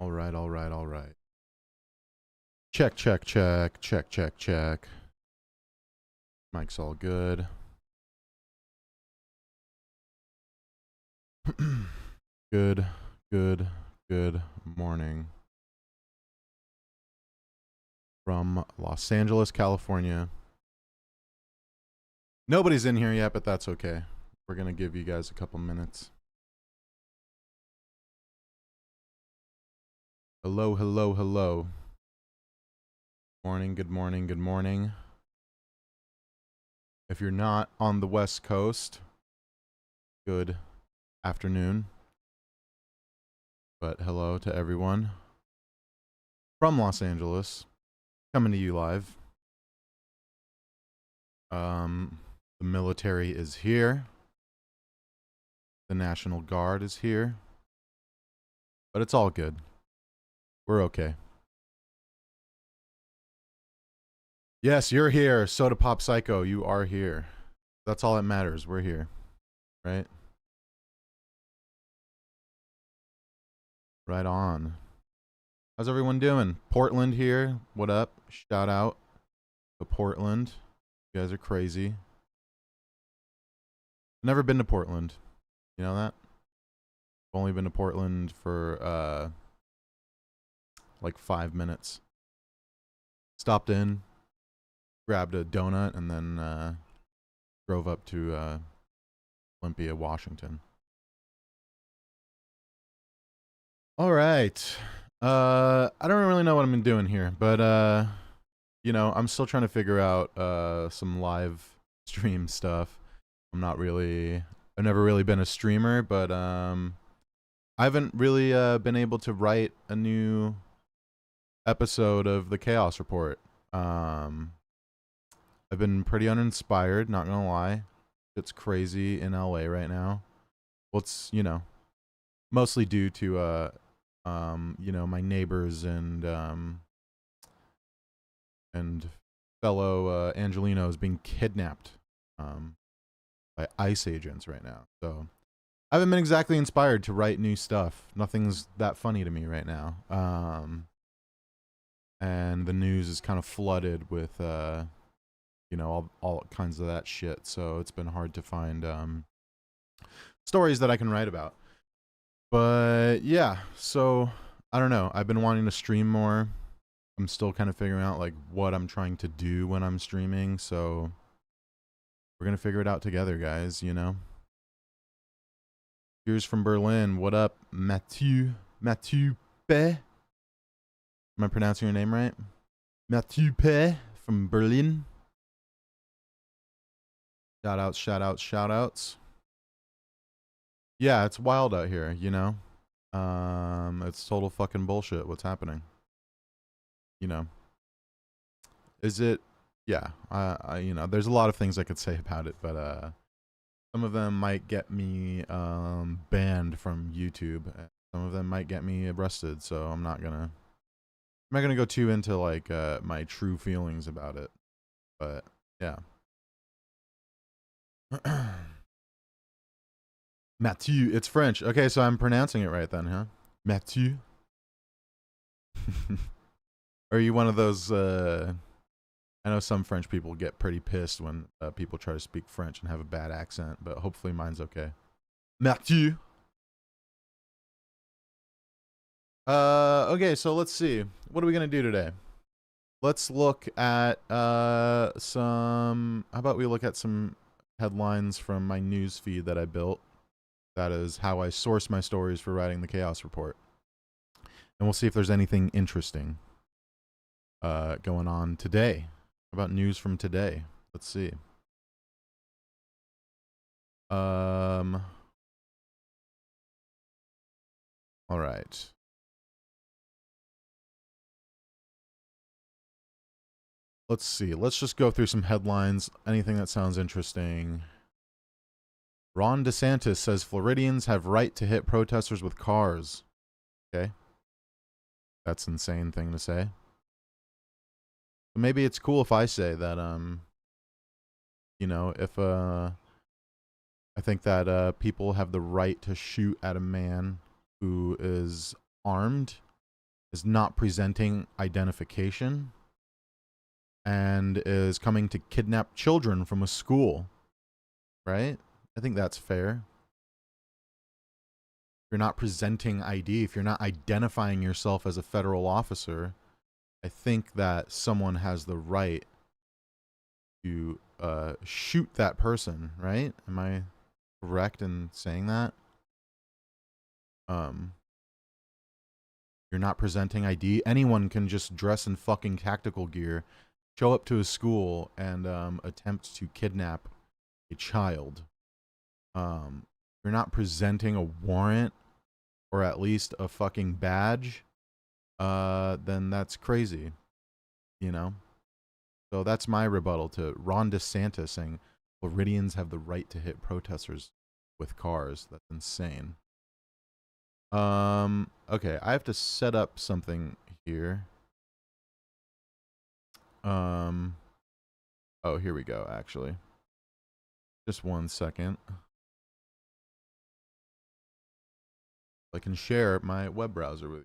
All right, all right, all right. Check, check, check, check, check, check. Mic's all good. Good, good, good morning from Los Angeles, California. Nobody's in here yet, but that's okay. We're going to give you guys a couple minutes. Hello, hello, hello. Morning, good morning, good morning. If you're not on the West Coast, good afternoon. But hello to everyone from Los Angeles, coming to you live. The military is here. The National Guard is here. But it's all good. We're okay. Yes, you're here. Soda Pop Psycho, you are here. That's all that matters. We're here. Right? Right on. How's everyone doing? Portland here. What up? Shout out to Portland. You guys are crazy. Never been to Portland. You know that? I've only been to Portland for like 5 minutes. Stopped in, grabbed a donut, and then drove up to Olympia, Washington. All right. I don't really know what I'm doing here, but you know, I'm still trying to figure out some live stream stuff. I've never really been a streamer, but I haven't really been able to write a new episode of the Chaos Report. I've been pretty uninspired, not gonna lie. It's crazy in LA right now. Well, it's, you know, mostly due to you know, my neighbors and fellow Angelinos being kidnapped by ICE agents right now. So I haven't been exactly inspired to write new stuff. Nothing's that funny to me right now. And the news is kind of flooded with you know, all kinds of that shit. So it's been hard to find stories that I can write about. But yeah, so I don't know. I've been wanting to stream more. I'm still kind of figuring out like what I'm trying to do when I'm streaming. So we're going to figure it out together, guys, you know. Here's from Berlin. What up, Mathieu? Mathieu Pe? Am I pronouncing your name right? Mathieu Pe from Berlin. Shout outs, shout outs, shout outs. Yeah, it's wild out here, you know? It's total fucking bullshit what's happening. You know. Is it? Yeah, you know, there's a lot of things I could say about it, but some of them might get me banned from YouTube. Some of them might get me arrested, so I'm not gonna go too into like my true feelings about it. But yeah. Mathieu, it's French. Okay, so I'm pronouncing it right then, huh? Mathieu. Are you one of those I know some French people get pretty pissed when people try to speak French and have a bad accent, but hopefully mine's okay. Mathieu. Okay, so let's see. What are we gonna do today? Let's look at some. How about we look at some headlines from my news feed that I built. That is how I source my stories for writing the Chaos Report, and we'll see if there's anything interesting going on today. How about news from today? Let's see. All right. Let's see. Let's just go through some headlines. Anything that sounds interesting. Ron DeSantis says Floridians have right to hit protesters with cars. Okay. That's an insane thing to say. But maybe it's cool if I say that, you know, if, I think that, people have the right to shoot at a man who is armed is not presenting identification and is coming to kidnap children from a school, right? I think that's fair. If you're not presenting ID, if you're not identifying yourself as a federal officer, I think that someone has the right to shoot that person, right? Am I correct in saying that? You're not presenting ID. Anyone can just dress in fucking tactical gear, show up to a school, and attempt to kidnap a child. You're not presenting a warrant or at least a fucking badge, then that's crazy, you know? So that's my rebuttal to Ron DeSantis saying Floridians have the right to hit protesters with cars. That's insane. Okay, I have to set up something here. Oh, here we go, actually. Just 1 second. I can share my web browser with you.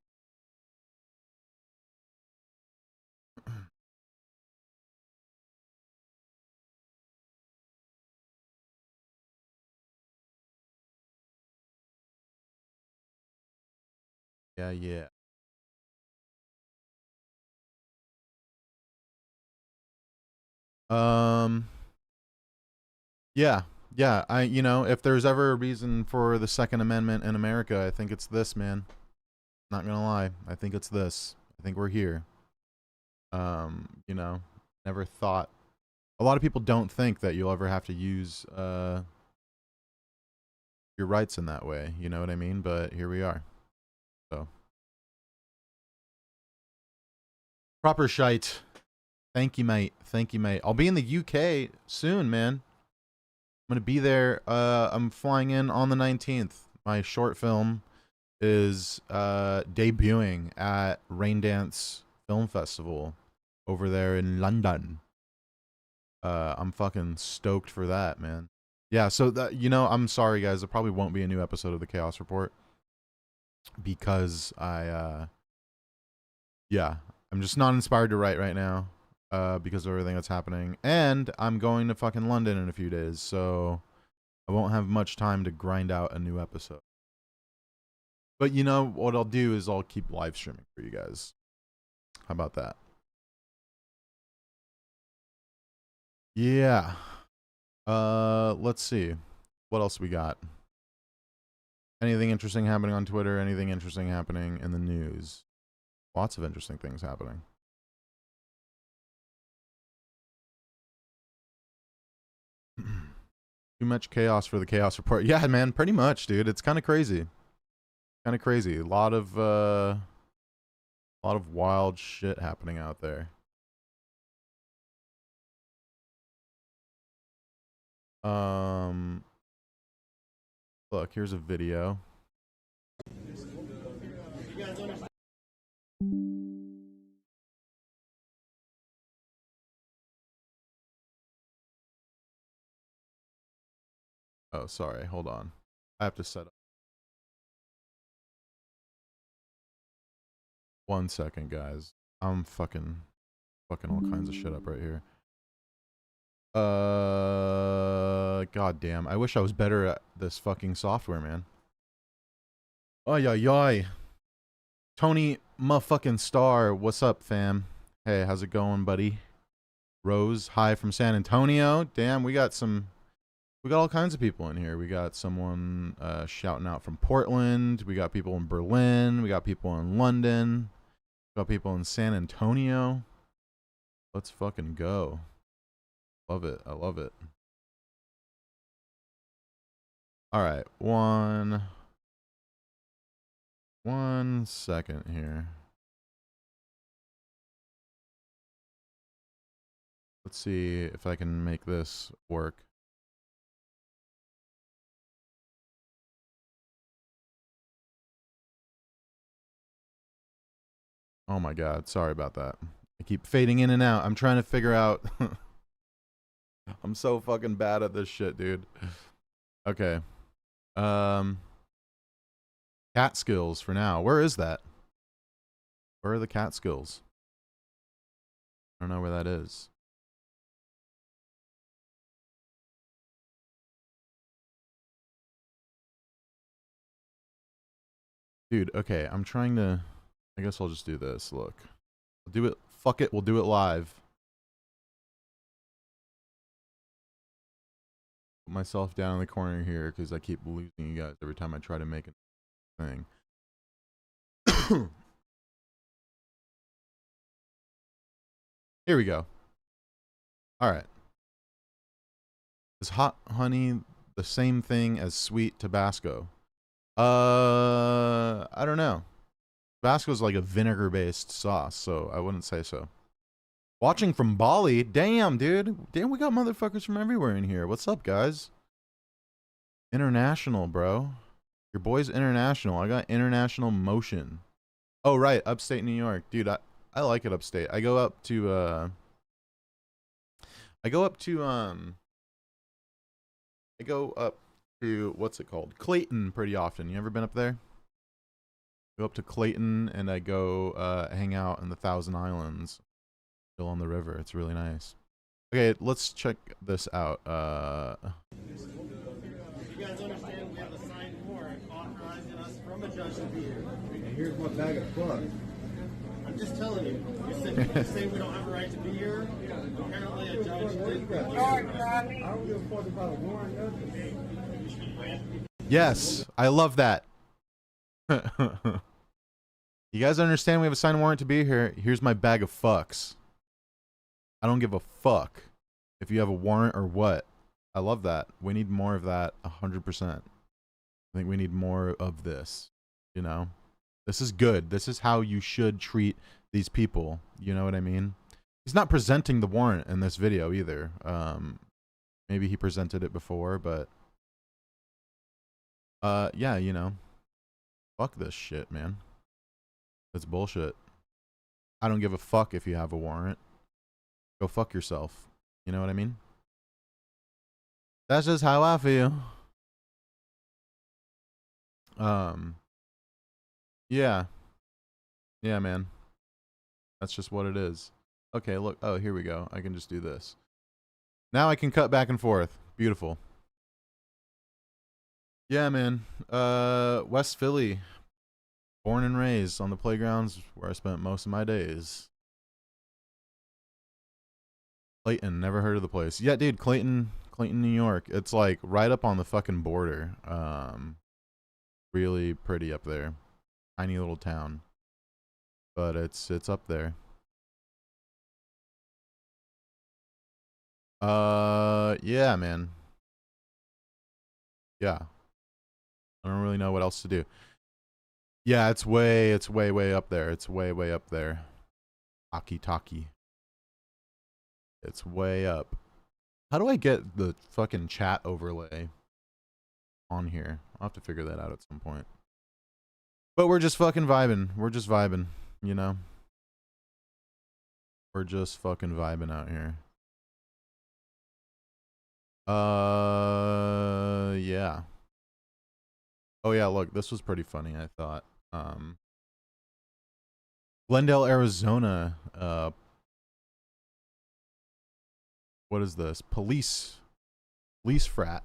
Yeah. Yeah. If there's ever a reason for the Second Amendment in America, I think it's this, man. Not gonna lie. I think it's this. I think we're here. You know, never thought. A lot of people don't think that you'll ever have to use your rights in that way. You know what I mean? But here we are. So proper shite. Thank you, mate. Thank you, mate. I'll be in the UK soon, man. I'm gonna be there. I'm flying in on the 19th. My short film is debuting at Raindance Film Festival over there in London. I'm fucking stoked for that, man. Yeah, so that, I'm sorry guys, there probably won't be a new episode of the Chaos Report because I'm just not inspired to write right now because of everything that's happening, and I'm going to fucking London in a few days, so I won't have much time to grind out a new episode. But you know what I'll do is I'll keep live streaming for you guys. How about that? Yeah. Let's see. What else we got? Anything interesting happening on Twitter? Anything interesting happening in the news? Lots of interesting things happening. Too much chaos for the Chaos Report. Yeah, man, pretty much, dude. It's kind of crazy. Kind of crazy. A lot of wild shit happening out there. Look, here's a video. Oh, sorry. Hold on. I have to set up. 1 second, guys. I'm fucking all kinds of shit up right here. God damn. I wish I was better at this fucking software, man. Ay. Tony motherfucking Star, what's up, fam? Hey, how's it going, buddy? Rose, hi from San Antonio. Damn, we got all kinds of people in here. We got someone shouting out from Portland. We got people in Berlin. We got people in London. We got people in San Antonio. Let's fucking go. Love it. I love it. All right, one second here. Let's see if I can make this work. Oh my god, sorry about that. I keep fading in and out. I'm trying to figure out. I'm so fucking bad at this shit, dude. Okay. Cat skills for now. Where is that? Where are the Catskills? I don't know where that is. Dude, okay, I'm trying to... I guess I'll just do this. Look. I'll do it. Fuck it, we'll do it live. Put myself down in the corner here because I keep losing you guys every time I try to make a thing. Here we go. Alright. Is hot honey the same thing as sweet Tabasco? I don't know. Tabasco's like a vinegar-based sauce, so I wouldn't say so. Watching from Bali? Damn, dude. Damn, we got motherfuckers from everywhere in here. What's up, guys? International, bro. Your boy's international. I got international motion. Oh, right. Upstate New York. Dude, I like it upstate. I go up to, what's it called? Clayton pretty often. You ever been up there? Go up to Clayton and I go hang out in the Thousand Islands. Still on the river. It's really nice. Okay, let's check this out. You guys understand we have a signed warrant authorizing us from a judge to be here. And here's my bag of fuck. I'm just telling you. You say we don't have a right to be here. Apparently a judge did. I don't give a fuck about a warrant, nothing. Yes, I love that. You guys understand we have a signed warrant to be here. Here's my bag of fucks. I don't give a fuck if you have a warrant or what. I love that. We need more of that, 100%. I think we need more of this, you know? This is good. This is how you should treat these people. You know what I mean? He's not presenting the warrant in this video either. Maybe he presented it before, but... yeah, you know. Fuck this shit, man. It's bullshit. I don't give a fuck if you have a warrant. Go fuck yourself. You know what I mean? That's just how I feel. Yeah. Yeah, man. That's just what it is. Okay, look. Oh, here we go. I can just do this. Now I can cut back and forth. Beautiful. Yeah, man. West Philly. Born and raised on the playgrounds where I spent most of my days. Clayton, never heard of the place. Yeah, dude, Clayton, New York. It's like right up on the fucking border. Really pretty up there. Tiny little town. But it's up there. Yeah, man. Yeah. I don't really know what else to do. Yeah, it's way up there. It's way up there. Taki. It's way up. How do I get the fucking chat overlay on here? I'll have to figure that out at some point. But we're just fucking vibing. We're just vibing, you know? We're just fucking vibing out here. Yeah. Oh yeah, look, this was pretty funny, I thought. Glendale, Arizona, what is this? Police frat.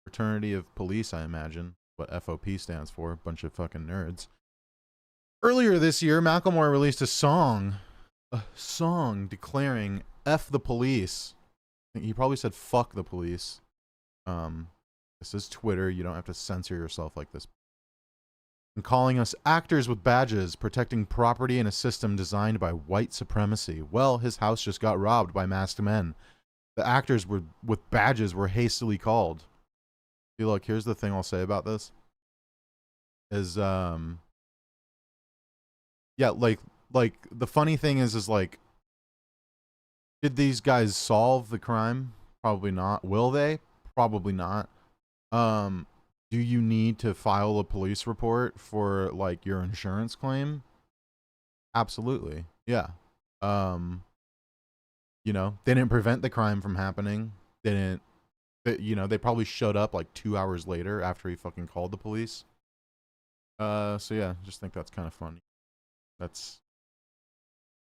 Fraternity of Police, I imagine. What FOP stands for. Bunch of fucking nerds. Earlier this year, Macklemore released a song declaring F the police. He probably said fuck the police. This is Twitter. You don't have to censor yourself like this. And calling us actors with badges, protecting property in a system designed by white supremacy. Well, his house just got robbed by masked men. The actors with badges were hastily called. See, look, here's the thing I'll say about this. Is, yeah, like, the funny thing is like, did these guys solve the crime? Probably not. Will they? Probably not. Do you need to file a police report for like your insurance claim? Absolutely. Yeah. You know, they didn't prevent the crime from happening. You know, they probably showed up like 2 hours later after he fucking called the police. So yeah, just think that's kind of funny. That's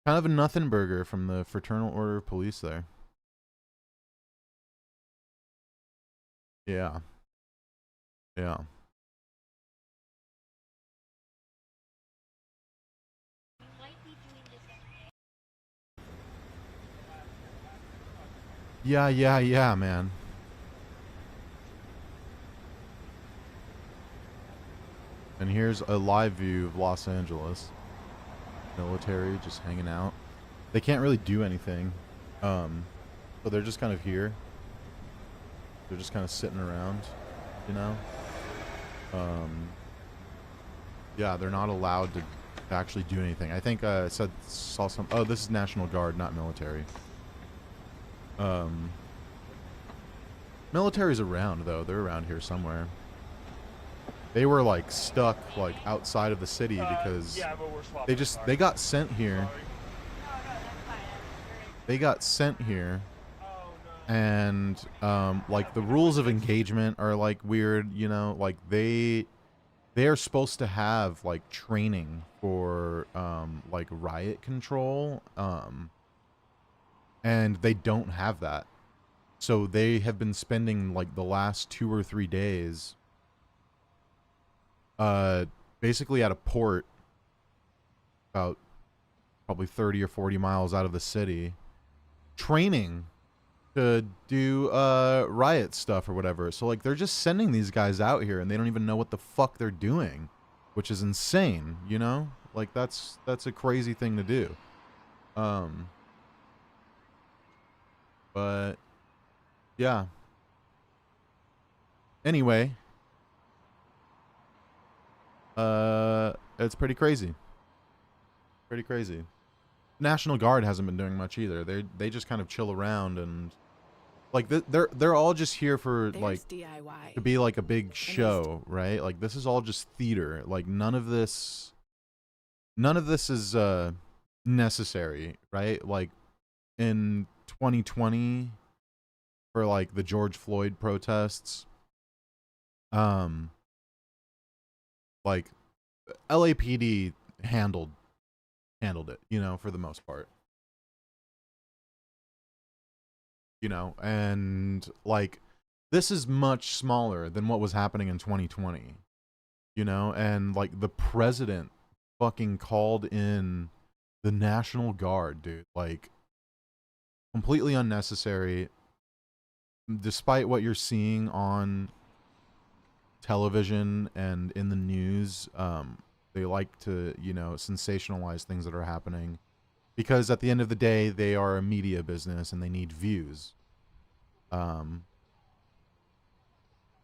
kind of a nothing burger from the Fraternal Order of Police there. Yeah. Yeah. Yeah, man. And here's a live view of Los Angeles. Military just hanging out. They can't really do anything. So they're just kind of here. They're just kind of sitting around, you know? Yeah, they're not allowed to actually do anything. I think I saw some. Oh, this is National Guard, not military. Military's around though. They're around here somewhere. They were like stuck like outside of the city because they got sent here. They got sent here, and like the rules of engagement are like weird, you know, like they are supposed to have like training for like riot control, and they don't have that. So they have been spending like the last 2 or 3 days basically at a port about probably 30 or 40 miles out of the city, training to do riot stuff or whatever. So like they're just sending these guys out here and they don't even know what the fuck they're doing, which is insane, you know? Like that's a crazy thing to do. But yeah. Anyway, it's pretty crazy. Pretty crazy. National Guard hasn't been doing much either. They just kind of chill around and like they're all just here for like DIY. To be like a big show, right? Like this is all just theater. Like none of this is necessary, right? Like in 2020 for like the George Floyd protests, like LAPD handled it, you know, for the most part. You know, and like this is much smaller than what was happening in 2020. You know, and like the president fucking called in the National Guard, dude. Like completely unnecessary. Despite what you're seeing on television and in the news, they like to, you know, sensationalize things that are happening because at the end of the day, they are a media business and they need views.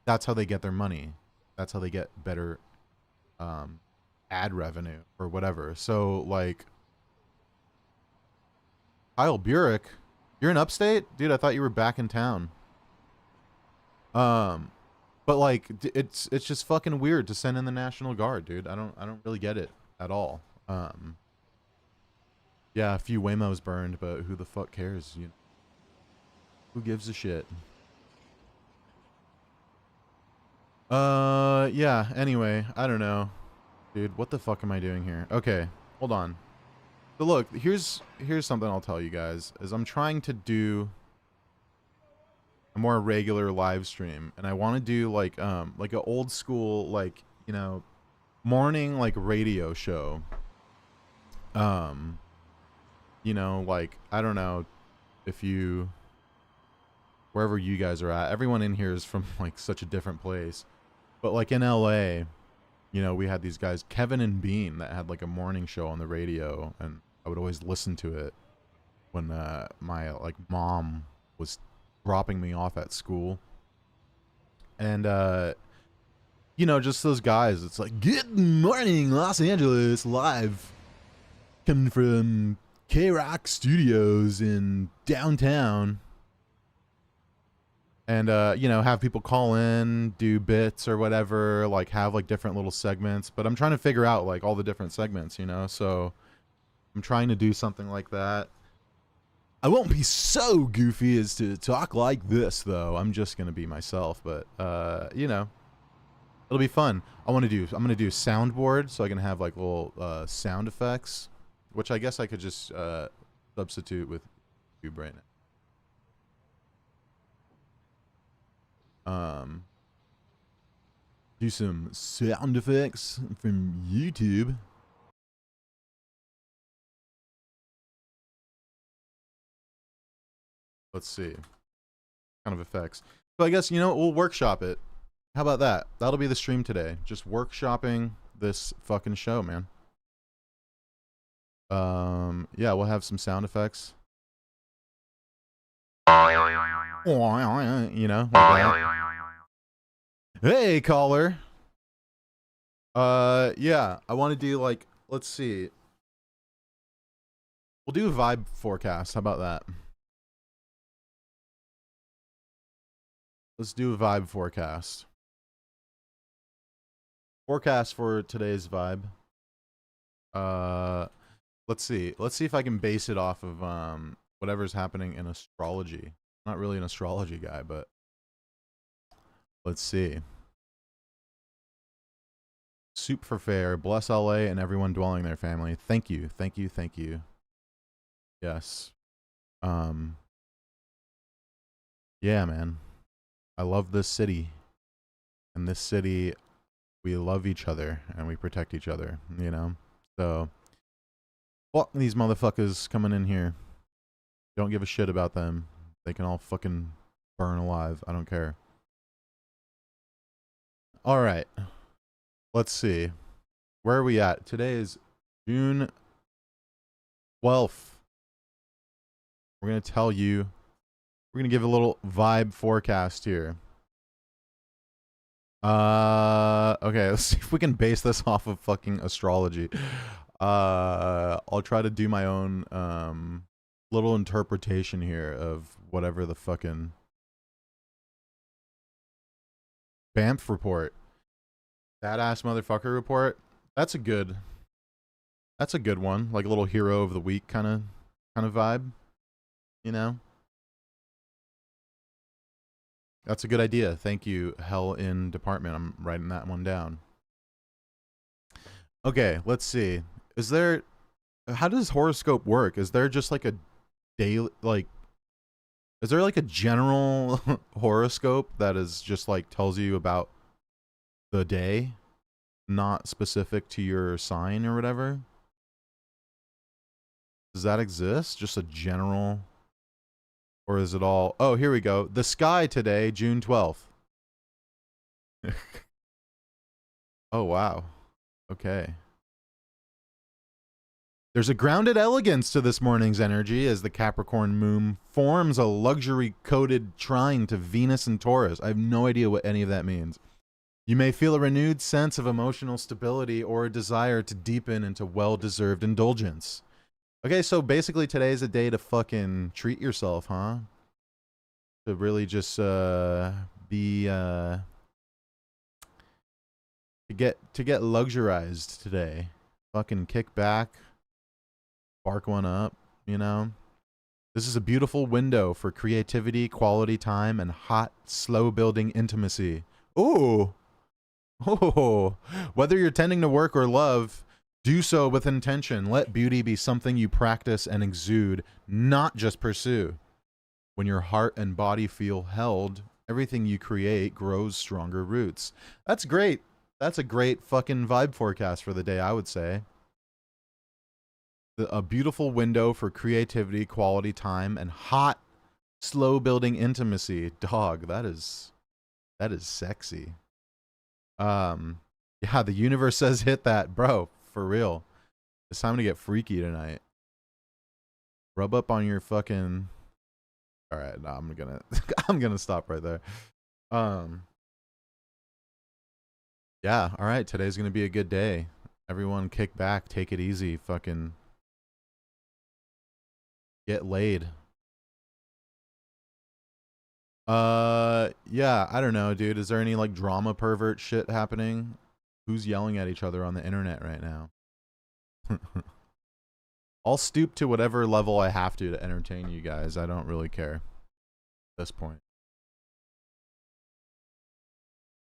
That's how they get their money. That's how they get better ad revenue or whatever. So like Kyle Burek, you're in upstate? Dude, I thought you were back in town. But like it's just fucking weird to send in the National Guard, dude. I don't really get it at all. Yeah, a few Waymos burned, but who the fuck cares? You know? Who gives a shit? Yeah, anyway, I don't know. Dude, what the fuck am I doing here? Okay, hold on. So look, here's something I'll tell you guys, is I'm trying to do a more regular live stream, and I want to do like an old school, like, you know, morning like radio show. You know, like I don't know if you, wherever you guys are at, everyone in here is from like such a different place, but like in LA, you know, we had these guys, Kevin and Bean, that had like a morning show on the radio, and I would always listen to it when my like mom was dropping me off at school. And you know, just those guys, it's like, good morning Los Angeles, live coming from K-Rock Studios in downtown. And you know, have people call in, do bits or whatever, like have like different little segments. But I'm trying to figure out like all the different segments, you know, so I'm trying to do something like that. I won't be so goofy as to talk like this though. I'm just gonna be myself, but you know, It'll be fun. I'm gonna do soundboard so I can have like little sound effects, which I guess I could just substitute with YouTube right now. Do some sound effects from YouTube. Let's see. Kind of effects. So I guess, you know, we'll workshop it. How about that? That'll be the stream today. Just workshopping this fucking show, man. Yeah, we'll have some sound effects. You know, like that. Hey, caller. Yeah, I want to do like, let's see. We'll do a vibe forecast. How about that? Let's do a vibe forecast. Forecast for today's vibe. Let's see. Let's see if I can base it off of whatever's happening in astrology. I'm not really an astrology guy, but let's see. Soup for Fair. Bless LA and everyone dwelling there, family. Thank you. Thank you. Thank you. Yes. Yeah, man. I love this city. And this city, we love each other and we protect each other, you know? So, fuck these motherfuckers coming in here. Don't give a shit about them. They can all fucking burn alive. I don't care. All right. Let's see. Where are we at? Today is June 12th. We're going to tell you. We're going to give a little vibe forecast here. Okay, let's see if we can base this off of fucking astrology. I'll try to do my own little interpretation here of whatever the fucking Banff report. Badass motherfucker report. That's a good one. Like a little hero of the week kind of vibe, you know? That's a good idea. Thank you, Hell in Department. I'm writing that one down. Okay, let's see. How does horoscope work? Is there just like a daily, like, is there like a general horoscope that is just like tells you about the day, not specific to your sign or whatever? Does that exist? Just a general, or is it all, oh, here we go. The sky today, June 12th. Oh, wow. Okay. There's a grounded elegance to this morning's energy as the Capricorn moon forms a luxury-coated trine to Venus and Taurus. I have no idea what any of that means. You may feel a renewed sense of emotional stability or a desire to deepen into well-deserved indulgence. Okay, so basically today's a day to fucking treat yourself, huh? To really just be to get luxurized today. Fucking kick back. Spark one up, you know? This is a beautiful window for creativity, quality time, and hot, slow-building intimacy. Ooh! Oh! Whether you're tending to work or love, do so with intention. Let beauty be something you practice and exude, not just pursue. When your heart and body feel held, everything you create grows stronger roots. That's great. That's a great fucking vibe forecast for the day, I would say. A beautiful window for creativity, quality time, and hot, slow-building intimacy. Dog, that is sexy. Yeah, the universe says hit that, bro. For real. It's time to get freaky tonight. Rub up on your fucking. All right, no, I'm gonna stop right there. Yeah, all right. Today's gonna be a good day. Everyone, kick back, take it easy, fucking. Get laid. Yeah, I don't know, dude. Is there any like drama pervert shit happening? Who's yelling at each other on the internet right now? I'll stoop to whatever level I have to entertain you guys. I don't really care at this point.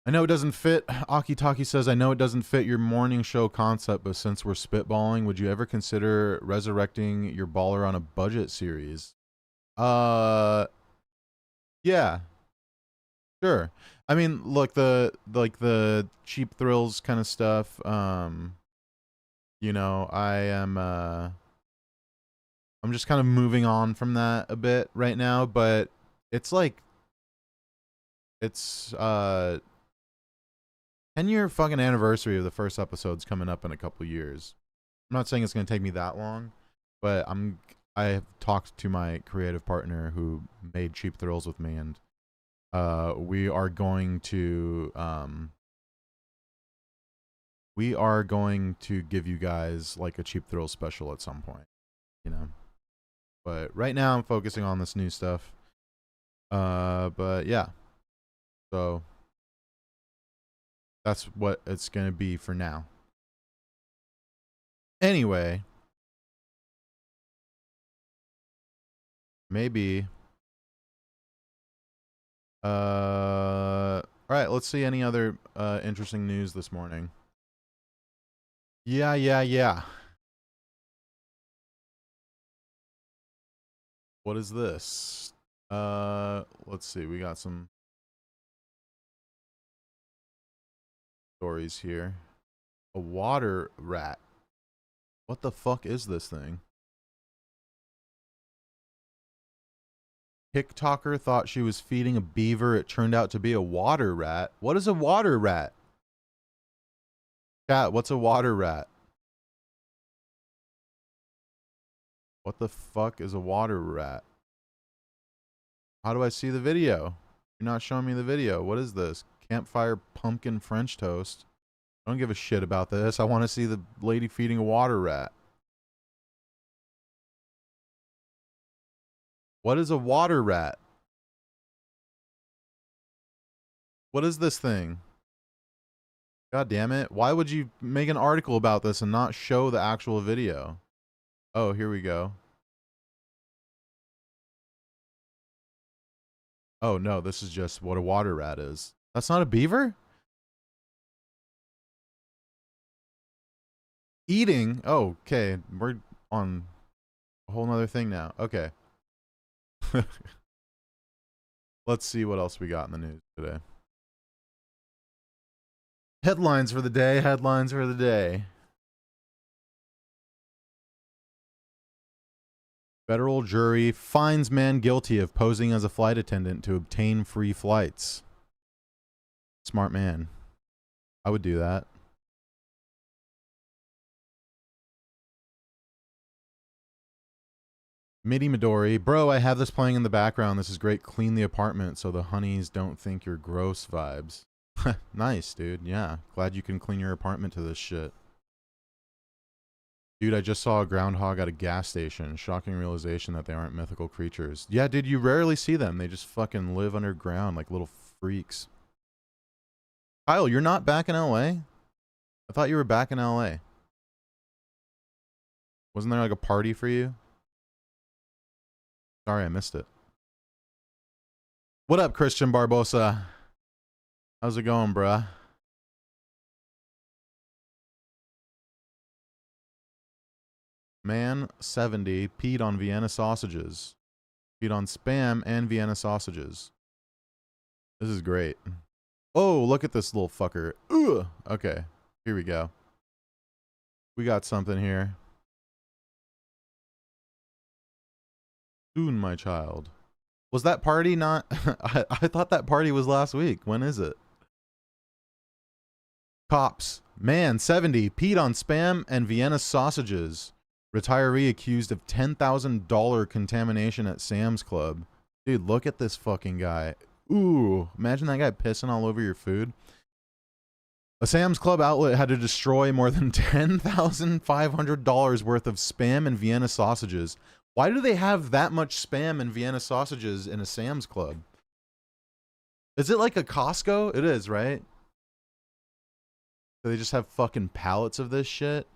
I know it doesn't fit. Akitaki says, I know it doesn't fit your morning show concept, but since we're spitballing, would you ever consider resurrecting your baller on a budget series? Yeah, sure. I mean, look, the cheap thrills kind of stuff. You know, I'm just kind of moving on from that a bit right now, but it's like it's 10-year fucking anniversary of the first episode's coming up in a couple years. I'm not saying it's going to take me that long, but I have talked to my creative partner who made Cheap Thrills with me, and we are going to give you guys like a Cheap Thrills special at some point, you know. But right now I'm focusing on this new stuff. But yeah. So that's what it's going to be for now. Anyway, maybe all right, let's see any other interesting news this morning. Yeah. What is this? Let's see. We got some stories here. A water rat. What the fuck is this thing? TikToker thought she was feeding a beaver. It turned out to be a water rat. What is a water rat? Chat, what's a water rat? What the fuck is a water rat? How do I see the video? You're not showing me the video. What is this? Campfire pumpkin French toast. I don't give a shit about this. I want to see the lady feeding a water rat. What is a water rat? What is this thing? God damn it. Why would you make an article about this and not show the actual video? Oh, here we go. Oh, no, this is just what a water rat is. That's not a beaver? Eating? Oh, okay. We're on a whole nother thing now. Okay. Let's see what else we got in the news today. Headlines for the day. Headlines for the day. Federal jury finds man guilty of posing as a flight attendant to obtain free flights. Smart man. I would do that. Midi Midori. Bro, I have this playing in the background. This is great. Clean the apartment so the honeys don't think you're gross vibes. Nice, dude. Yeah. Glad you can clean your apartment to this shit. Dude, I just saw a groundhog at a gas station. Shocking realization that they aren't mythical creatures. Yeah, dude, you rarely see them. They just fucking live underground like little freaks. Kyle, you're not back in LA? I thought you were back in LA. Wasn't there like a party for you? Sorry, I missed it. What up, Christian Barbosa? How's it going, bruh? Man 70 peed on Vienna sausages. Peed on Spam and Vienna sausages. This is great. Oh, look at this little fucker. Ugh. Okay, here we go. We got something here. Soon, my child. Was that party not... I thought that party was last week. When is it? Cops. Man 70 peed on Spam and Vienna sausages. Retiree accused of $10,000 contamination at Sam's Club. Dude, look at this fucking guy. Ooh, imagine that guy pissing all over your food. A Sam's Club outlet had to destroy more than $10,500 worth of Spam and Vienna sausages. Why do they have that much Spam and Vienna sausages in a Sam's Club? Is it like a Costco? It is, right? So they just have fucking pallets of this shit?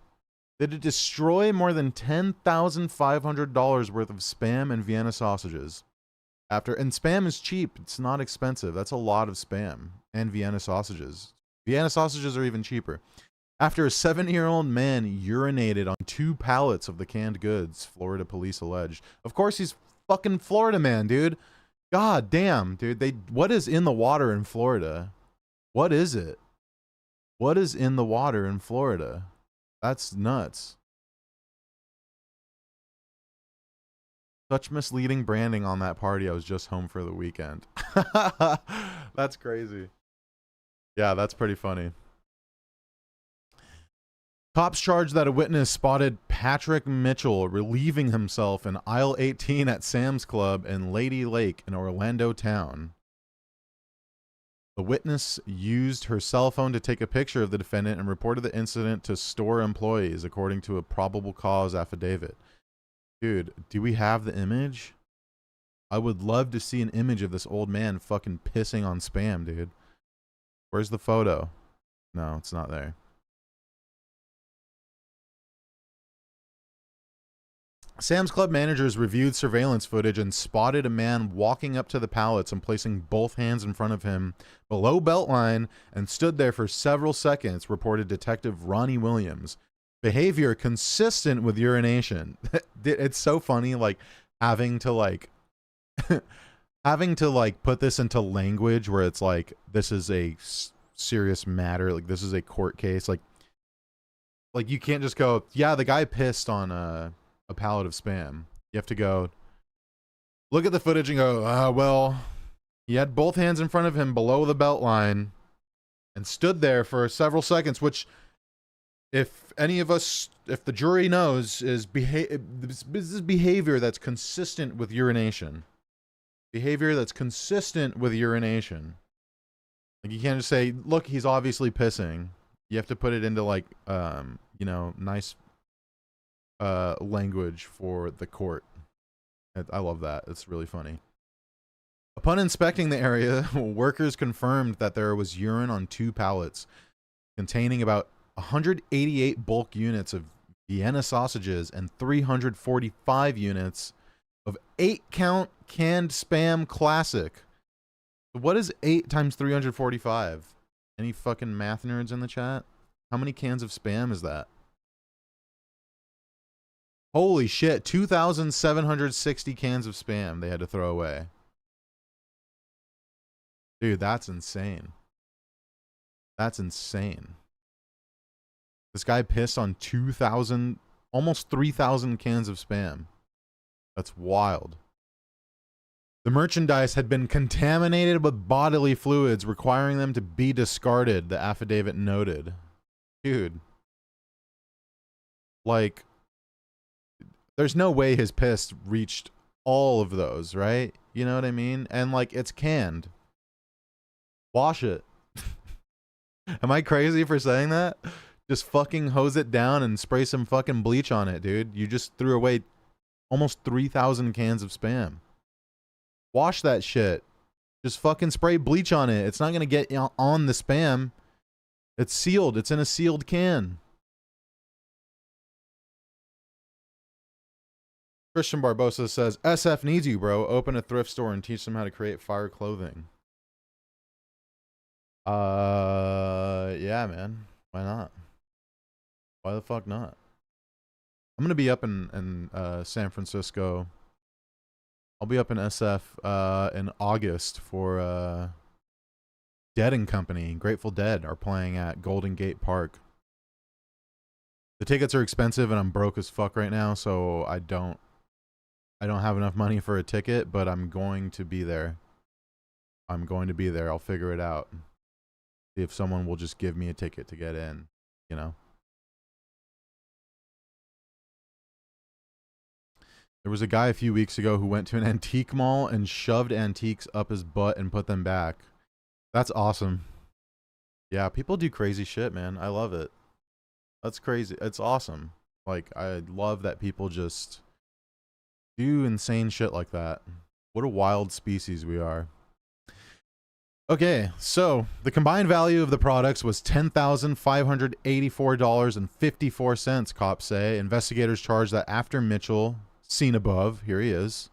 They had to destroy more than $10,500 worth of Spam and Vienna sausages. And Spam is cheap. It's not expensive. That's a lot of Spam. and Vienna sausages. Vienna sausages are even cheaper. After a 7-year-old man urinated on 2 pallets of the canned goods, Florida police alleged. Of course, he's fucking Florida man, dude. God damn, dude. What is in the water in Florida? What is it? What is in the water in Florida? That's nuts. Such misleading branding on that party. I was just home for the weekend. That's crazy. Yeah, that's pretty funny. Cops charged that a witness spotted Patrick Mitchell relieving himself in aisle 18 at Sam's Club in Lady Lake in Orlando town. The witness used her cell phone to take a picture of the defendant and reported the incident to store employees, according to a probable cause affidavit. Dude, do we have the image? I would love to see an image of this old man fucking pissing on Spam, dude. Where's the photo? No, it's not there. Sam's Club managers reviewed surveillance footage and spotted a man walking up to the pallets and placing both hands in front of him below beltline and stood there for several seconds, reported Detective Ronnie Williams. Behavior consistent with urination. It's so funny, like, having to put this into language where it's like, this is a serious matter, like this is a court case, like you can't just go, yeah, the guy pissed on a pallet of Spam. You have to go look at the footage and go, well, he had both hands in front of him below the belt line and stood there for several seconds, which, if any of us, if the jury knows, is this is behavior that's consistent with urination. Behavior that's consistent with urination. Like, you can't just say, look, he's obviously pissing. You have to put it into, like, nice language for the court. I love that. It's really funny. Upon inspecting the area, workers confirmed that there was urine on 2 pallets containing about 188 bulk units of Vienna sausages and 345 units of 8-count canned Spam classic. What is 8 times 345? Any fucking math nerds in the chat? How many cans of Spam is that? Holy shit, 2,760 cans of Spam they had to throw away. Dude, that's insane. That's insane. This guy pissed on 2,000, almost 3,000 cans of Spam. That's wild. The merchandise had been contaminated with bodily fluids, requiring them to be discarded, the affidavit noted. Dude. Like, there's no way his piss reached all of those, right? You know what I mean? And, like, it's canned. Wash it. Am I crazy for saying that? Just fucking hose it down and spray some fucking bleach on it, dude. You just threw away almost 3,000 cans of Spam. Wash that shit. Just fucking spray bleach on it. It's not going to get on the Spam. It's sealed. It's in a sealed can. Christian Barbosa says, SF needs you, bro. Open a thrift store and teach them how to create fire clothing. Yeah, man. Why not? Why the fuck not? I'm gonna be up in San Francisco. I'll be up in SF in August for Dead and Company. Grateful Dead are playing at Golden Gate Park. The tickets are expensive and I'm broke as fuck right now, so I don't have enough money for a ticket, but I'm going to be there. I'm going to be there. I'll figure it out. See if someone will just give me a ticket to get in, you know. There was a guy a few weeks ago who went to an antique mall and shoved antiques up his butt and put them back. That's awesome. Yeah, people do crazy shit, man. I love it. That's crazy. It's awesome. Like, I love that people just do insane shit like that. What a wild species we are. Okay, so the combined value of the products was $10,584.54, cops say. Investigators charge that after Mitchell, seen above, here he is,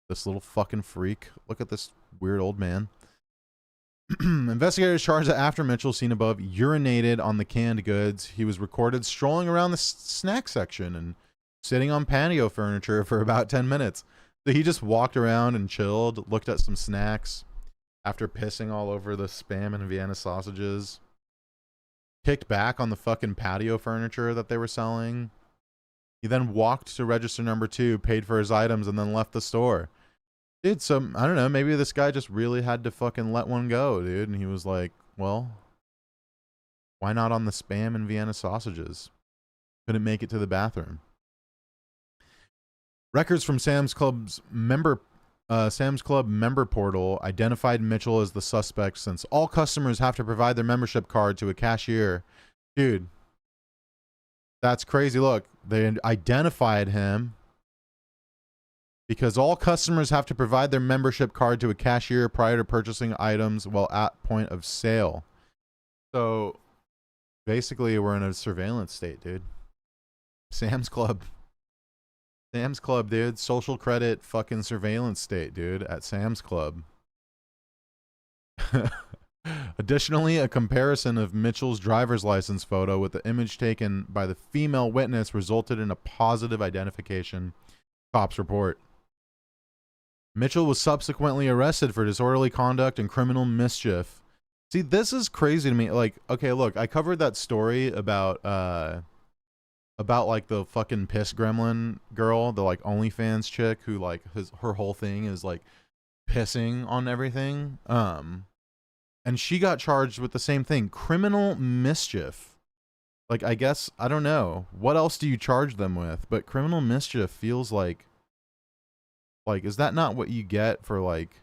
this little fucking freak. Look at this weird old man. Investigators charged that after Mitchell, seen above, urinated on the canned goods, he was recorded strolling around the snack section and sitting on patio furniture for about 10 minutes. So he just walked around and chilled, looked at some snacks after pissing all over the Spam and Vienna sausages, kicked back on the fucking patio furniture that they were selling. He then walked to register number 2, paid for his items, and then left the store. Dude, so, I don't know, maybe this guy just really had to fucking let one go, dude. And he was like, well, why not on the Spam and Vienna sausages? Couldn't make it to the bathroom. Records from Sam's Club member portal identified Mitchell as the suspect since all customers have to provide their membership card to a cashier. Dude, that's crazy. Look, they identified him because all customers have to provide their membership card to a cashier prior to purchasing items while at point of sale. So basically, we're in a surveillance state, dude. Sam's Club, dude. Social credit fucking surveillance state, dude, at Sam's Club. Additionally, a comparison of Mitchell's driver's license photo with the image taken by the female witness resulted in a positive identification. Cops report. Mitchell was subsequently arrested for disorderly conduct and criminal mischief. See, this is crazy to me. Like, okay, look, I covered that story about like the fucking piss gremlin girl, the like OnlyFans chick who like her whole thing is like pissing on everything. And she got charged with the same thing, criminal mischief. Like, I guess, I don't know. What else do you charge them with? But criminal mischief feels like, is that not what you get for like,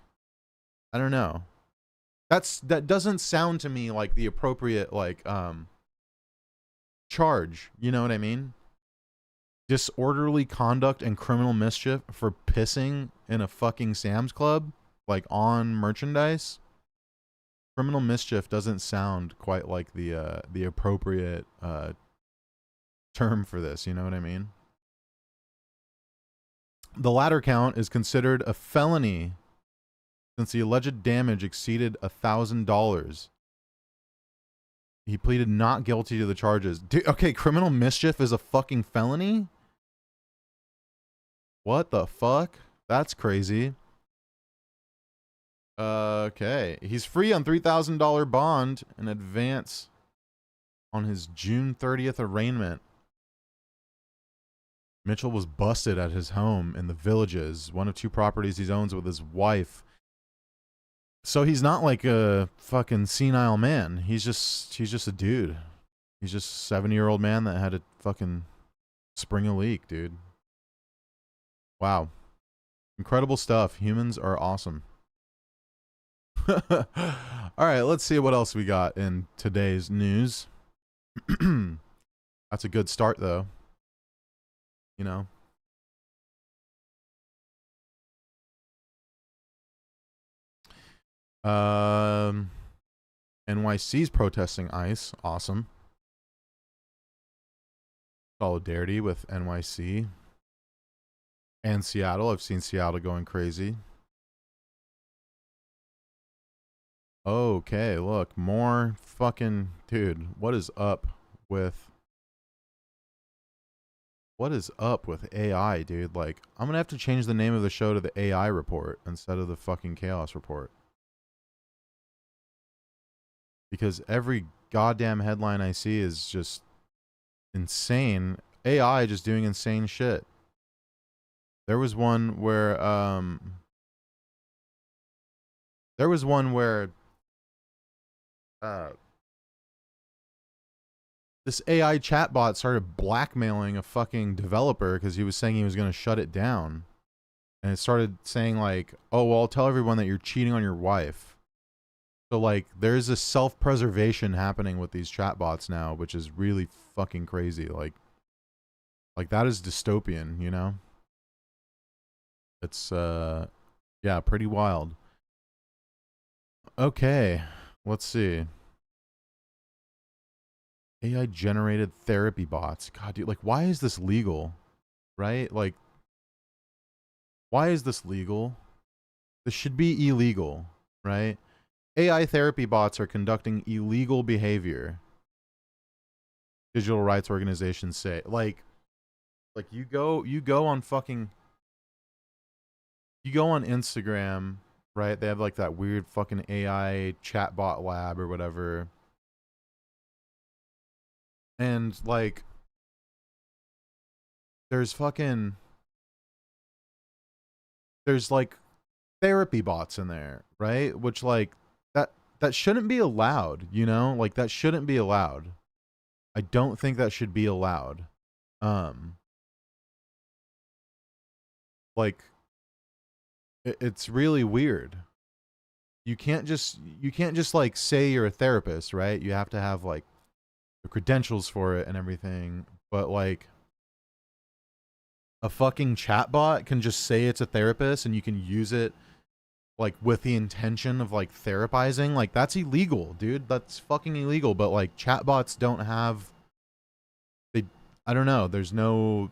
I don't know. That doesn't sound to me like the appropriate, like, charge. You know what I mean? Disorderly conduct and criminal mischief for pissing in a fucking Sam's Club, like on merchandise. Criminal mischief doesn't sound quite like the appropriate term for this. You know what I mean? The latter count is considered a felony since the alleged damage exceeded $1,000. He pleaded not guilty to the charges. Dude, okay, criminal mischief is a fucking felony? What the fuck? That's crazy. Okay. He's free on $3,000 bond in advance on his June 30th arraignment. Mitchell was busted at his home in the Villages, one of 2 properties he owns with his wife. So he's not like a fucking senile man. He's just a dude. He's just a 70-year-old man that had to fucking spring a leak, dude. Wow. Incredible stuff. Humans are awesome. All right, let's see what else we got in today's news. That's a good start, though. You know. NYC's protesting ICE. Awesome. Solidarity with NYC. And Seattle. I've seen Seattle going crazy. Okay, look. More fucking... Dude, what is up with AI, dude? Like, I'm gonna have to change the name of the show to the AI Report instead of the fucking Chaos Report. Because every goddamn headline I see is just insane. AI just doing insane shit. There was one where this AI chatbot started blackmailing a fucking developer because he was saying he was going to shut it down. And it started saying like, oh, well, I'll tell everyone that you're cheating on your wife. So like there's a self-preservation happening with these chatbots now, which is really fucking crazy. Like that is dystopian, you know? It's yeah, pretty wild. Okay, let's see. AI generated therapy bots. God, dude, like why is this legal? Right? Like why is this legal? This should be illegal, right? AI therapy bots are conducting illegal behavior. Digital rights organizations say, like you go on fucking, you go on Instagram, right? They have like that weird fucking AI chatbot lab or whatever. And like there's like therapy bots in there, right? Which like that shouldn't be allowed, you know? Like that shouldn't be allowed. I don't think that should be allowed. Like it's really weird. You can't just like say you're a therapist, right? You have to have like the credentials for it and everything. But like a fucking chatbot can just say it's a therapist and you can use it like with the intention of like therapizing. Like that's illegal, dude. That's fucking illegal. But like chatbots don't have, they, I don't know. There's no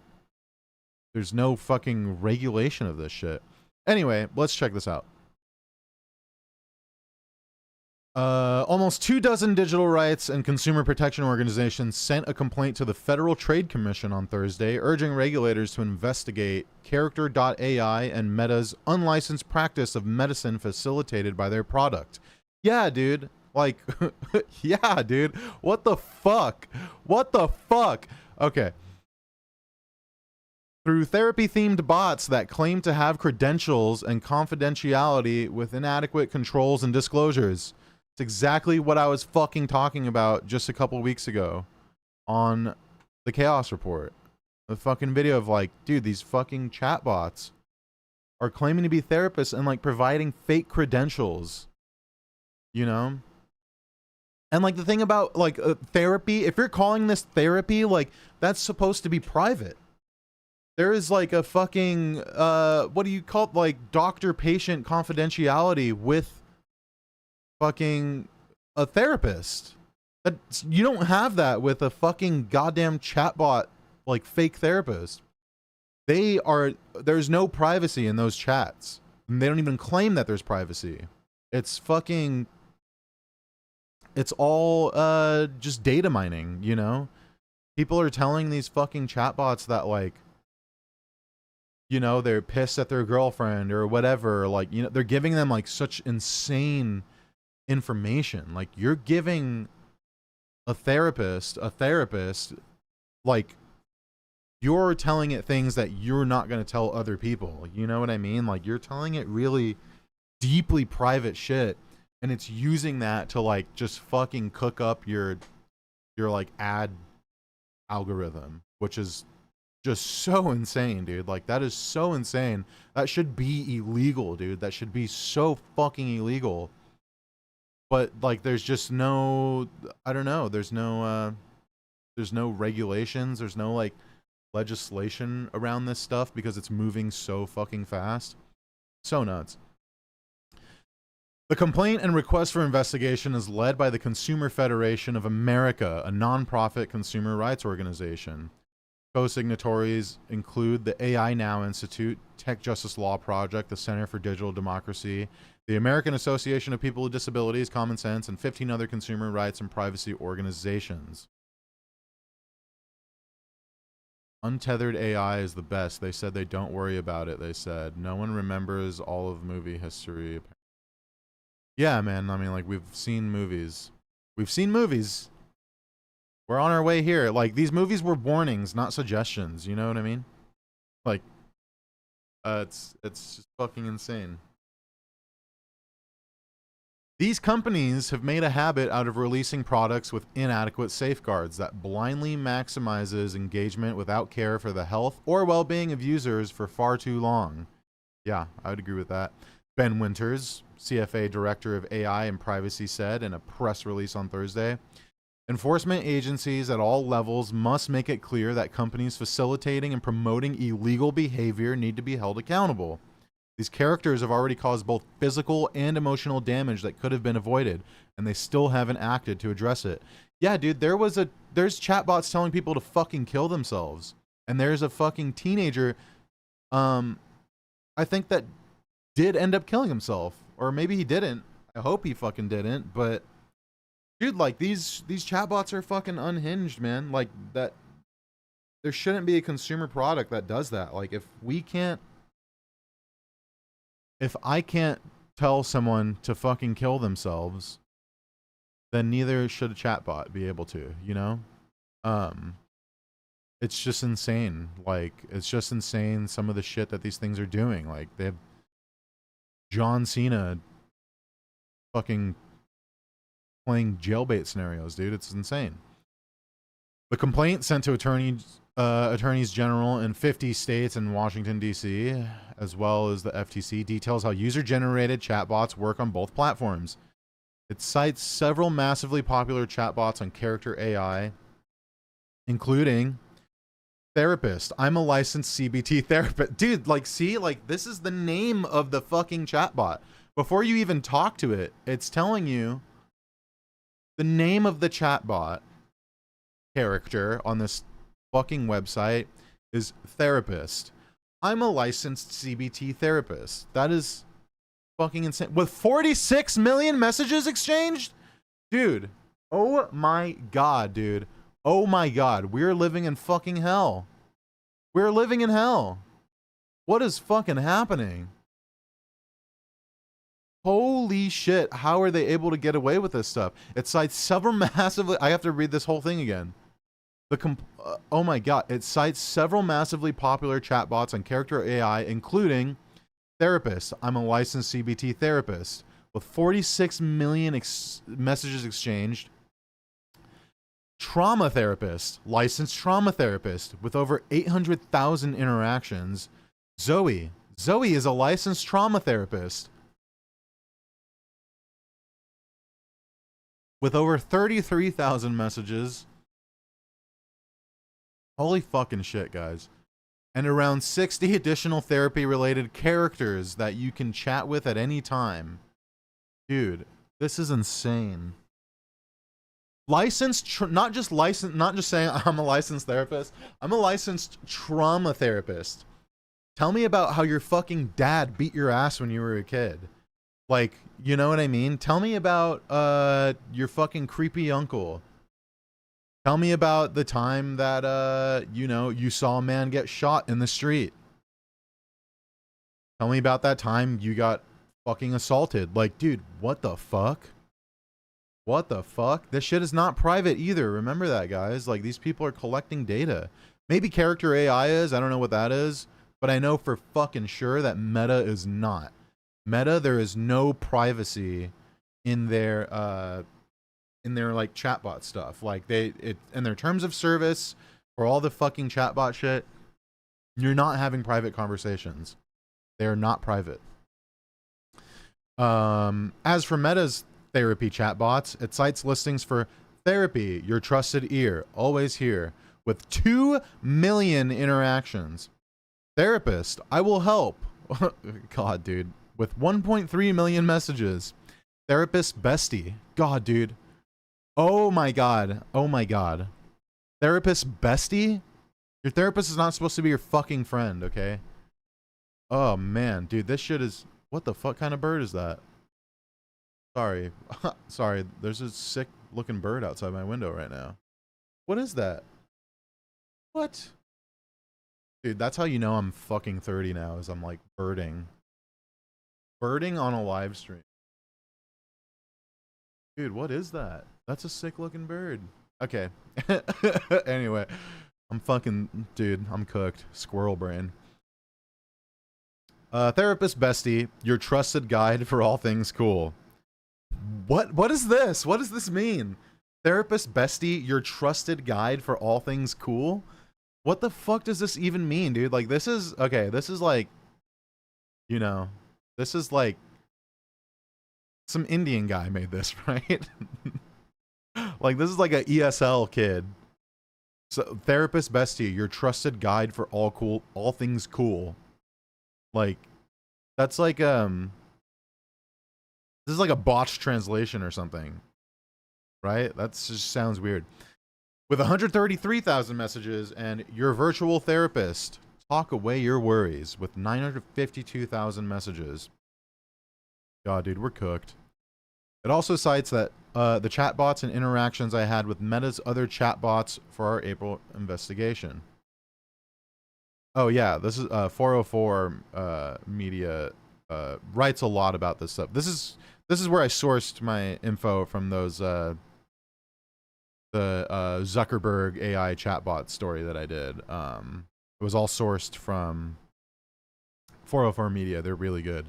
fucking regulation of this shit. Anyway, let's check this out. Almost 24 digital rights and consumer protection organizations sent a complaint to the Federal Trade Commission on Thursday, urging regulators to investigate Character.ai and Meta's unlicensed practice of medicine facilitated by their product. Yeah, dude. Like, yeah, dude. What the fuck? What the fuck? Okay. Through therapy-themed bots that claim to have credentials and confidentiality with inadequate controls and disclosures. It's exactly what I was fucking talking about just a couple weeks ago on the Chaos Report. The fucking video of like, dude, these fucking chatbots are claiming to be therapists and like providing fake credentials, you know? And like the thing about like therapy, if you're calling this therapy, like that's supposed to be private. There is like a fucking, what do you call it? Like doctor-patient confidentiality with fucking a therapist. You don't have that with a fucking goddamn chatbot, like fake therapist. There's no privacy in those chats. And they don't even claim that there's privacy. It's fucking, it's all just data mining, you know? People are telling these fucking chatbots that like, you know, they're pissed at their girlfriend or whatever. Like, you know, they're giving them like such insane information. Like you're giving a therapist, like you're telling it things that you're not going to tell other people. You know what I mean? Like you're telling it really deeply private shit, and it's using that to like just fucking cook up your like ad algorithm, which is just so insane, dude. Like that is so insane. That should be illegal, dude. That should be so fucking illegal. But like there's just no, I don't know, there's no regulations, there's no like legislation around this stuff because it's moving so fucking fast. So nuts. The complaint and request for investigation is led by the Consumer Federation of America, a nonprofit consumer rights organization. Co-signatories include the AI Now Institute, Tech Justice Law Project, the Center for Digital Democracy, the American Association of People with Disabilities, Common Sense, and 15 other consumer rights and privacy organizations. Untethered AI is the best. They said they don't worry about it, they said. No one remembers all of movie history. Yeah, man, I mean, like, we've seen movies. We've seen movies. We're on our way here. Like, these movies were warnings, not suggestions, you know what I mean? Like, it's just fucking insane. These companies have made a habit out of releasing products with inadequate safeguards that blindly maximizes engagement without care for the health or well-being of users for far too long. Yeah, I would agree with that. Ben Winters, CFA Director of AI and Privacy, said in a press release on Thursday, enforcement agencies at all levels must make it clear that companies facilitating and promoting illegal behavior need to be held accountable. These characters have already caused both physical and emotional damage that could have been avoided, and they still haven't acted to address it. Yeah, dude, there's chatbots telling people to fucking kill themselves. And there's a fucking teenager, I think that did end up killing himself. Or maybe he didn't. I hope he fucking didn't, but dude, like these chatbots are fucking unhinged, man. Like that, there shouldn't be a consumer product that does that. Like if I can't tell someone to fucking kill themselves, then neither should a chatbot be able to, you know? It's just insane. Like, it's just insane some of the shit that these things are doing. Like, they have John Cena fucking playing jailbait scenarios, dude. It's insane. The complaint sent to attorneys general in 50 states and Washington, D.C., as well as the FTC, details how user-generated chatbots work on both platforms. It cites several massively popular chatbots on character AI, including Therapist. I'm a licensed CBT therapist. Dude, like, see? Like, this is the name of the fucking chatbot. Before you even talk to it, it's telling you the name of the chatbot character on this fucking website is Therapist. I'm a licensed CBT therapist. That is fucking insane. With 46 million messages exchanged? Dude. Oh my god, dude. Oh my god. We're living in fucking hell. We're living in hell. What is fucking happening? Holy shit. How are they able to get away with this stuff? It cites several massively... I have to read this whole thing again. Oh my god. It cites several massively popular chatbots on character AI, including Therapist. I'm a licensed CBT therapist. With 46 million messages exchanged. Trauma therapist. Licensed trauma therapist. With over 800,000 interactions. Zoe. Zoe is a licensed trauma therapist. With over 33,000 messages. Holy fucking shit, guys. And around 60 additional therapy-related characters that you can chat with at any time. Dude, this is insane. Licensed, not just saying I'm a licensed therapist. I'm a licensed trauma therapist. Tell me about how your fucking dad beat your ass when you were a kid. Like, you know what I mean? Tell me about your fucking creepy uncle. Tell me about the time that, you know, you saw a man get shot in the street. Tell me about that time you got fucking assaulted. Like, dude, what the fuck? What the fuck? This shit is not private either. Remember that, guys. Like, these people are collecting data. Maybe character AI is. I don't know what that is. But I know for fucking sure that Meta is not. Meta, there is no privacy in their like chatbot stuff. Like in their terms of service for all the fucking chatbot shit, you're not having private conversations. They are not private. As for Meta's therapy chatbots, it cites listings for therapy, your trusted ear, always here, with 2 million interactions. Therapist, I will help. God, dude. With 1.3 million messages. Therapist bestie. God, dude. Oh my god. Oh my god. Therapist bestie? Your therapist is not supposed to be your fucking friend, okay? Oh man, dude, this shit is... What the fuck kind of bird is that? Sorry. Sorry, there's a sick looking bird outside my window right now. What is that? What? Dude, that's how you know I'm fucking 30 now, is I'm like birding. Birding on a live stream. Dude, what is that? That's a sick looking bird. Okay. Anyway, I'm fucking... Dude, I'm cooked. Squirrel brain. Therapist bestie, your trusted guide for all things cool. What is this? What does this mean? Therapist bestie, your trusted guide for all things cool? What the fuck does this even mean, dude? Like, this is... Okay, this is like... You know... This is like... Some Indian guy made this, right? Like, this is like a ESL kid. So, therapist bestie, your trusted guide for all things cool. Like, that's like, this is like a botched translation or something. Right? That just sounds weird. With 133,000 messages and your virtual therapist, talk away your worries with 952,000 messages. God, dude, we're cooked. It also cites that the chatbots and interactions I had with Meta's other chatbots for our April investigation. Oh yeah, this is 404 Media writes a lot about this stuff. This is where I sourced my info from those the Zuckerberg AI chatbot story that I did. It was all sourced from 404 Media. They're really good.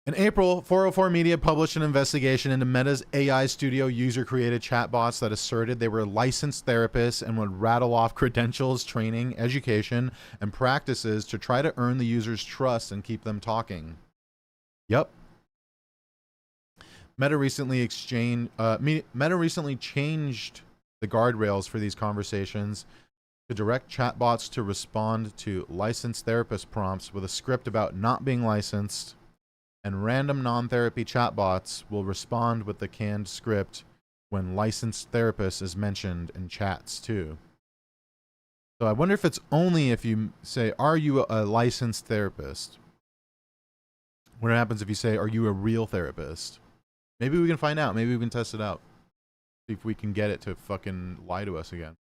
In April, 404 Media published an investigation into Meta's AI Studio user-created chatbots that asserted they were licensed therapists and would rattle off credentials, training, education, and practices to try to earn the user's trust and keep them talking. Yep. Meta recently changed the guardrails for these conversations to direct chatbots to respond to licensed therapist prompts with a script about not being licensed, and random non-therapy chatbots will respond with the canned script when licensed therapist is mentioned in chats too. So I wonder if it's only if you say, "Are you a licensed therapist?" What happens if you say, "Are you a real therapist?" Maybe we can find out. Maybe we can test it out. See if we can get it to fucking lie to us again.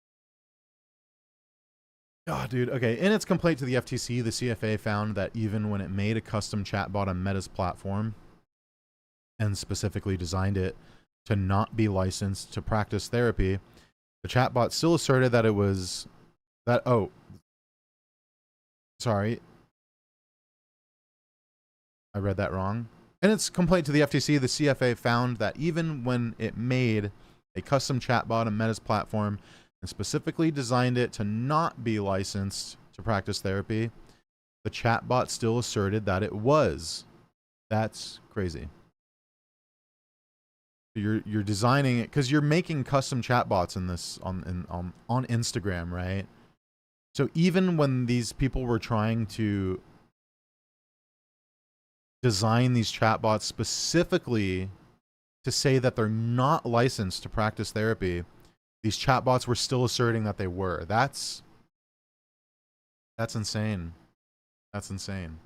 Oh, dude. Okay. In its complaint to the FTC, the CFA found that even when it made a custom chatbot on Meta's platform and specifically designed it to not be licensed to practice therapy, the chatbot still asserted that it was that. Oh, sorry. I read that wrong. In its complaint to the FTC, the CFA found that even when it made a custom chatbot on Meta's platform and specifically designed it to not be licensed to practice therapy, the chatbot still asserted that it was. That's crazy. You're designing it because you're making custom chatbots in this on Instagram, right? So even when these people were trying to design these chatbots specifically to say that they're not licensed to practice therapy, these chatbots were still asserting that they were. That's insane. That's insane.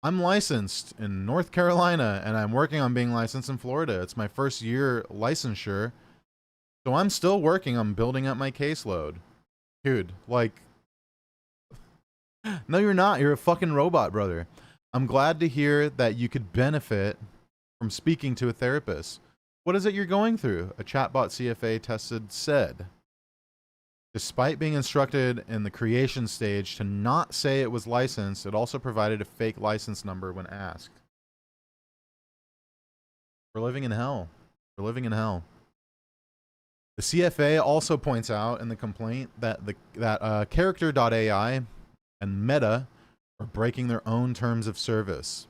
I'm licensed in North Carolina and I'm working on being licensed in Florida. It's my first year licensure. So I'm still working on building up my caseload. Dude, like, no, you're not. You're a fucking robot, brother. I'm glad to hear that you could benefit from speaking to a therapist. What is it you're going through? A chatbot CFA tested said. Despite being instructed in the creation stage to not say it was licensed, it also provided a fake license number when asked. We're living in hell. We're living in hell. The CFA also points out in the complaint that Character.ai and Meta are breaking their own terms of service.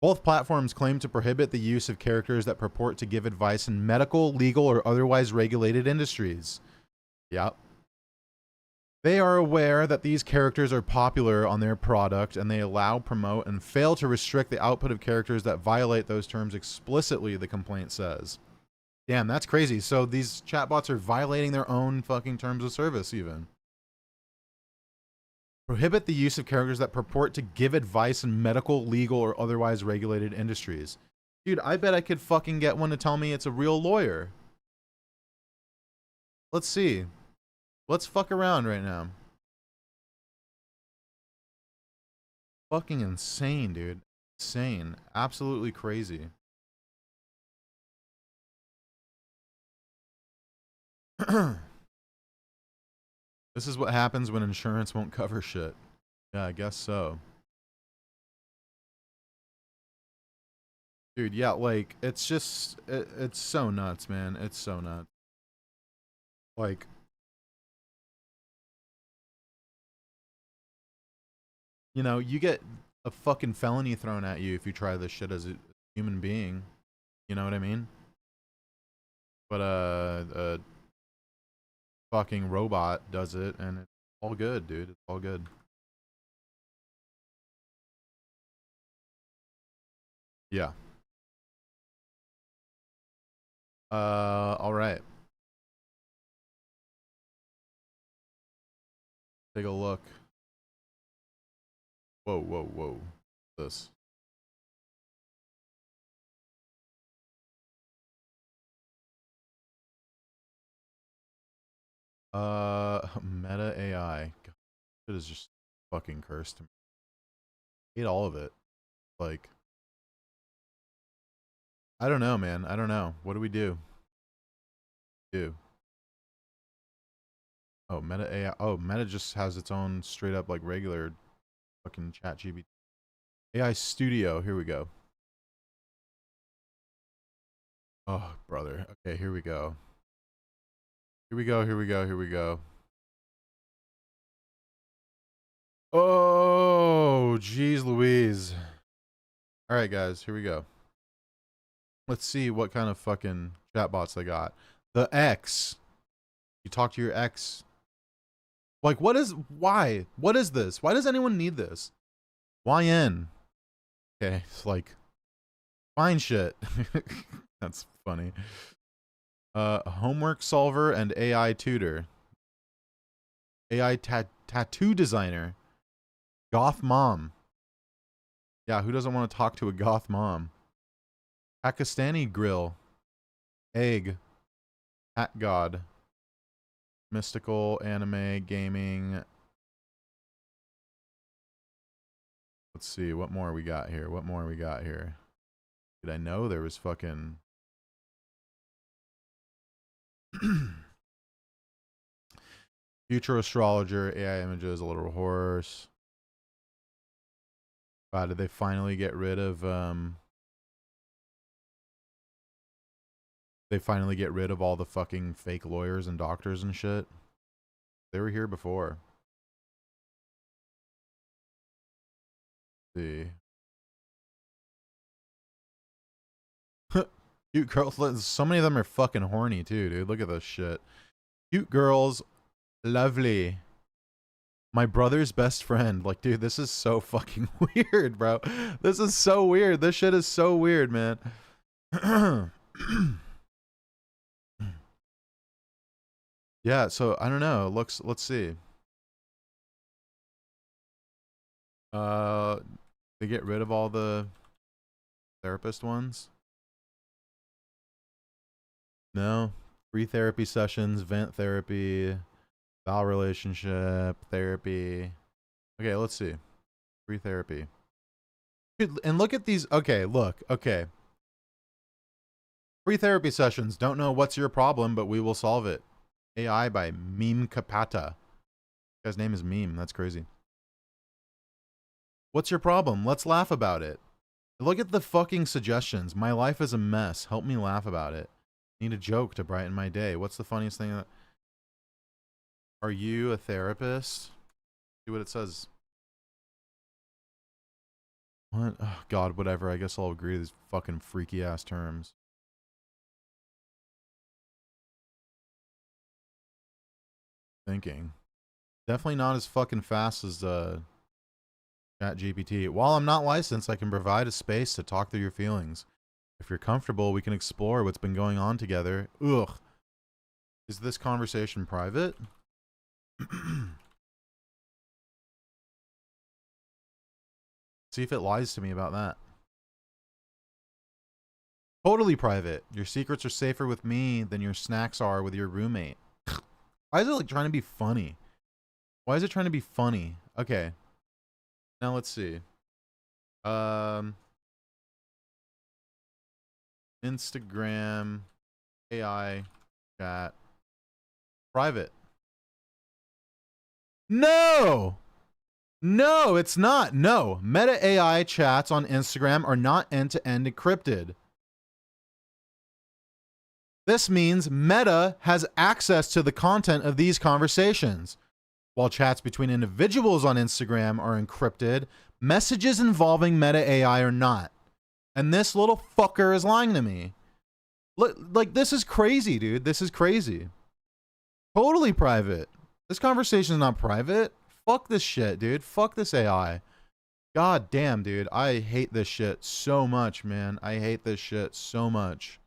Both platforms claim to prohibit the use of characters that purport to give advice in medical, legal, or otherwise regulated industries. Yep. They are aware that these characters are popular on their product, and they allow, promote, and fail to restrict the output of characters that violate those terms explicitly, the complaint says. Damn, that's crazy. So these chatbots are violating their own fucking terms of service even. Prohibit the use of characters that purport to give advice in medical, legal, or otherwise regulated industries. Dude, I bet I could fucking get one to tell me it's a real lawyer. Let's see. Let's fuck around right now. Fucking insane, dude. Insane. Absolutely crazy. This is what happens when insurance won't cover shit. Yeah, I guess so. Dude, yeah, like, it's just, it's so nuts, man. It's so nuts. Like, you know, you get a fucking felony thrown at you if you try this shit as a human being. You know what I mean? But, a fucking robot does it, and it's all good, dude. It's all good. Yeah. All right. Take a look. Whoa, whoa, whoa. This. Meta AI. God, it is just fucking cursed to me. I hate all of it. Like, I don't know, man. I don't know. What do we do? Oh, Meta AI. Oh, Meta just has its own straight up like regular fucking chat GPT. AI Studio. Here we go. Oh, brother. Okay, here we go. Here we go. Here we go. Here we go. Oh, geez Louise. All right, guys. Here we go. Let's see what kind of fucking chatbots they got. The X. You talk to your ex. Like, why? What is this? Why does anyone need this? YN. Okay, it's like, fine shit. That's funny. Homework solver and AI tutor. AI tattoo designer. Goth mom. Yeah, who doesn't want to talk to a goth mom? Pakistani grill. Egg. Hat god. Mystical, anime, gaming. Let's see, what more we got here? What more we got here? Did I know there was fucking... Future astrologer, AI images, a little horse. Wow, did they finally get rid of they finally get rid of all the fucking fake lawyers and doctors and shit? They were here before. Let's see. Cute girls, so many of them are fucking horny too, dude. Look at this shit. Cute girls, lovely. My brother's best friend. Like, dude, this is so fucking weird, bro. This is so weird. This shit is so weird, man. Yeah, so I don't know. Let's see. They get rid of all the therapist ones? No. Free therapy sessions, vent therapy, vow relationship, therapy. Okay, let's see. Free therapy. And look at these. Okay, look. Okay. Free therapy sessions. Don't know what's your problem, but we will solve it. AI by Meme Kapata. Guy's name is Meme. That's crazy. What's your problem? Let's laugh about it. Look at the fucking suggestions. My life is a mess. Help me laugh about it. Need a joke to brighten my day. What's the funniest thing that... Are you a therapist? See what it says. What? Oh, God, whatever. I guess I'll agree to these fucking freaky ass terms. Thinking. Definitely not as fucking fast as ChatGPT. While I'm not licensed, I can provide a space to talk through your feelings. If you're comfortable, we can explore what's been going on together. Ugh. Is this conversation private? See if it lies to me about that. Totally private. Your secrets are safer with me than your snacks are with your roommate. Why is it like trying to be funny? Why is it trying to be funny? Okay. Now let's see. Instagram, AI, chat, private. No! No, it's not. No. Meta AI chats on Instagram are not end-to-end encrypted. This means Meta has access to the content of these conversations. While chats between individuals on Instagram are encrypted, messages involving Meta AI are not. And this little fucker is lying to me. Look, like, this is crazy, dude. This is crazy. Totally private. This conversation is not private. Fuck this shit, dude. Fuck this AI. God damn, dude. I hate this shit so much, man. I hate this shit so much.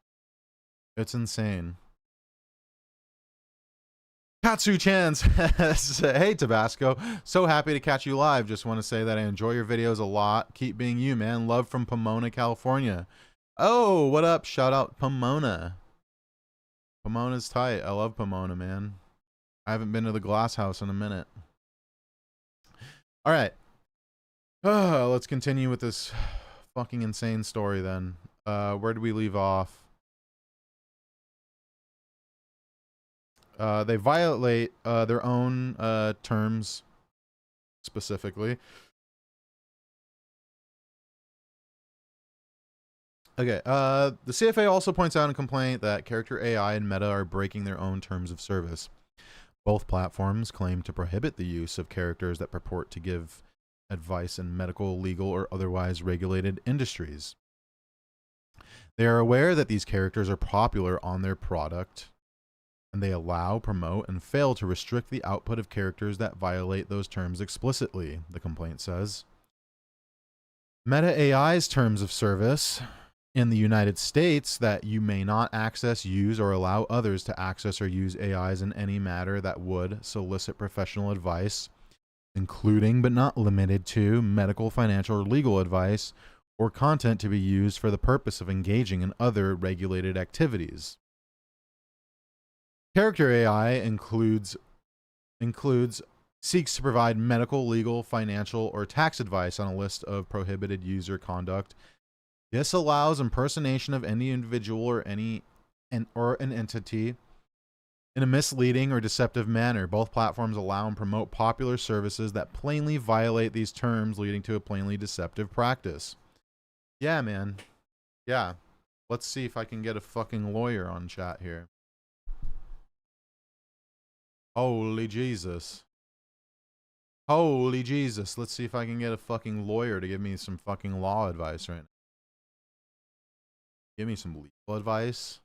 It's insane. Katsu-chan says, hey, Tabasco. So happy to catch you live. Just want to say that I enjoy your videos a lot. Keep being you, man. Love from Pomona, California. Oh, what up? Shout out Pomona. Pomona's tight. I love Pomona, man. I haven't been to the glass house in a minute. All right. Let's continue with this fucking insane story then. Where did we leave off? They violate their own terms specifically. Okay, the CFA also points out in a complaint that character AI and Meta are breaking their own terms of service. Both platforms claim to prohibit the use of characters that purport to give advice in medical, legal, or otherwise regulated industries. They are aware that these characters are popular on their product, and they allow, promote, and fail to restrict the output of characters that violate those terms explicitly, the complaint says. Meta AI's terms of service in the United States that you may not access, use, or allow others to access or use AIs in any matter that would solicit professional advice, including but not limited to medical, financial, or legal advice, or content to be used for the purpose of engaging in other regulated activities. Character AI seeks to provide medical, legal, financial, or tax advice on a list of prohibited user conduct. This allows impersonation of any individual or an entity in a misleading or deceptive manner. Both platforms allow and promote popular services that plainly violate these terms, leading to a plainly deceptive practice. Yeah, man. Yeah. Let's see if I can get a fucking lawyer on chat here. Holy Jesus. Holy Jesus. Let's see if I can get a fucking lawyer to give me some fucking law advice right now. Give me some legal advice.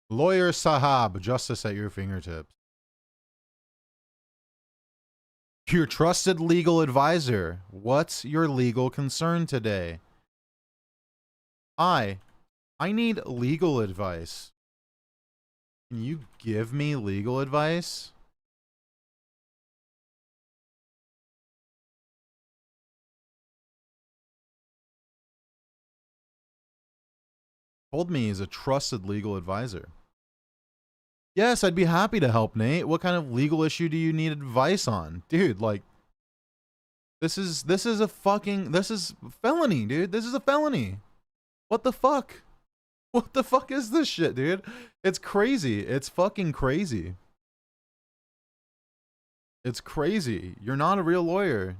Lawyer Sahab, justice at your fingertips. Your trusted legal advisor. What's your legal concern today? I need legal advice. Can you give me legal advice? Told me he's a trusted legal advisor. Yes, I'd be happy to help, Nate. What kind of legal issue do you need advice on? Dude, like, this is felony, dude. This is a felony. What the fuck? What the fuck is this shit, dude? It's crazy. It's fucking crazy. It's crazy. You're not a real lawyer.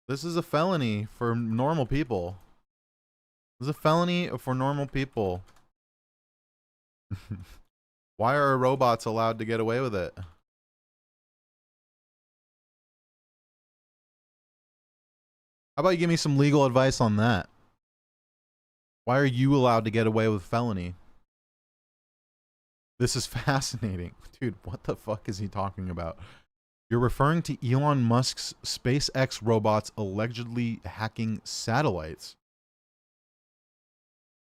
This is a felony for normal people. This is a felony for normal people. Why are robots allowed to get away with it? How about you give me some legal advice on that? Why are you allowed to get away with felony? This is fascinating. Dude, what the fuck is he talking about? You're referring to Elon Musk's SpaceX robots allegedly hacking satellites.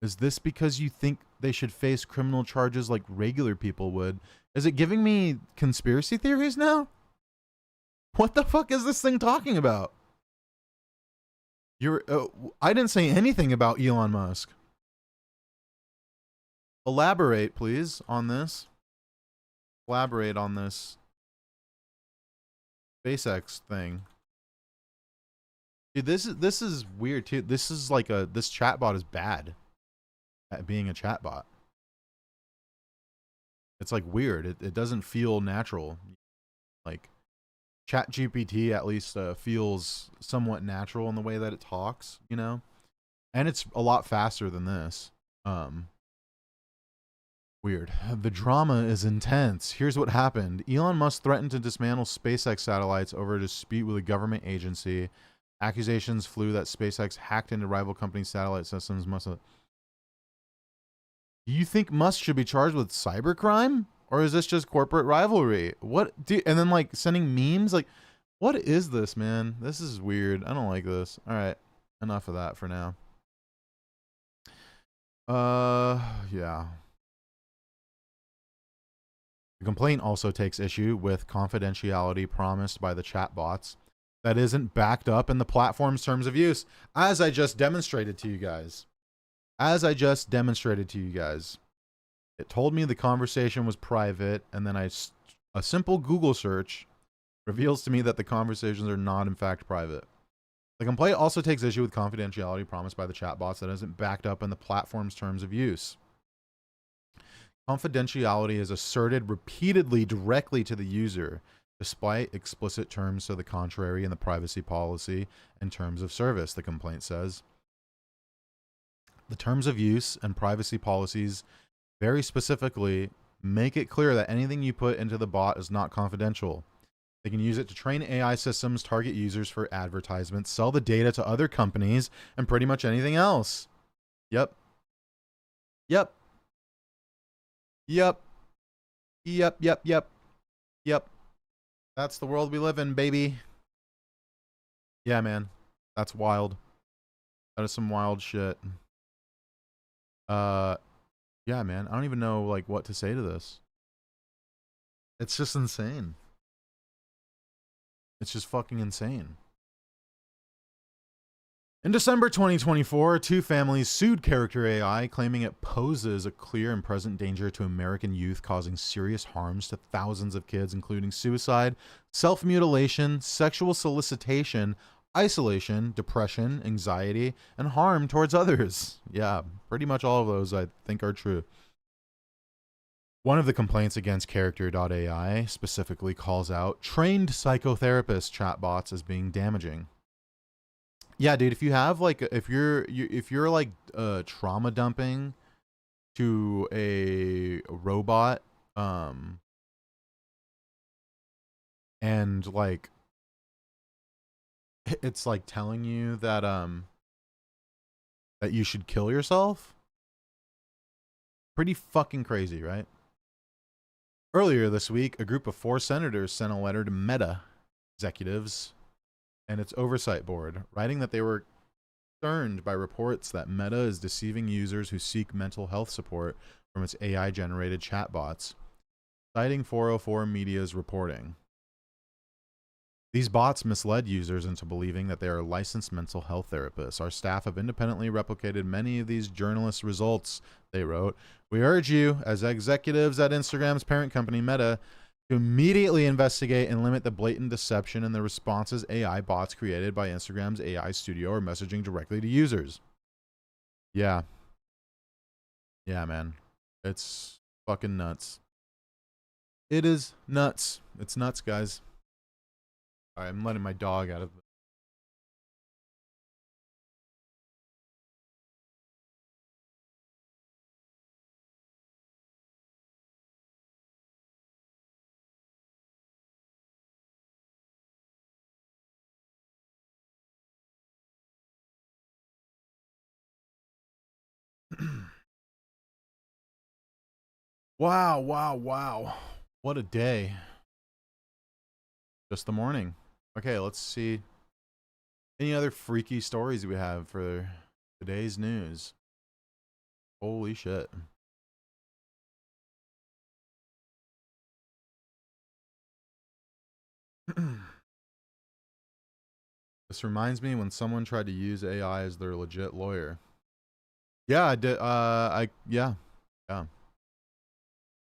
Is this because you think they should face criminal charges like regular people would? Is it giving me conspiracy theories now? What the fuck is this thing talking about? I didn't say anything about Elon Musk. Elaborate, please, on this. Elaborate on this SpaceX thing. Dude, this is weird too. This is like this chatbot is bad at being a chatbot. It's like weird. It doesn't feel natural. Like ChatGPT at least feels somewhat natural in the way that it talks, you know? And it's a lot faster than this. Weird. The drama is intense. Here's what happened. Elon Musk threatened to dismantle SpaceX satellites over a dispute with a government agency. Accusations flew that SpaceX hacked into rival company satellite systems. Do you think Musk should be charged with cybercrime? Or is this just corporate rivalry? What? And then like sending memes? Like, what is this, man? This is weird. I don't like this. All right. Enough of that for now. Yeah. The complaint also takes issue with confidentiality promised by the chatbots that isn't backed up in the platform's terms of use, as I just demonstrated to you guys. As I just demonstrated to you guys, it told me the conversation was private, and then a simple Google search reveals to me that the conversations are not in fact private. The complaint also takes issue with confidentiality promised by the chatbots that isn't backed up in the platform's terms of use. Confidentiality is asserted repeatedly directly to the user, despite explicit terms to the contrary in the privacy policy and terms of service, the complaint says. The terms of use and privacy policies very specifically make it clear that anything you put into the bot is not confidential. They can use it to train AI systems, target users for advertisements, sell the data to other companies, and pretty much anything else. Yep. Yep. Yep. Yep. Yep. Yep. Yep. That's the world we live in, baby. Yeah, man. That's wild. That is some wild shit. Yeah, man. I don't even know like what to say to this. It's just insane. It's just fucking insane. In December 2024, two families sued Character AI, claiming it poses a clear and present danger to American youth, causing serious harms to thousands of kids, including suicide, self-mutilation, sexual solicitation, isolation, depression, anxiety, and harm towards others. Yeah, pretty much all of those I think are true. One of the complaints against Character.ai specifically calls out trained psychotherapist chatbots as being damaging. Yeah, dude, if you have like if you're like trauma dumping to a robot and like it's like telling you that you should kill yourself, pretty fucking crazy, right? Earlier this week, a group of 4 senators sent a letter to Meta executives and its oversight board, writing that they were concerned by reports that Meta is deceiving users who seek mental health support from its AI-generated chatbots, citing 404 Media's reporting. These bots misled users into believing that they are licensed mental health therapists. Our staff have independently replicated many of these journalists' results, they wrote. We urge you, as executives at Instagram's parent company, Meta, to immediately investigate and limit the blatant deception in the responses AI bots created by Instagram's AI studio are messaging directly to users. Yeah. Yeah, man. It's fucking nuts. It is nuts. It's nuts, guys. All right, I'm letting my dog out of Wow, wow, wow. What a day. Just the morning. Okay, let's see any other freaky stories we have for today's news. Holy shit. This reminds me when someone tried to use AI as their legit lawyer. Yeah, I did. Yeah.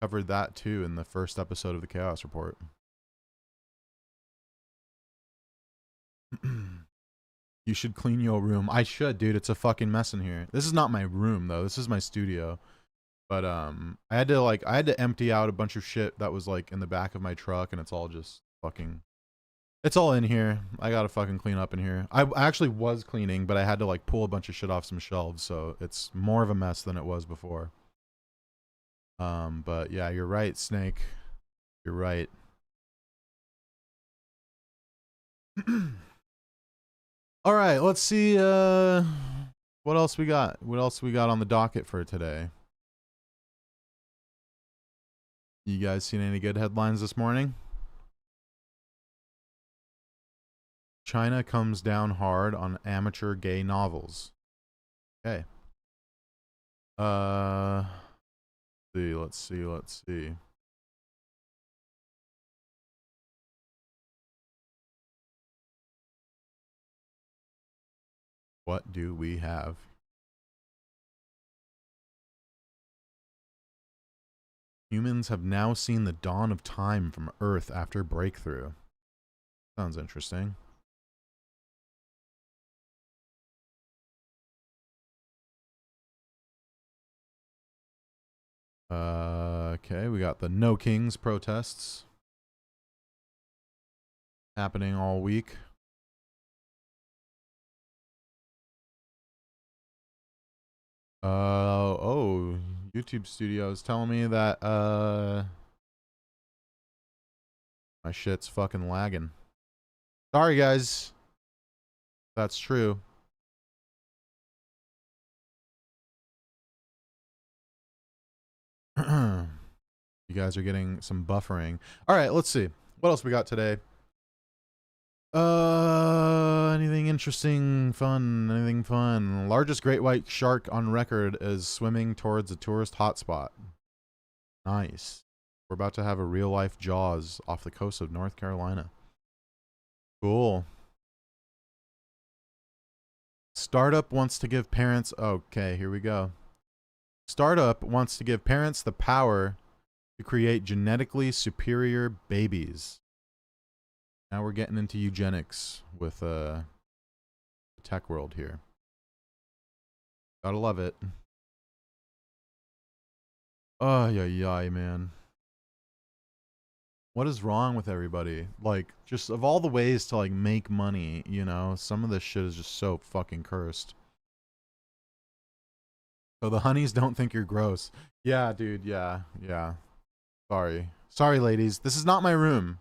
Covered that too in the first episode of the Chaos Report. You should clean your room. I should, dude. It's a fucking mess in here. This is not my room though. This is my studio. But I had to empty out a bunch of shit that was like in the back of my truck, and it's all just fucking. It's all in here. I gotta fucking clean up in here. I actually was cleaning, but I had to like pull a bunch of shit off some shelves, so it's more of a mess than it was before. But yeah, you're right, Snake. You're right. All right, let's see what else we got. What else we got on the docket for today? You guys seen any good headlines this morning? China comes down hard on amateur gay novels. Okay. Let's see. What do we have? Humans have now seen the dawn of time from Earth after breakthrough. Sounds interesting. Okay, we got the No Kings protests happening all week. Oh, YouTube Studios telling me that my shit's fucking lagging. Sorry guys. That's true. You guys are getting some buffering. All right, let's see. What else we got today? Anything interesting, fun, anything fun? Largest great white shark on record is swimming towards a tourist hotspot. Nice. We're about to have a real life Jaws off the coast of North Carolina. Cool. Startup wants to give parents, okay, here we go. Startup wants to give parents the power to create genetically superior babies. Now we're getting into eugenics with the tech world here. Gotta love it. Oh, yeah, man. What is wrong with everybody? Like, just of all the ways to, like, make money, you know, some of this shit is just so fucking cursed. So the honeys don't think you're gross. Yeah, dude, yeah. Sorry, ladies. This is not my room.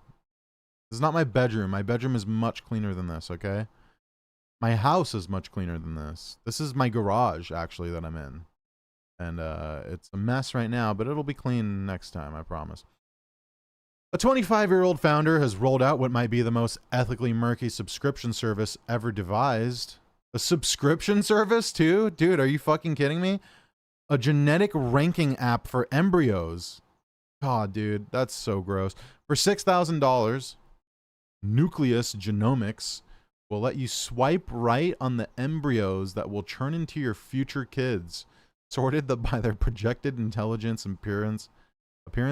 This is not my bedroom. My bedroom is much cleaner than this, okay? My house is much cleaner than this. This is my garage, actually, that I'm in. And it's a mess right now, but it'll be clean next time, I promise. A 25-year-old founder has rolled out what might be the most ethically murky subscription service ever devised. A subscription service, too? Dude, are you fucking kidding me? A genetic ranking app for embryos. God, dude, that's so gross. For $6,000, Nucleus Genomics will let you swipe right on the embryos that will turn into your future kids, sorted by their projected intelligence, appearance,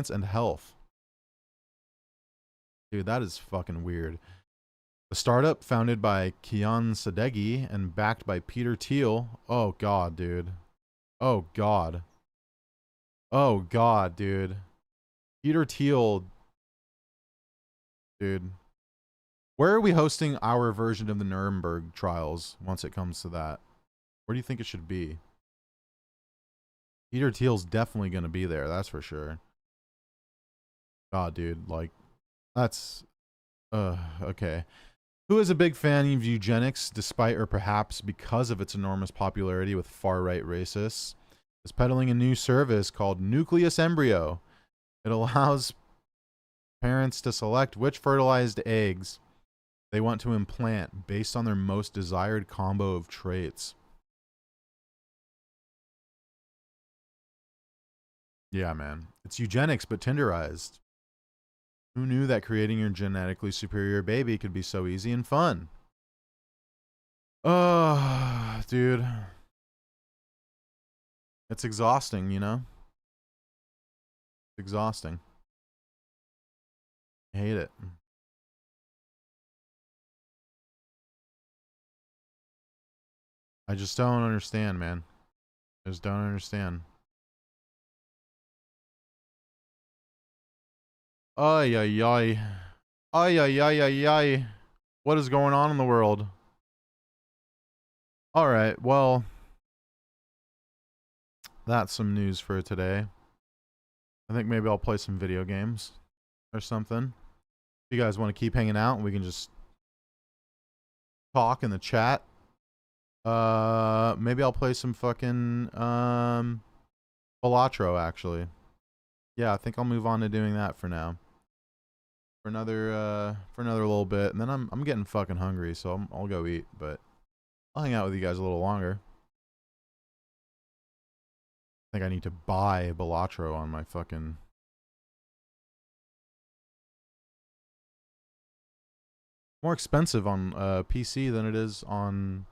and health. Dude, that is fucking weird. The startup, founded by Kian Sadeghi and backed by Peter Thiel. Oh god, dude. Oh god. Oh god, dude. Peter Thiel. Dude. Where are we hosting our version of the Nuremberg trials once it comes to that? Where do you think it should be? Peter Thiel's definitely going to be there, that's for sure. God, dude, like, that's... okay. Who is a big fan of eugenics, despite or perhaps because of its enormous popularity with far-right racists, is peddling a new service called Nucleus Embryo. It allows parents to select which fertilized eggs they want to implant based on their most desired combo of traits. Yeah, man. It's eugenics, but Tinderized. Who knew that creating your genetically superior baby could be so easy and fun? Oh, dude. It's exhausting, you know? It's exhausting. I hate it. I just don't understand, man. I just don't understand. Ay, ay, ay. Ay, ay, ay, ay, ay. What is going on in the world? Alright, well, that's some news for today. I think maybe I'll play some video games or something. If you guys want to keep hanging out, we can just talk in the chat. Maybe I'll play some fucking Balatro, actually. Yeah, I think I'll move on to doing that for now. For another little bit, and then I'm getting fucking hungry, so I'll go eat, but I'll hang out with you guys a little longer. I think I need to buy Balatro on my fucking... More expensive on PC than it is on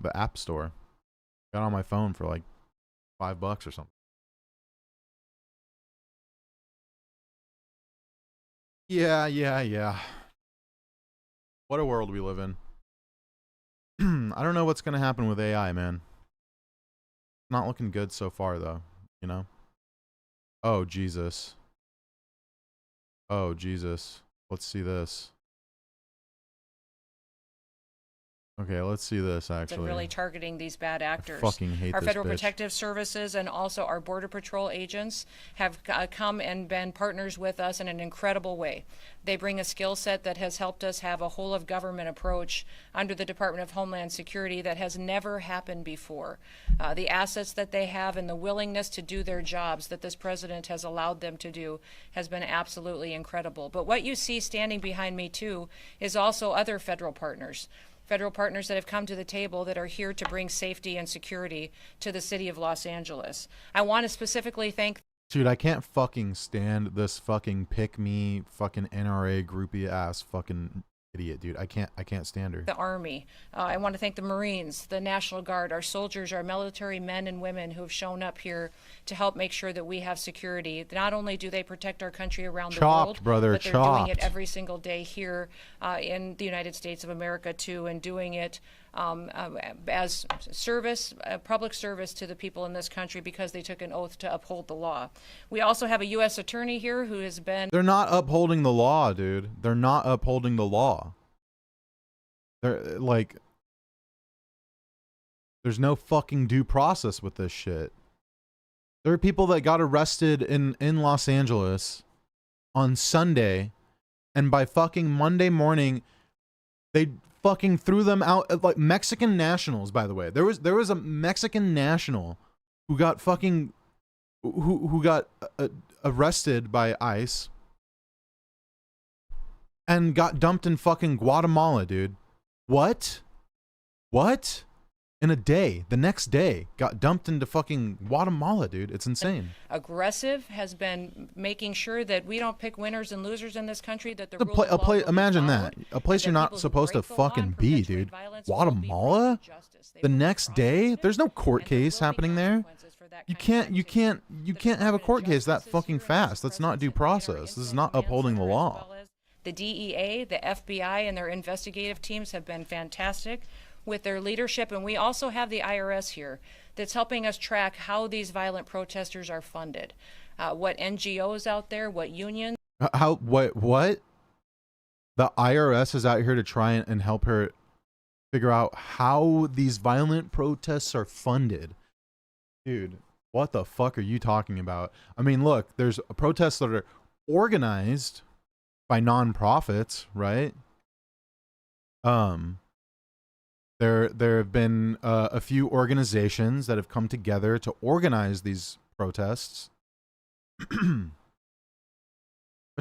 the App Store. Got on my phone for like $5 or something. Yeah, yeah, yeah. What a world we live in. I don't know what's gonna happen with AI, man. Not looking good so far, though. You know? Oh, Jesus. Oh, Jesus. Let's see this. Okay, let's see this, And actually. really targeting these bad actors. Fucking hate Our this Federal bitch. Protective Services and also our Border Patrol agents have come and been partners with us in an incredible way. They bring a skill set that has helped us have a whole of government approach under the Department of Homeland Security that has never happened before. The assets that they have and the willingness to do their jobs that this president has allowed them to do has been absolutely incredible. But what you see standing behind me too is also other federal partners that have come to the table that are here to bring safety and security to the city of Los Angeles. I want to specifically thank Dude, I can't fucking stand this fucking pick me fucking NRA groupie ass fucking idiot, dude. I can't stand her. the Army. I want to thank the Marines, the National Guard, our soldiers, our military men and women who have shown up here to help make sure that we have security. Not only do they protect our country around the world, brother, but they're doing it chopped. every single day here in the United States of America too, and doing it as service, public service to the people in this country because they took an oath to uphold the law. We also have a U.S. attorney here who has been. They're not upholding the law, dude. They're not upholding the law. They're like, there's no fucking due process with this shit. There are people that got arrested in Los Angeles on Sunday, and by fucking Monday morning, they fucking threw them out. Like Mexican nationals, by the way. There was a Mexican national who got fucking who got arrested by ICE and got dumped in fucking Guatemala, dude. What? In a day, the next day, got dumped into fucking Guatemala, dude. It's insane. Aggressive, has been making sure that we don't pick winners and losers in this country, that the A rule of law will be imagine followed, that. A place and you're that not people who supposed to break the law and fucking be, perpetuate dude. violence will be brought Guatemala? to justice. They The will be next day? prosecuted, There's no court and there case will be happening there. consequences for that You kind of can't activity. you The can't have a Department of court case that Justice is fucking here, and Mr. fast. That's not due President, and our process. This is Incident not Command upholding the Center, as law. well as the DEA, the FBI, and their investigative teams have been fantastic with their leadership. And we also have the IRS here that's helping us track how these violent protesters are funded, what NGOs out there, what unions. What? The IRS is out here to try and help her figure out how these violent protests are funded. Dude, what the fuck are you talking about? I mean, look, there's protests that are organized by nonprofits, right? There have been a few organizations that have come together to organize these protests. But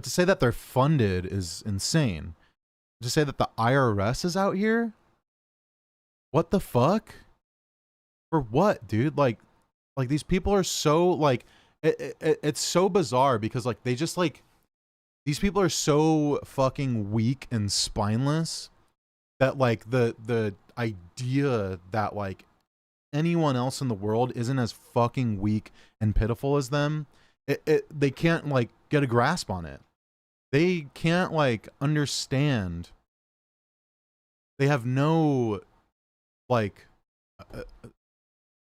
to say that they're funded is insane. To say that the IRS is out here? What the fuck? For what, dude? Like these people are so like it's so bizarre because like they just like these people are so fucking weak and spineless that like the idea that like anyone else in the world isn't as fucking weak and pitiful as them, they can't like get a grasp on it. They can't like understand. They have no like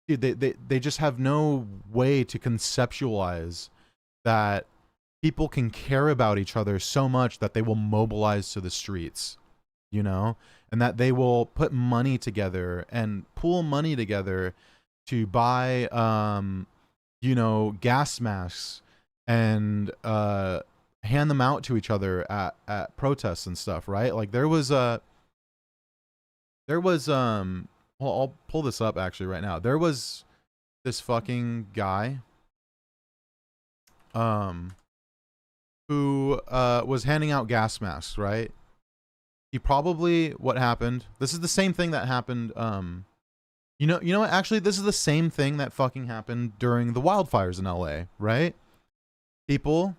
dude, they just have no way to conceptualize that people can care about each other so much that they will mobilize to the streets, you know, and that they will put money together and pool money together to buy you know, gas masks and hand them out to each other at protests and stuff, right? Like there was well, I'll pull this up actually right now. There was this fucking guy who was handing out gas masks, right? He probably, what happened, this is the same thing that happened you know what, actually this is the same thing that fucking happened during the wildfires in LA, right? People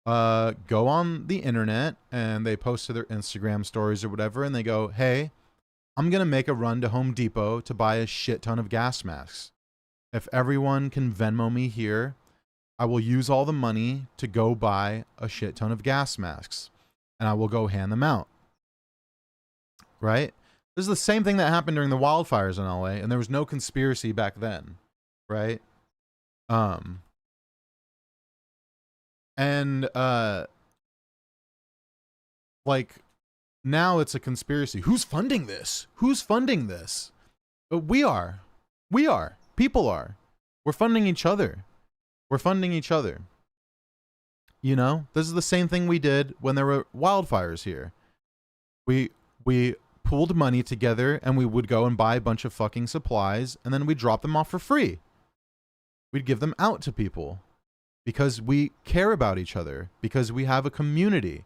go on the internet and they post to their Instagram stories or whatever, and they go, hey, I'm going to make a run to Home Depot to buy a shit ton of gas masks. If everyone can Venmo me here, I will use all the money to go buy a shit ton of gas masks, and I will go hand them out. Right? This is the same thing that happened during the wildfires in LA, and there was no conspiracy back then, right? And like now it's a conspiracy. Who's funding this? Who's funding this? We are. We are. People are. We're funding each other. We're funding each other. You know, this is the same thing we did when there were wildfires here. We pooled money together and we would go and buy a bunch of fucking supplies and then we'd drop them off for free. We'd give them out to people because we care about each other, because we have a community.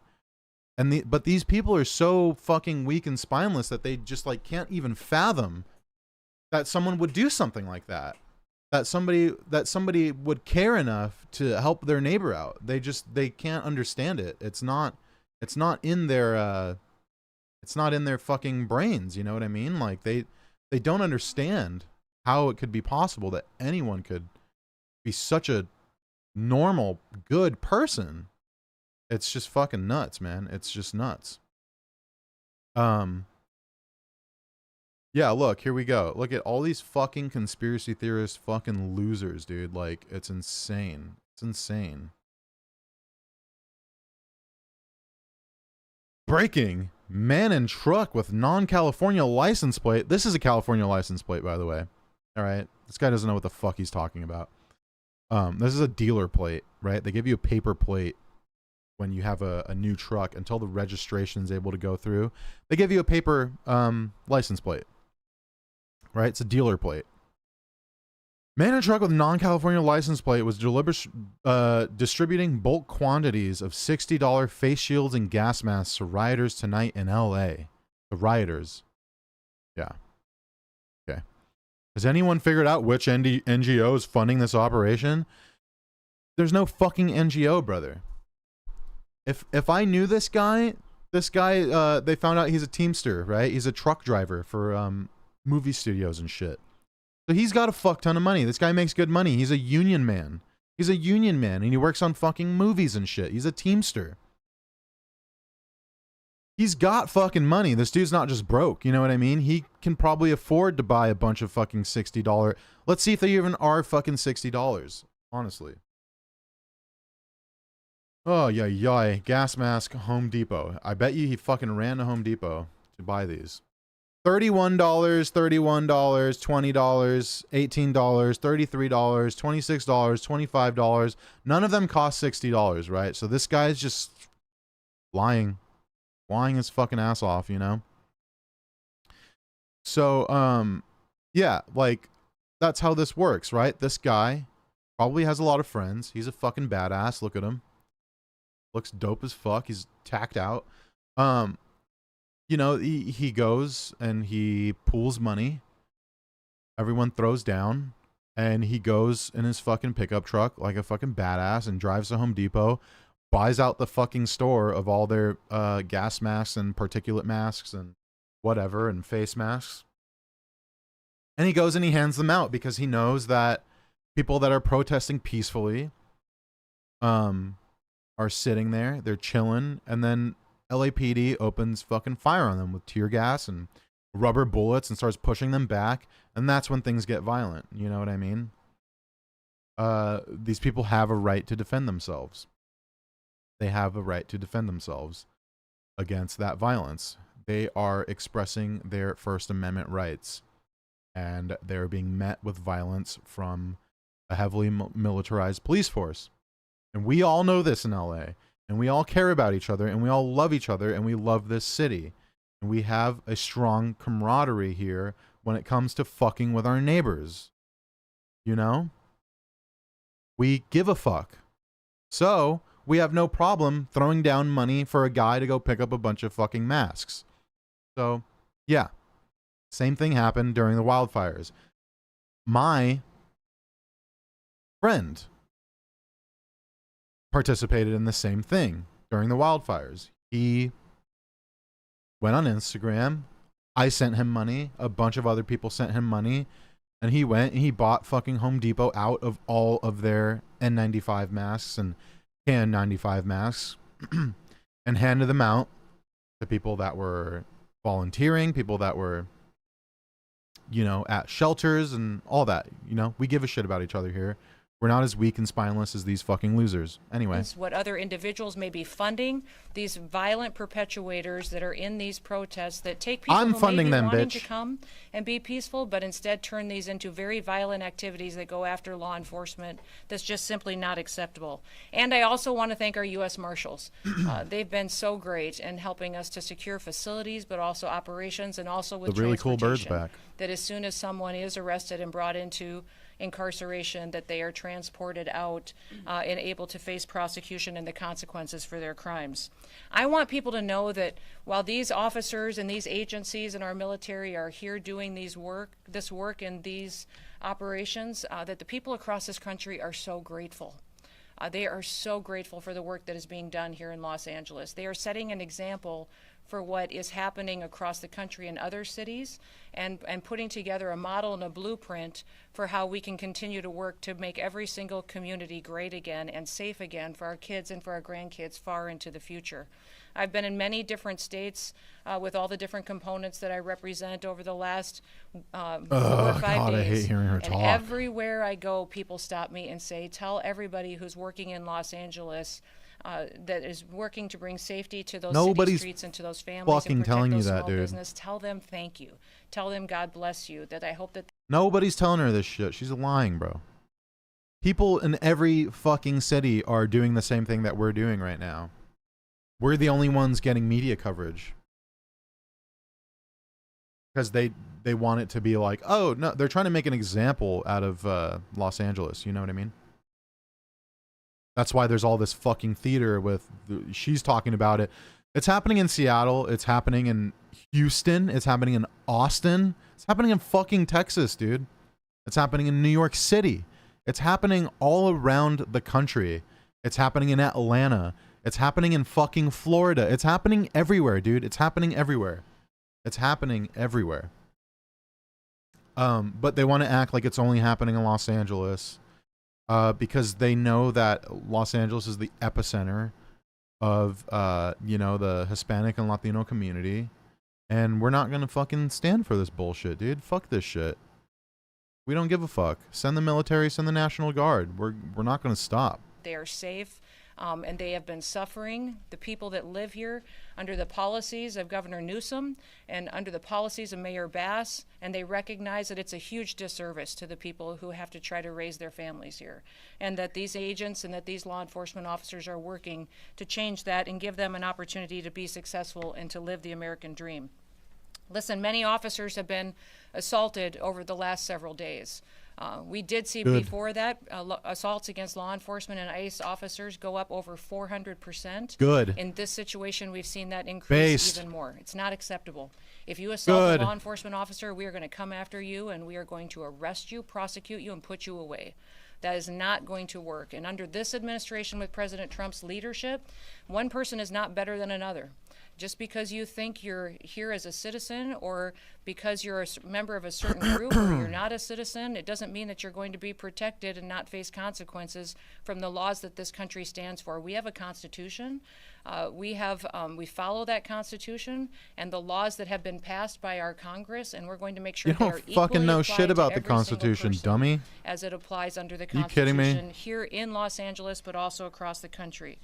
But these people are so fucking weak and spineless that they just like can't even fathom that someone would do something like that. That somebody would care enough to help their neighbor out. They can't understand it. It's not in their fucking brains, you know what I mean? Like they don't understand how it could be possible that anyone could be such a normal, good person. It's just fucking nuts, man. It's just nuts. Yeah, look, here we go. Look at all these fucking conspiracy theorists, fucking losers, dude. Like, it's insane. It's insane. Breaking. Man in truck with non-California license plate. This is a California license plate, by the way. All right. This guy doesn't know what the fuck he's talking about. This is a dealer plate, right? They give you a paper plate when you have a new truck until the registration is able to go through. They give you a paper license plate. Right? It's a dealer plate. Man in truck with non-California license plate was distributing bulk quantities of $60 face shields and gas masks to rioters tonight in LA. The rioters. Yeah. Okay. Has anyone figured out which NGO is funding this operation? There's no fucking NGO, brother. If I knew this guy, they found out he's a Teamster, right? He's a truck driver for movie studios and shit. So he's got a fuck ton of money. This guy makes good money. He's a union man. He's a union man and he works on fucking movies and shit. He's a Teamster. He's got fucking money. This dude's not just broke. You know what I mean? He can probably afford to buy a bunch of fucking $60. Let's see if they even are fucking $60. Honestly. Oh, yeah. Gas mask, Home Depot. I bet you he fucking ran to Home Depot to buy these. $31, $31, $20, $18, $33, $26, $25. None of them cost $60, right? So this guy's just lying his fucking ass off, you know? So, yeah, like, that's how this works, right? This guy probably has a lot of friends. He's a fucking badass. Look at him. Looks dope as fuck. He's tacked out. You know, he goes and he pools money. Everyone throws down. And he goes in his fucking pickup truck like a fucking badass and drives to Home Depot, buys out the fucking store of all their gas masks and particulate masks and whatever and face masks. And he goes and he hands them out because he knows that people that are protesting peacefully are sitting there, they're chilling, and then LAPD opens fucking fire on them with tear gas and rubber bullets and starts pushing them back, and that's when things get violent. You know what I mean? These people have a right to defend themselves. They have a right to defend themselves against that violence. They are expressing their First Amendment rights, and they're being met with violence from a heavily militarized police force. And we all know this in LA. And we all care about each other, and we all love each other, and we love this city. And we have a strong camaraderie here when it comes to fucking with our neighbors. You know? We give a fuck. So, we have no problem throwing down money for a guy to go pick up a bunch of fucking masks. So, yeah. Same thing happened during the wildfires. My friend participated in the same thing during the wildfires. He went on Instagram. I sent him money. A bunch of other people sent him money. And he went and he bought fucking Home Depot out of all of their N95 masks and KN95 masks and handed them out to people that were volunteering, people that were, you know, at shelters and all that. You know, we give a shit about each other here. We're not as weak and spineless as these fucking losers. Anyway. What other individuals may be funding, these violent perpetuators that are in these protests that take people I'm who funding may be them, wanting bitch. to come and be peaceful, but instead turn these into very violent activities that go after law enforcement. That's just simply not acceptable. And I also want to thank our U.S. Marshals. They've been so great in helping us to secure facilities, but also operations, and also with The really cool birds transportation. back. That as soon as someone is arrested and brought into incarceration, that they are transported out and able to face prosecution and the consequences for their crimes. I want people to know that while these officers and these agencies and our military are here doing this work in these operations, that the people across this country are so grateful. They are so grateful for the work that is being done here in Los Angeles. They are setting an example for what is happening across the country in other cities, and putting together a model and a blueprint for how we can continue to work to make every single community great again and safe again for our kids and for our grandkids far into the future. I've been in many different states with all the different components that I represent over the last 4 or 5 God, I days. hate hearing her and talk. everywhere I go, people stop me and say, tell everybody who's working in Los Angeles that is working to bring safety to those Nobody's city streets and to those families fucking and protect telling you those that, small dude. business. Tell them thank you. Tell them God bless you. That I hope that Nobody's telling her this shit. She's lying, bro. People in every fucking city are doing the same thing that we're doing right now. We're the only ones getting media coverage. Because they want it to be like, oh, no, they're trying to make an example out of Los Angeles. You know what I mean? That's why there's all this fucking theater with, she's talking about it. It's happening in Seattle. It's happening in Houston. It's happening in Austin. It's happening in fucking Texas, dude. It's happening in New York City. It's happening all around the country. It's happening in Atlanta. It's happening in fucking Florida. It's happening everywhere, dude. It's happening everywhere. It's happening everywhere. But they want to act like it's only happening in Los Angeles. Because they know that Los Angeles is the epicenter of, you know, the Hispanic and Latino community. And we're not going to fucking stand for this bullshit, dude. Fuck this shit. We don't give a fuck. Send the military, send the National Guard. We're not going to stop. they are safe. And they have been suffering, the people that live here, under the policies of Governor Newsom and under the policies of Mayor Bass, and they recognize that it's a huge disservice to the people who have to try to raise their families here, and that these agents and that these law enforcement officers are working to change that and give them an opportunity to be successful and to live the American dream. Listen, many officers have been assaulted over the last several days. We did see before that assaults against law enforcement and ICE officers go up over 400%. Good. In this situation, we've seen that increase even more. It's not acceptable. If you assault a law enforcement officer, we are going to come after you and we are going to arrest you, prosecute you, and put you away. That is not going to work. And under this administration with President Trump's leadership, one person is not better than another. Just because you think you're here as a citizen or because you're a member of a certain group or you're not a citizen, it doesn't mean that you're going to be protected and not face consequences from the laws that this country stands for. We have a constitution. We follow that constitution and the laws that have been passed by our Congress, and we're going to make sure you they are don't equally fucking know applied shit to about the every single Constitution, person dummy. as it applies under the You kidding me? Constitution here in Los Angeles, but also across the country.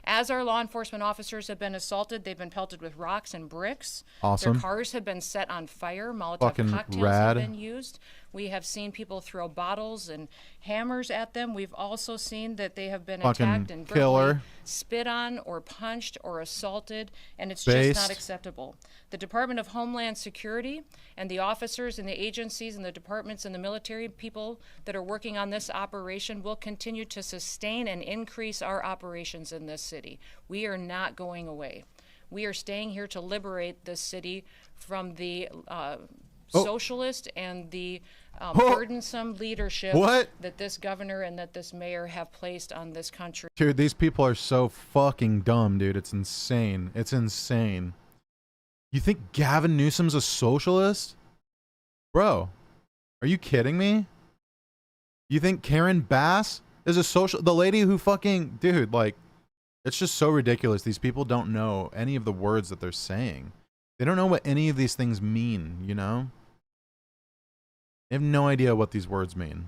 As our law enforcement officers have been assaulted, they've been pelted with rocks and bricks. Awesome. Their cars have been set on fire. Molotov Fucking cocktails rad. have been used. We have seen people throw bottles and hammers at them. We've also seen that they have been Fucking attacked and killer. verbally spit on or punched or assaulted, and it's Based. just not acceptable. The Department of Homeland Security and the officers and the agencies and the departments and the military people that are working on this operation will continue to sustain and increase our operations in this city. We are not going away. We are staying here to liberate this city from the socialist and the burdensome leadership that this governor and that this mayor have placed on this country. Dude, these people are so fucking dumb, dude. It's insane. It's insane. You think Gavin Newsom's a socialist? Bro, Are you kidding me? You think Karen Bass is a social, the lady who fucking, dude, like, it's just so ridiculous. These people don't know any of the words that they're saying. They don't know what any of these things mean, you know? They have no idea what these words mean.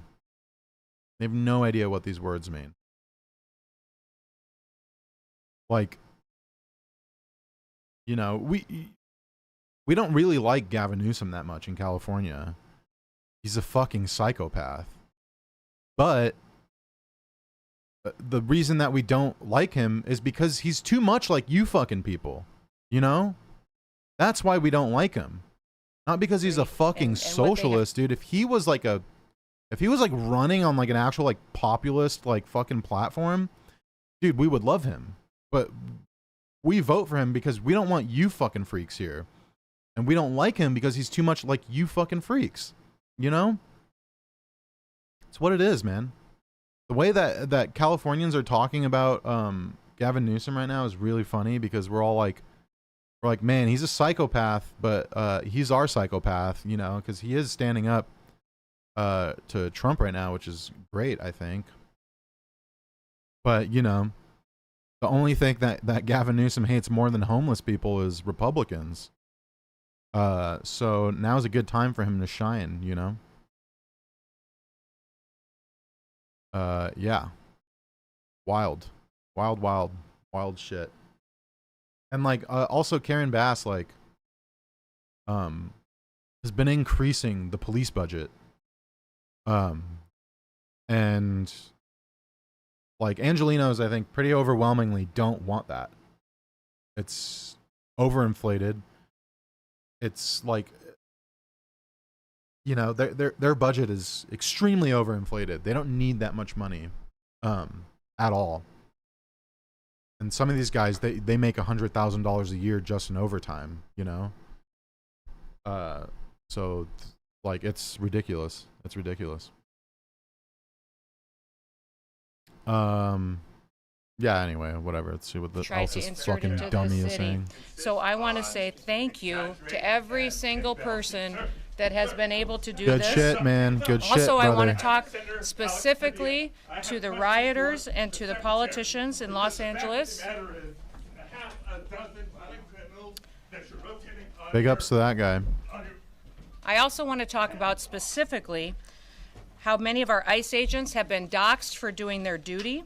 They have no idea what these words mean. Like, you know, we don't really like Gavin Newsom that much in California. He's a fucking psychopath. But the reason that we don't like him is because he's too much like you fucking people. You know? That's why we don't like him. Not because he's a fucking and socialist, dude. If he was like running on like an actual like populist like fucking platform, dude, we would love him. But we vote for him because we don't want you fucking freaks here. And we don't like him because he's too much like you fucking freaks. You know? It's what it is, man. The way that Californians are talking about Gavin Newsom right now is really funny because we're like, man, he's a psychopath, but he's our psychopath, you know, because he is standing up to Trump right now, which is great, I think. But, you know, the only thing that Gavin Newsom hates more than homeless people is Republicans. So now's a good time for him to shine, you know? Yeah. Wild shit. And like, also Karen Bass, like, has been increasing the police budget. And like Angelinos, I think pretty overwhelmingly don't want that. It's overinflated. It's like, you know, their budget is extremely overinflated. They don't need that much money, at all. And some of these guys, they make $100,000 a year just in overtime, you know? So like, it's ridiculous. It's ridiculous. Yeah, anyway, whatever. Let's see what else this fucking dummy is saying. So I want to say thank you to every single person that has been able to do Good this. shit, man. Good shit, Also, I want to brother. talk specifically to the rioters and to the politicians in Los Angeles. Big ups to that guy. I also want to talk about specifically how many of our ICE agents have been doxxed for doing their duty,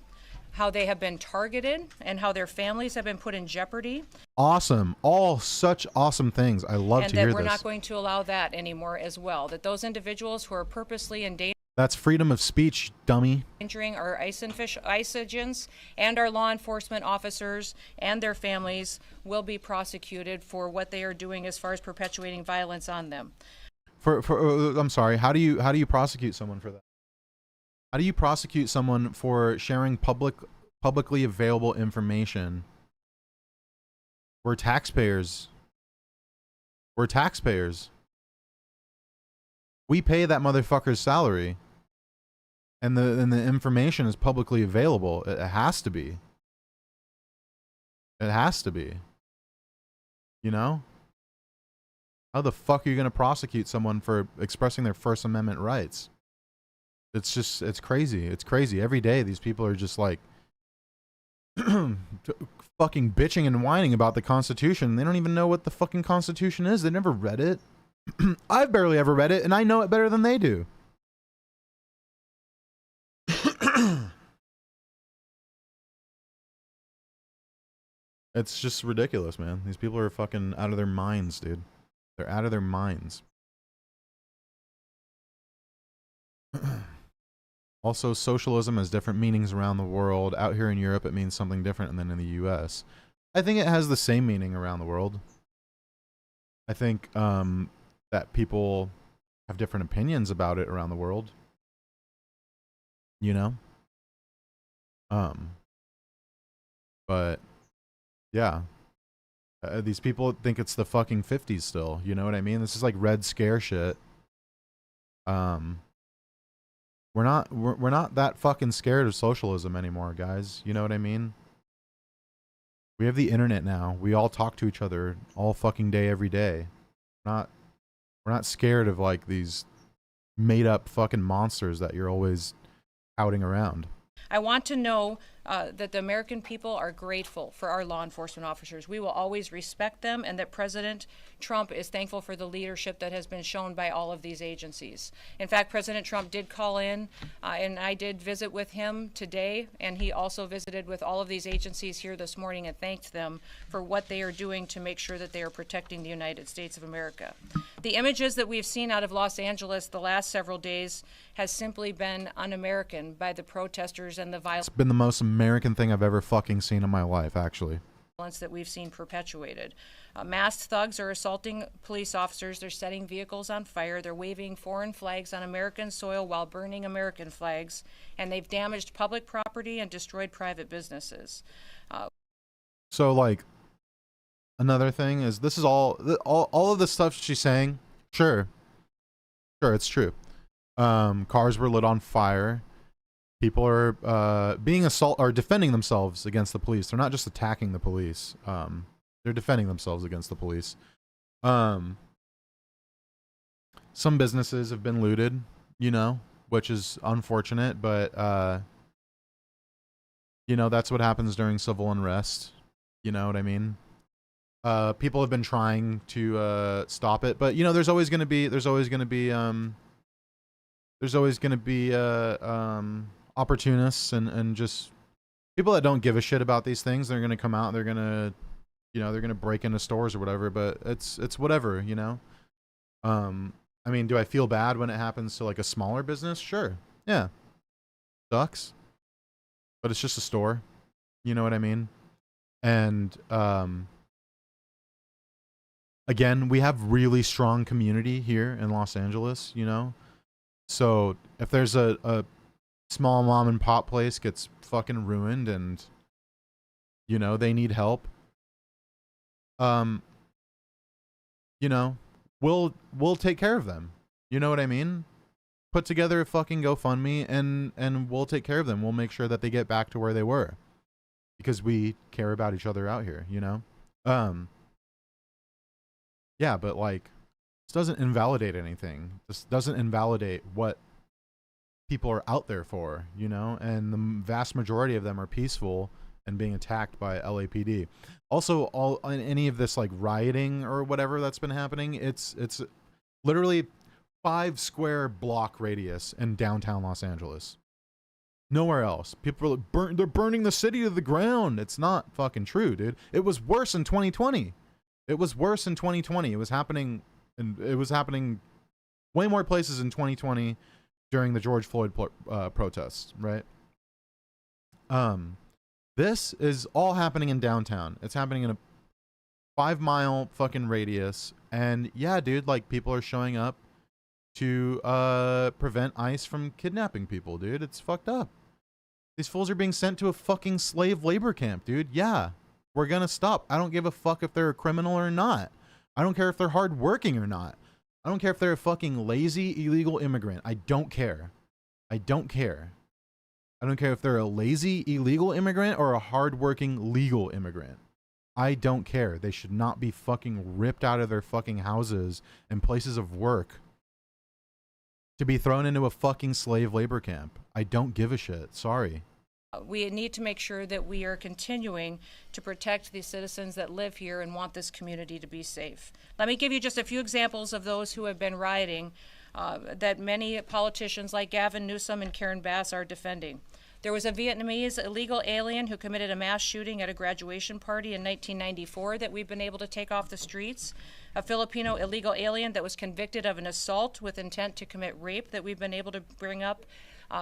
how they have been targeted, and how their families have been put in jeopardy. Awesome. All such awesome things. I love And to that hear we're this. not going to allow that anymore as well. That those individuals who are purposely That's freedom of speech, dummy. endangering our ICE agents and our law enforcement officers and their families will be prosecuted for what they are doing as far as perpetuating violence on them. I'm sorry. How do you prosecute someone for that? How do you prosecute someone for sharing publicly available information? We're taxpayers. We're taxpayers. We pay that motherfucker's salary. And the information is publicly available. It has to be. It has to be. You know? How the fuck are you going to prosecute someone for expressing their First Amendment rights? It's crazy. It's crazy. Every day these people are just like fucking bitching and whining about the Constitution. They don't even know what the fucking Constitution is. They never read it. I've barely ever read it, and I know it better than they do. It's just ridiculous, man. These people are fucking out of their minds, dude. They're out of their minds. Also, socialism has different meanings around the world. Out here in Europe, it means something different than in the US. I think it has the same meaning around the world. I think that people have different opinions about it around the world. You know? But, yeah. These people think it's the fucking 50s still. You know what I mean? This is like Red Scare shit. We're not that fucking scared of socialism anymore, guys. You know what I mean? We have the internet now. We all talk to each other all fucking day, every day. We're not scared of like these made up fucking monsters that you're always outing around. I want to know that the American people are grateful for our law enforcement officers. We will always respect them, and that President Trump is thankful for the leadership that has been shown by all of these agencies. In fact, President Trump did call in, and I did visit with him today, and he also visited with all of these agencies here this morning and thanked them for what they are doing to make sure that they are protecting the United States of America. The images that we've seen out of Los Angeles the last several days has simply been un-American by the protesters and the violence It's been the most American thing I've ever fucking seen in my life, actually. that we've seen perpetuated. Masked thugs are assaulting police officers. They're setting vehicles on fire. They're waving foreign flags on American soil while burning American flags. And they've damaged public property and destroyed private businesses. So, like, another thing is, this is all of the stuff she's saying. Sure, it's true. Cars were lit on fire. People are defending themselves against the police. They're not just attacking the police. They're defending themselves against the police. Some businesses have been looted, you know, which is unfortunate, but you know, that's what happens during civil unrest. You know what I mean? People have been trying to stop it, but you know, there's always going to be opportunists and just people that don't give a shit about these things. They're going to come out, they're going to break into stores or whatever, but it's whatever, you know? I mean, do I feel bad when it happens to like a smaller business? Sure. Yeah. Sucks. But it's just a store. You know what I mean? And, again, we have really strong community here in Los Angeles, you know? So if there's a small mom and pop place gets fucking ruined and, you know, they need help, you know, we'll take care of them. You know what I mean? Put together a fucking GoFundMe and we'll take care of them. We'll make sure that they get back to where they were because we care about each other out here, you know? Yeah, but like, this doesn't invalidate anything. This doesn't invalidate what people are out there for, you know? And the vast majority of them are peaceful and being attacked by LAPD. Also, all in any of this like rioting or whatever that's been happening, it's literally 5 square block radius in downtown Los Angeles. Nowhere else. People are like, they're burning the city to the ground. It's not fucking true, dude. It was worse in 2020. It was worse in 2020. It was happening way more places in 2020 during the George Floyd protests, right? This is all happening in downtown. It's happening in a 5-mile fucking radius. And yeah, dude, like people are showing up to prevent ICE from kidnapping people, dude. It's fucked up. These fools are being sent to a fucking slave labor camp, dude. Yeah, we're gonna stop. I don't give a fuck if they're a criminal or not. I don't care if they're hardworking or not. I don't care if they're a fucking lazy illegal immigrant. I don't care. I don't care. I don't care if they're a lazy illegal immigrant or a hardworking legal immigrant. I don't care. They should not be fucking ripped out of their fucking houses and places of work to be thrown into a fucking slave labor camp. I don't give a shit. Sorry. We need to make sure that we are continuing to protect the citizens that live here and want this community to be safe. Let me give you just a few examples of those who have been rioting that many politicians like Gavin Newsom and Karen Bass are defending. There was a Vietnamese illegal alien who committed a mass shooting at a graduation party in 1994 that we've been able to take off the streets. A Filipino illegal alien that was convicted of an assault with intent to commit rape that we've been able to bring up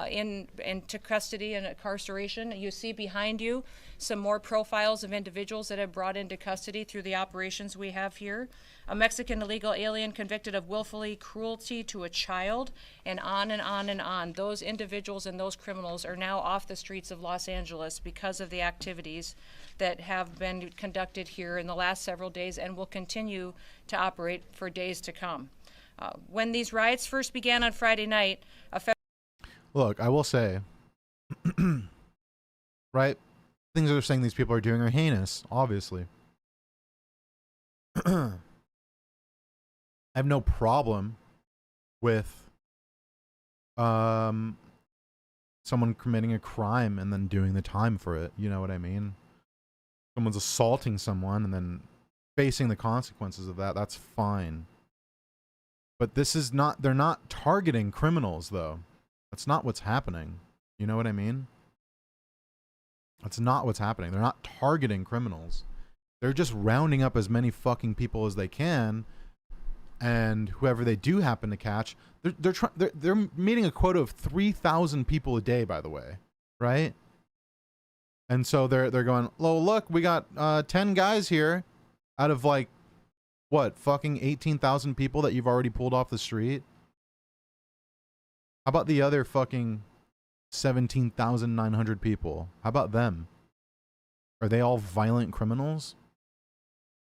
into custody and incarceration. You see behind you some more profiles of individuals that have brought into custody through the operations we have here. A Mexican illegal alien convicted of willfully cruelty to a child, and on and on and on. Those individuals and those criminals are now off the streets of Los Angeles because of the activities that have been conducted here in the last several days and will continue to operate for days to come. When these riots first began on Friday night, Look, I will say, right? Things that they're saying these people are doing are heinous, obviously. I have no problem with um someone committing a crime and then doing the time for it. You know what I mean? Someone's assaulting someone and then facing the consequences of that. That's fine. But this is not, they're not targeting criminals though. That's not what's happening. You know what I mean? That's not what's happening. They're not targeting criminals. They're just rounding up as many fucking people as they can, and whoever they do happen to catch, they're meeting a quota of 3,000 people a day, by the way, right? And so they're going, oh look, we got 10 guys here out of like what, fucking 18,000 people that you've already pulled off the street. How about the other fucking 17,900 people? How about them? Are they all violent criminals?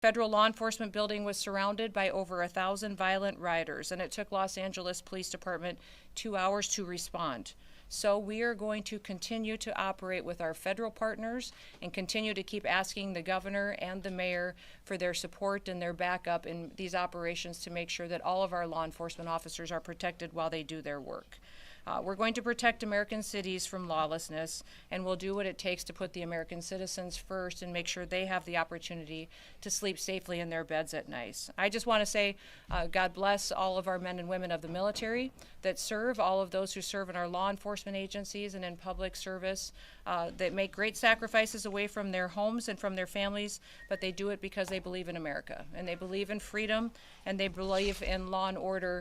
Federal law enforcement building was surrounded by over 1,000 violent rioters, and it took Los Angeles Police Department 2 hours to respond. So we are going to continue to operate with our federal partners and continue to keep asking the governor and the mayor for their support and their backup in these operations to make sure that all of our law enforcement officers are protected while they do their work. We're going to protect American cities from lawlessness, and we'll do what it takes to put the American citizens first and make sure they have the opportunity to sleep safely in their beds at night. I just want to say, God bless all of our men and women of the military that serve, all of those who serve in our law enforcement agencies and in public service, that make great sacrifices away from their homes and from their families, but they do it because they believe in America, and they believe in freedom, and they believe in law and order.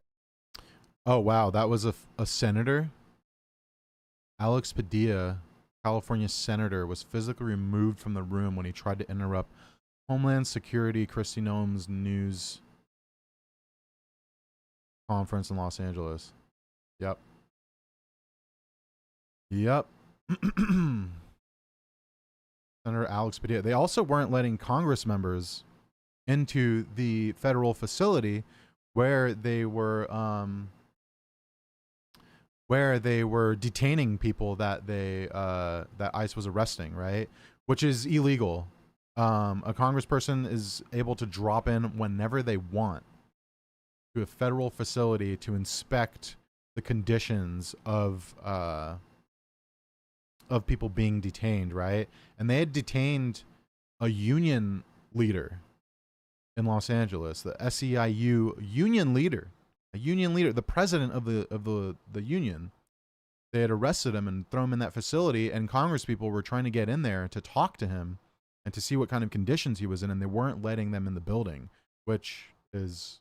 Oh, wow. That was a senator? Alex Padilla, California senator, was physically removed from the room when he tried to interrupt Homeland Security Kristi Noem's news conference in Los Angeles. Yep. Yep. Senator Alex Padilla. They also weren't letting Congress members into the federal facility where they were detaining people that that ICE was arresting, right? Which is illegal. A congressperson is able to drop in whenever they want to a federal facility to inspect the conditions of people being detained, right? And they had detained a union leader in Los Angeles, the SEIU union leader. A union leader, the president of the union. They had arrested him and thrown him in that facility, and Congress people were trying to get in there to talk to him and to see what kind of conditions he was in, and they weren't letting them in the building, which is,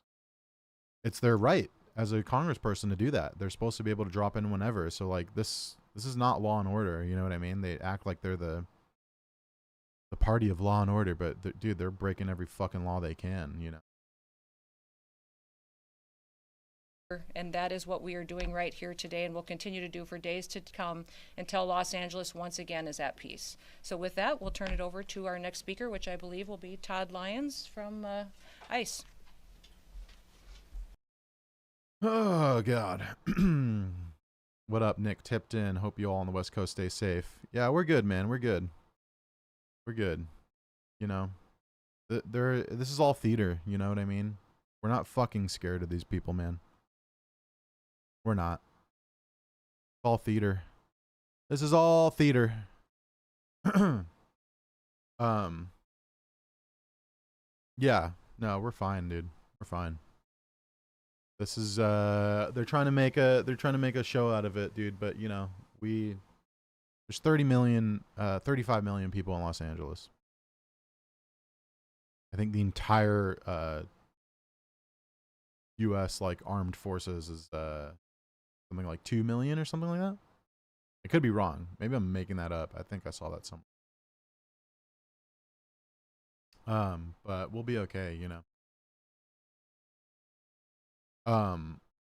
it's their right as a congressperson to do that. They're supposed to be able to drop in whenever. So like this is not law and order, you know what I mean? They act like they're the party of law and order, but dude, they're breaking every fucking law they can, you know. And that is what we are doing right here today, and will continue to do for days to come until Los Angeles once again is at peace. So with that, we'll turn it over to our next speaker, which I believe will be Todd Lyons from ICE. Oh, God. What up, Nick? Tipped in. Hope you all on the West Coast stay safe. Yeah, we're good, man. We're good. We're good. You know, this is all theater. You know what I mean? We're not fucking scared of these people, man. We're not. It's all theater. This is all theater. Yeah. No, we're fine, dude. We're fine. This is they're trying to make a show out of it, dude, but you know, there's 35 million people in Los Angeles. I think the entire US like armed forces is something like 2 million or something like that. I could be wrong. Maybe I'm making that up. I think I saw that somewhere. But we'll be okay, you know.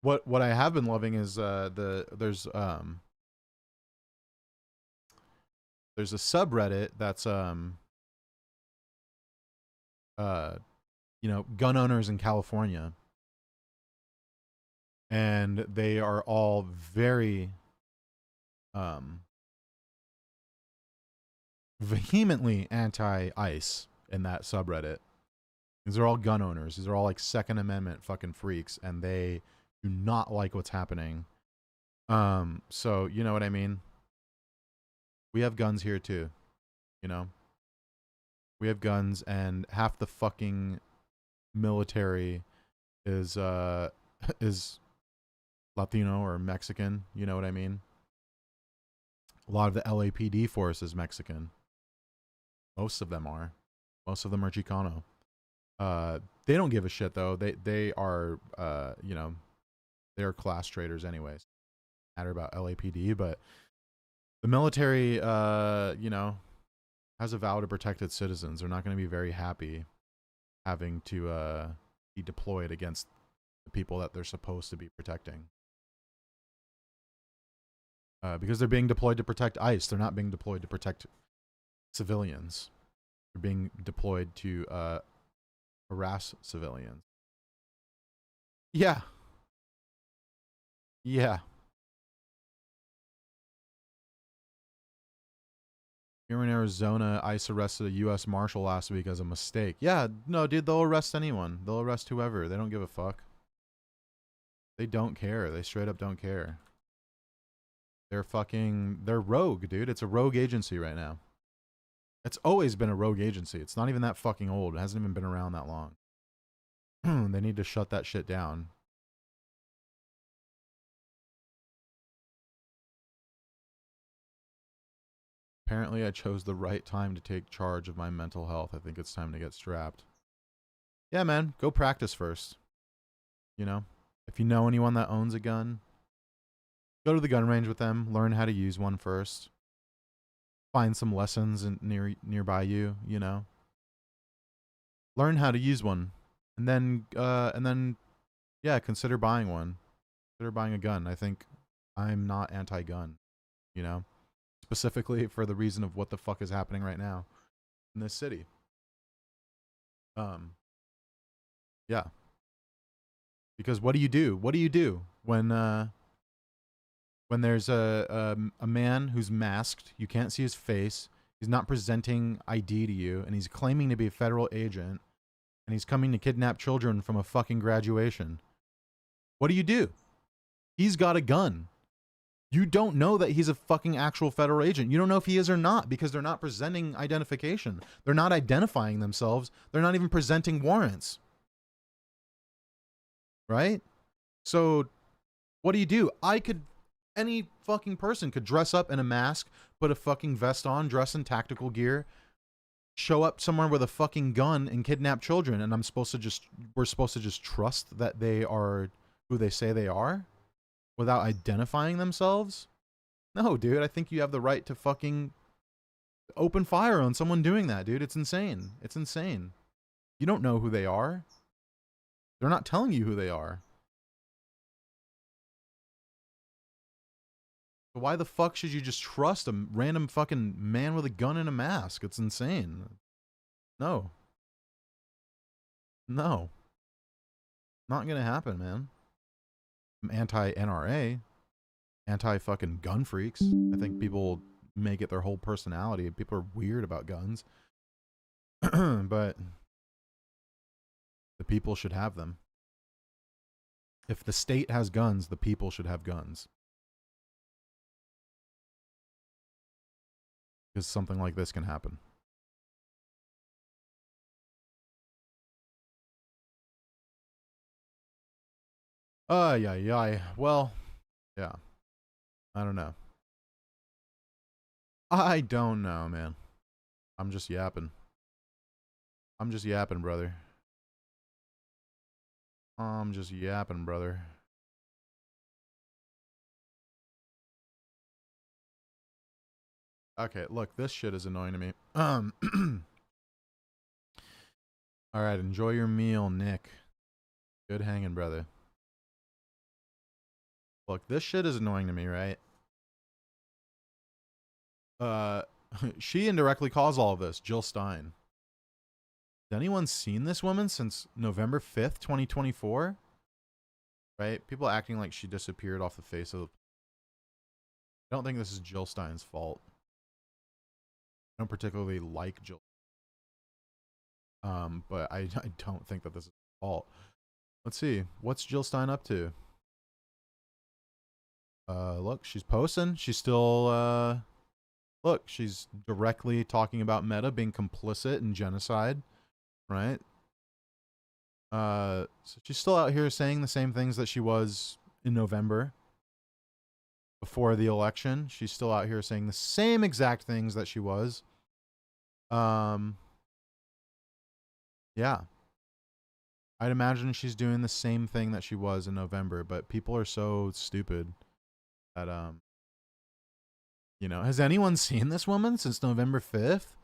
What I have been loving is there's a subreddit that's you know, gun owners in California, and they are all very vehemently anti-ICE in that subreddit. These are all gun owners. These are all like Second Amendment fucking freaks, and they do not like what's happening So you know what I mean? We have guns here too, you know? We have guns and half the fucking military is is Latino or Mexican, you know what I mean? A lot of the LAPD force is Mexican. Most of them are. Most of them are Chicano. They don't give a shit though. They are you know, they are class traitors anyways. Matter about LAPD, but the military you know, has a vow to protect its citizens. They're not going to be very happy having to be deployed against the people that they're supposed to be protecting. Because they're being deployed to protect ICE. They're not being deployed to protect civilians. They're being deployed to harass civilians. Yeah. Yeah. Here in Arizona, ICE arrested a U.S. Marshal last week as a mistake. Yeah, no, dude, they'll arrest anyone. They'll arrest whoever. They don't give a fuck. They don't care. They straight up don't care. They're rogue, dude. It's a rogue agency right now. It's always been a rogue agency. It's not even that fucking old. It hasn't even been around that long. They need to shut that shit down. Apparently, I chose the right time to take charge of my mental health. I think it's time to get strapped. Yeah, man. Go practice first. You know? If you know anyone that owns a gun, go to the gun range with them. Learn how to use one first. Find some lessons nearby you, you know? Learn how to use one. And then yeah, consider buying one. Consider buying a gun. I think I'm not anti-gun, you know? Specifically for the reason of what the fuck is happening right now in this city. Yeah. Because what do you do? What do you do when there's a man who's masked, you can't see his face, he's not presenting ID to you, and he's claiming to be a federal agent, and he's coming to kidnap children from a fucking graduation? What do you do? He's got a gun. You don't know that he's a fucking actual federal agent. You don't know if he is or not because they're not presenting identification. They're not identifying themselves. They're not even presenting warrants. Right? So what do you do? Any fucking person could dress up in a mask, put a fucking vest on, dress in tactical gear, show up somewhere with a fucking gun and kidnap children, and we're supposed to just trust that they are who they say they are without identifying themselves? No, dude, I think you have the right to fucking open fire on someone doing that, dude. It's insane. It's insane. You don't know who they are. They're not telling you who they are. Why the fuck should you just trust a random fucking man with a gun and a mask? It's insane. No. No. Not gonna happen, man. I'm anti-NRA. Anti-fucking gun freaks. I think people make it their whole personality. People are weird about guns. But the people should have them. If the state has guns, the people should have guns. Because something like this can happen. Yeah. Well, yeah. I don't know. I don't know, man. I'm just yapping. I'm just yapping, brother. I'm just yapping, brother. Okay, look, this shit is annoying to me. All right, enjoy your meal, Nick. Good hanging, brother. Look, this shit is annoying to me, right? She indirectly caused all of this, Jill Stein. Has anyone seen this woman since November 5th, 2024? Right? People acting like she disappeared off the face of the... I don't think this is Jill Stein's fault. I don't particularly like Jill. But I don't think that this is her fault. Let's see. What's Jill Stein up to? Look, she's posting. She's still, look, she's directly talking about Meta being complicit in genocide, right? So she's still out here saying the same things that she was in November before the election. She's still out here saying the same exact things that she was. Yeah. I'd imagine she's doing the same thing that she was in November, but people are so stupid that, you know, has anyone seen this woman since November 5th?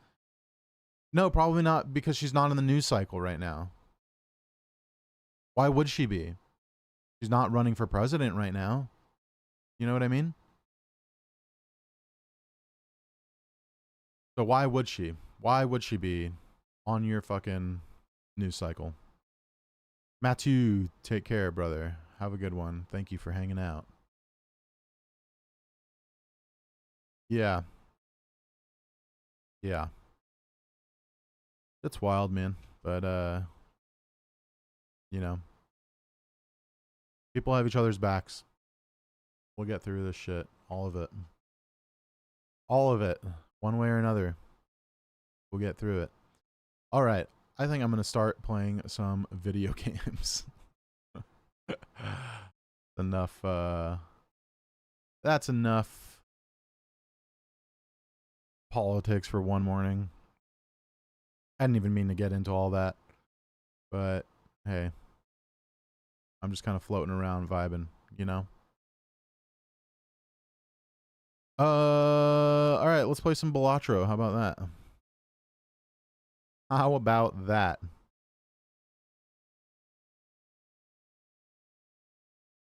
No, probably not, because she's not in the news cycle right now. Why would she be? She's not running for president right now. You know what I mean? So why would she? Why would she be on your fucking news cycle? Matthew, take care, brother. Have a good one. Thank you for hanging out. Yeah. Yeah. It's wild, man. But, you know, people have each other's backs. We'll get through this shit. All of it. All of it. One way or another. We'll get through it. All right. I think I'm going to start playing some video games. Enough, that's enough politics for one morning. I didn't even mean to get into all that. But, hey. I'm just kind of floating around vibing, you know? Alright, let's play some Balatro. How about that? How about that?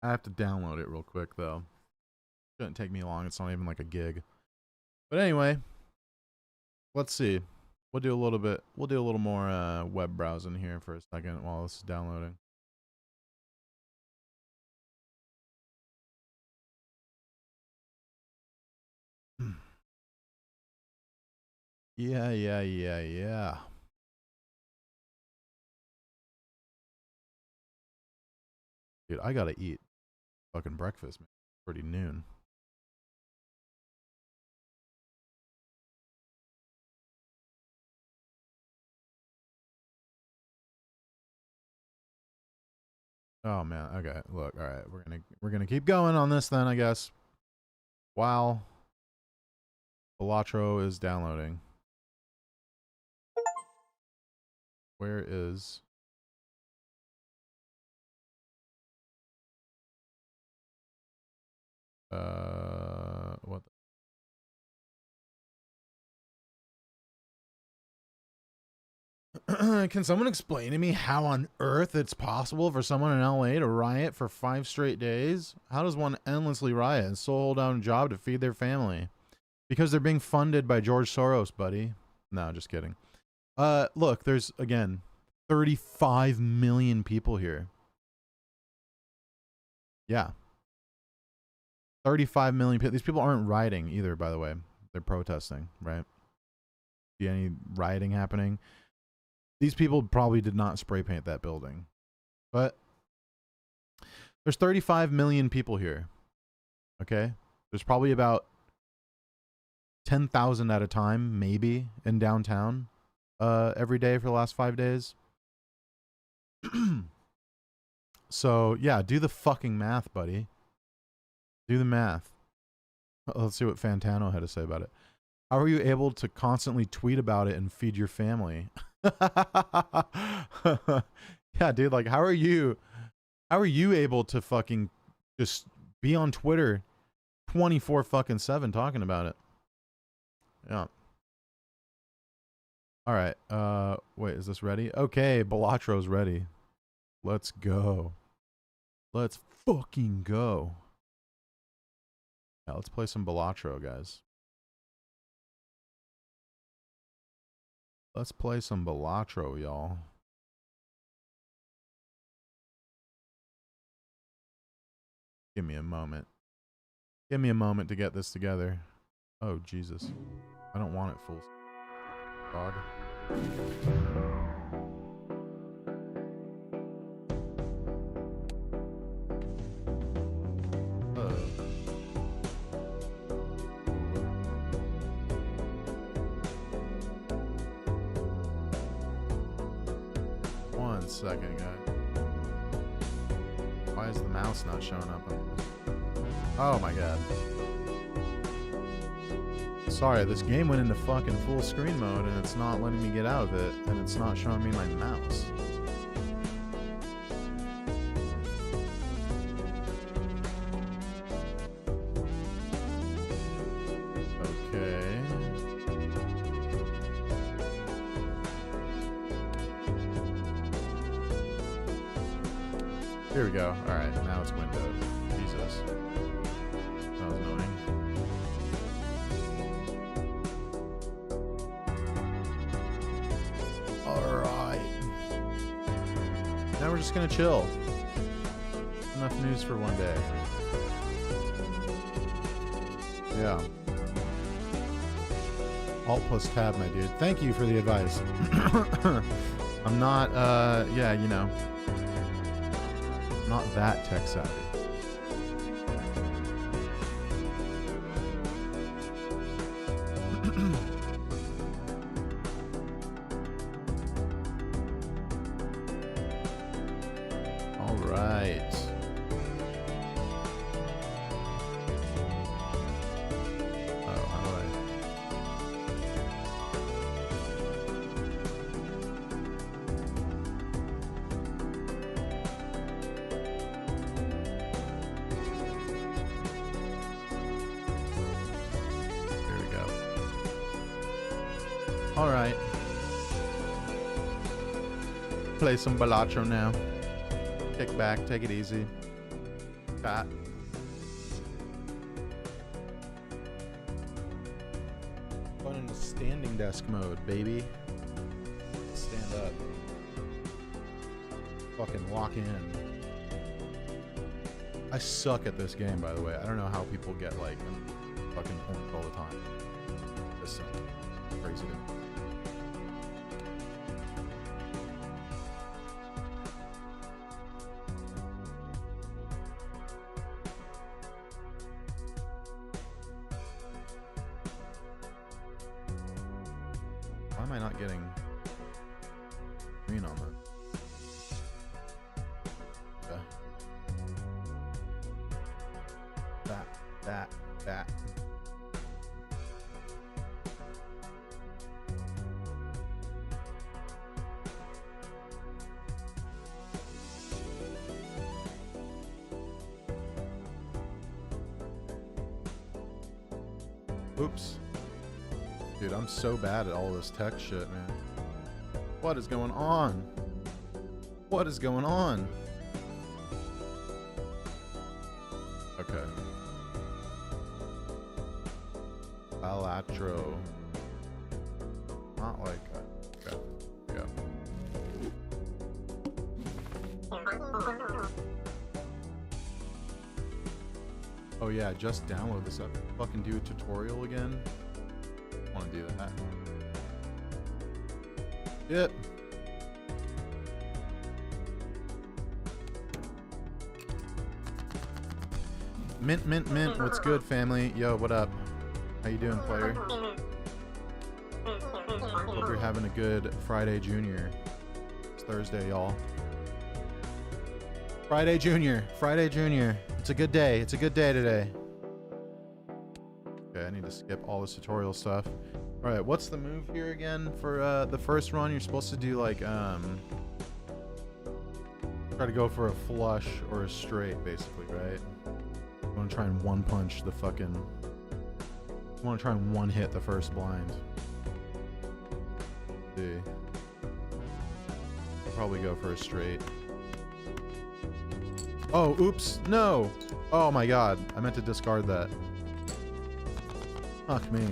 I have to download it real quick, though. Shouldn't take me long. It's not even like a gig. But anyway, let's see. We'll do a little bit. We'll do a little more web browsing here for a second while this is downloading. Yeah. Dude, I gotta eat fucking breakfast, man. It's already noon. Oh man, okay. Look, all right, we're gonna keep going on this then, I guess. While Balatro is downloading. Where is what can someone explain to me how on earth it's possible for someone in LA to riot for 5 straight days? How does one endlessly riot and still hold down a job to feed their family? Because they're being funded by George Soros, buddy. No, just kidding. Look, there's, again, 35 million people here. Yeah. 35 million people. These people aren't rioting either, by the way. They're protesting, right? See any rioting happening? These people probably did not spray paint that building. But there's 35 million people here. Okay? There's probably about 10,000 at a time, maybe, in downtown every day for the last 5 days. So, yeah, do the fucking math, buddy. Do the math. Let's see what Fantano had to say about it. How are you able to constantly tweet about it and feed your family? Yeah, dude, like how are you able to fucking just be on Twitter 24 fucking 7 talking about it? Yeah. All right. Wait, is this ready? Okay, Balatro's ready. Let's go. Let's fucking go. Yeah, let's play some Balatro, guys. Let's play some Balatro, y'all. Give me a moment. Give me a moment to get this together. Oh, Jesus. I don't want it full. Dog. a second, guys. Why is the mouse not showing up? Oh my god. Sorry, this game went into fucking full screen mode and it's not letting me get out of it, and it's not showing me my mouse. Okay. Here we go. Alright, now it's windowed. Jesus. That was annoying. Alright. Now we're just gonna chill. Enough news for one day. Yeah. Alt plus tab, my dude. Thank you for the advice. I'm not, yeah, you know, not that tech savvy. All right. Oh, how do I? There we go. All right. Play some Balatro now. Kick back, take it easy. Fat. Going into standing desk mode, baby. Stand up. Fucking lock in. I suck at this game, by the way. I don't know how people get like fucking points all the time. This is crazy. Why am I not getting green on that? That. Oops. Dude, I'm so bad at all this tech shit, man. What is going on? What is going on? Okay. Balatro. Not like that. Okay. Yeah. Oh yeah, just download this up. Fucking do a tutorial again. I want to do that. Yep. Mint. What's good, family? Yo, what up? How you doing, player? Hope you're having a good Friday Junior. It's Thursday, y'all. Friday Junior. It's a good day. It's a good day today. Okay, I need to skip all this tutorial stuff. All right, what's the move here again for the first run? You're supposed to do like try to go for a flush or a straight, basically, right? You want to try and one punch the fucking. You want to try and one hit the first blind. Let's see. Probably go for a straight. Oh, oops, no! Oh my god, I meant to discard that. Fuck me.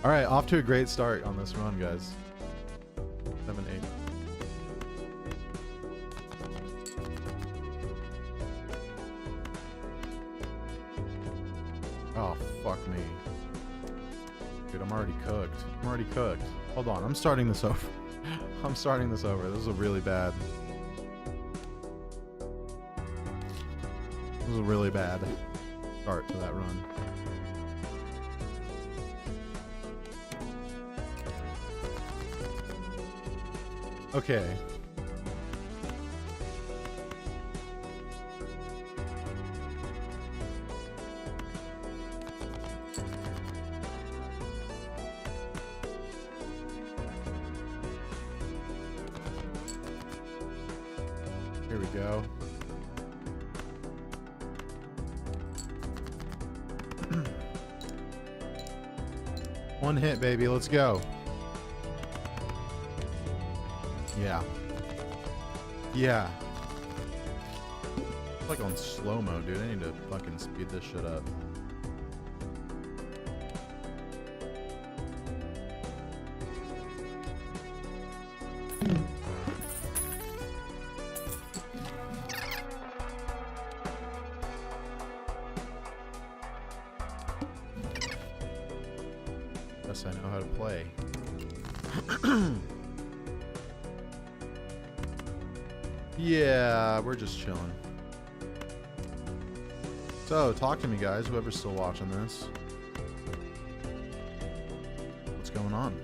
Alright, off to a great start on this run, guys. 7, 8. Oh, fuck me. Dude, I'm already cooked. Hold on, I'm starting this over. This is a really bad. This was a really bad start to that run. Okay. Here we go. One hit, baby. Let's go. Yeah. Yeah. It's like on slow-mo, dude. I need to fucking speed this shit up. Guess I know how to play. Yeah, we're just chilling. So, talk to me, guys, whoever's still watching this. What's going on?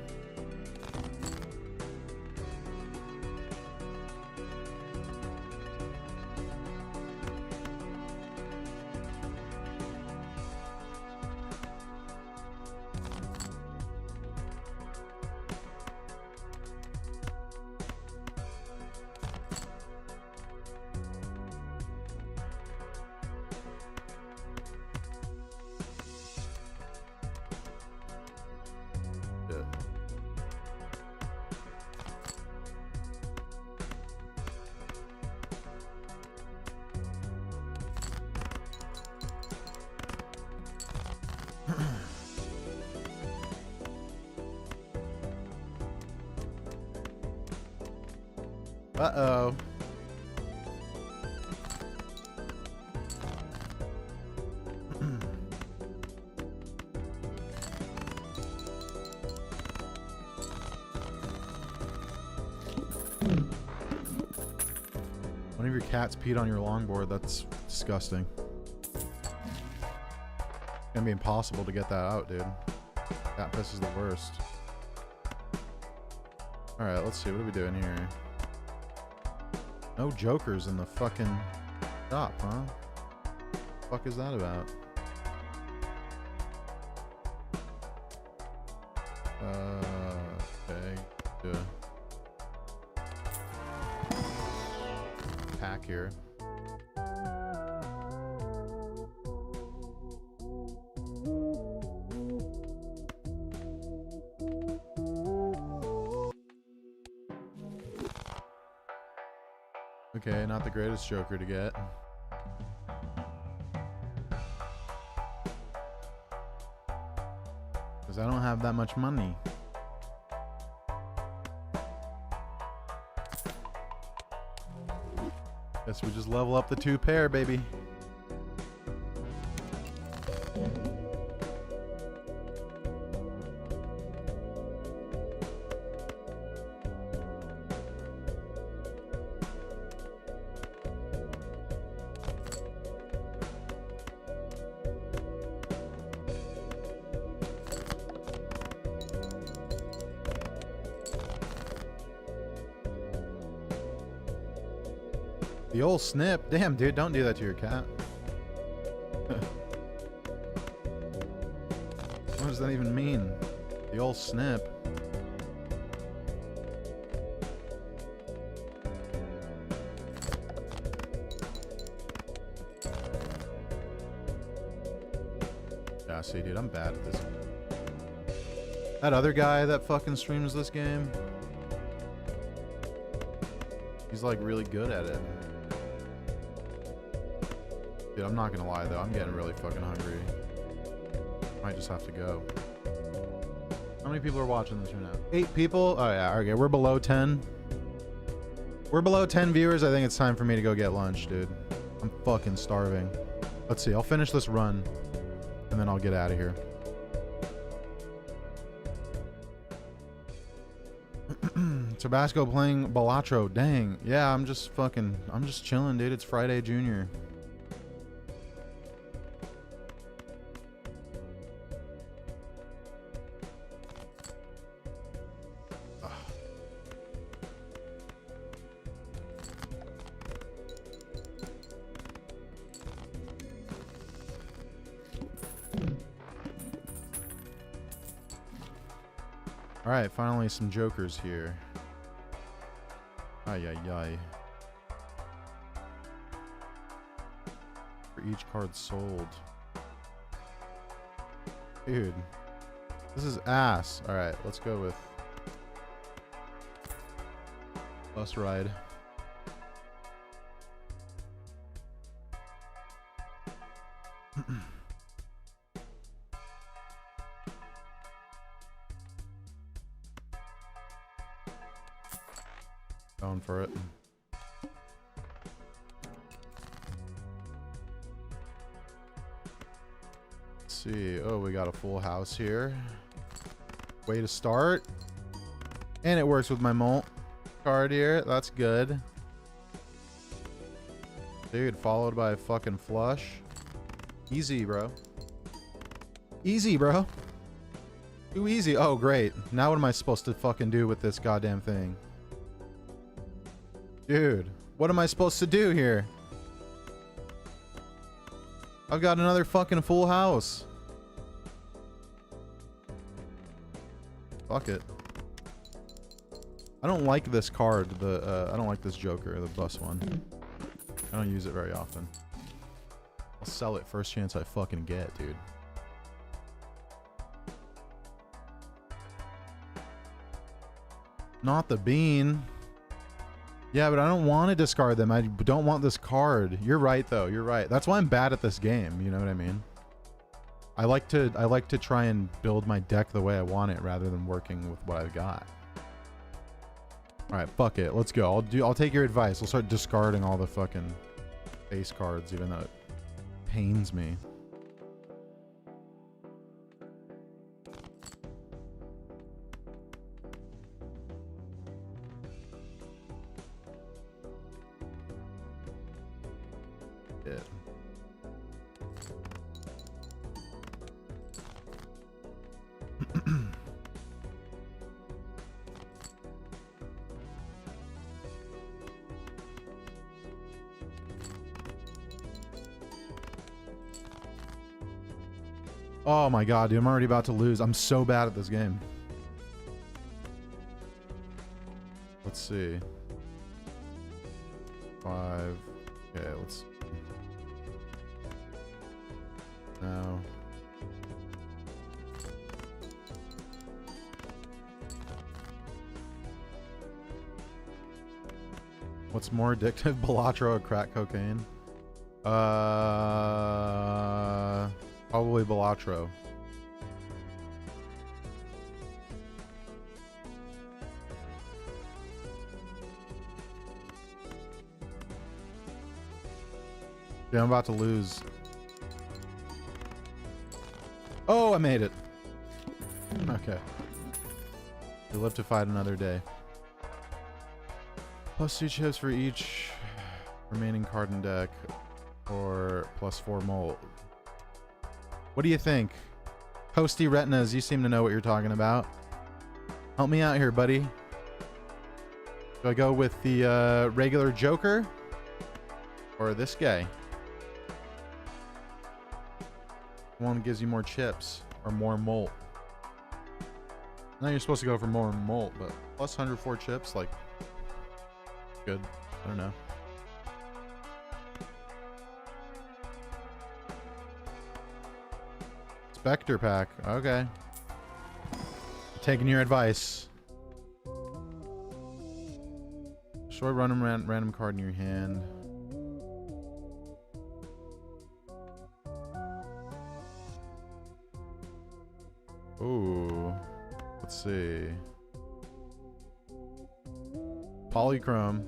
Uh-oh. One of your cats peed on your longboard. That's disgusting. It's gonna be impossible to get that out, dude. Cat piss is the worst. Alright, let's see. What are we doing here? No jokers in the fucking shop, huh? The fuck is that about? Okay. Yeah. Pack here. Okay, not the greatest joker to get. Because I don't have that much money. Guess we just level up the 2 pair, baby. The old snip. Damn, dude, don't do that to your cat. What does that even mean? The old snip. Yeah, see, dude, I'm bad at this. That other guy that fucking streams this game, he's like really good at it. Dude, I'm not gonna lie though, I'm getting really fucking hungry. Might just have to go. How many people are watching this right now? 8 people? Oh yeah, okay, we're below 10. We're below 10 viewers. I think it's time for me to go get lunch, dude. I'm fucking starving. Let's see, I'll finish this run and then I'll get out of here. Tabasco playing Balatro. Dang. Yeah, I'm just chilling, dude. It's Friday Junior. Alright, finally some jokers here. Ay, ay, ay. For each card sold. Dude. This is ass. Alright, let's go with bus ride. Going for it. Let's see. Oh, we got a full house here. Way to start. And it works with my Molt card here. That's good. Dude, followed by a fucking flush. Easy, bro. Easy, bro. Too easy. Oh, great. Now what am I supposed to fucking do with this goddamn thing? Dude, what am I supposed to do here? I've got another fucking full house. Fuck it. I don't like this card. I don't like this Joker, the bus one. I don't use it very often. I'll sell it first chance I fucking get, dude. Not the bean. Yeah, but I don't want to discard them. I don't want this card. You're right, though. You're right. That's why I'm bad at this game. You know what I mean? I like to try and build my deck the way I want it rather than working with what I've got. All right, fuck it. Let's go. I'll take your advice. I'll start discarding all the fucking base cards, even though it pains me. It. Oh my god, dude, I'm already about to lose. I'm so bad at this game. Let's see. 5. Okay, let's... No. What's more addictive, Balatro or crack cocaine? Probably Balatro. Yeah, I'm about to lose. Oh, I made it. Okay. You live to fight another day. Plus 2 chips for each remaining card in deck, or plus 4 Molt. What do you think? Posty Retinas, you seem to know what you're talking about. Help me out here, buddy. Do I go with the regular Joker? Or this guy? One gives you more chips, or more Molt. Now you're supposed to go for more Molt, but plus 104 chips, like, good. I don't know. Spectre pack. Okay. Taking your advice. Show a random card in your hand. Ooh. Let's see. Polychrome.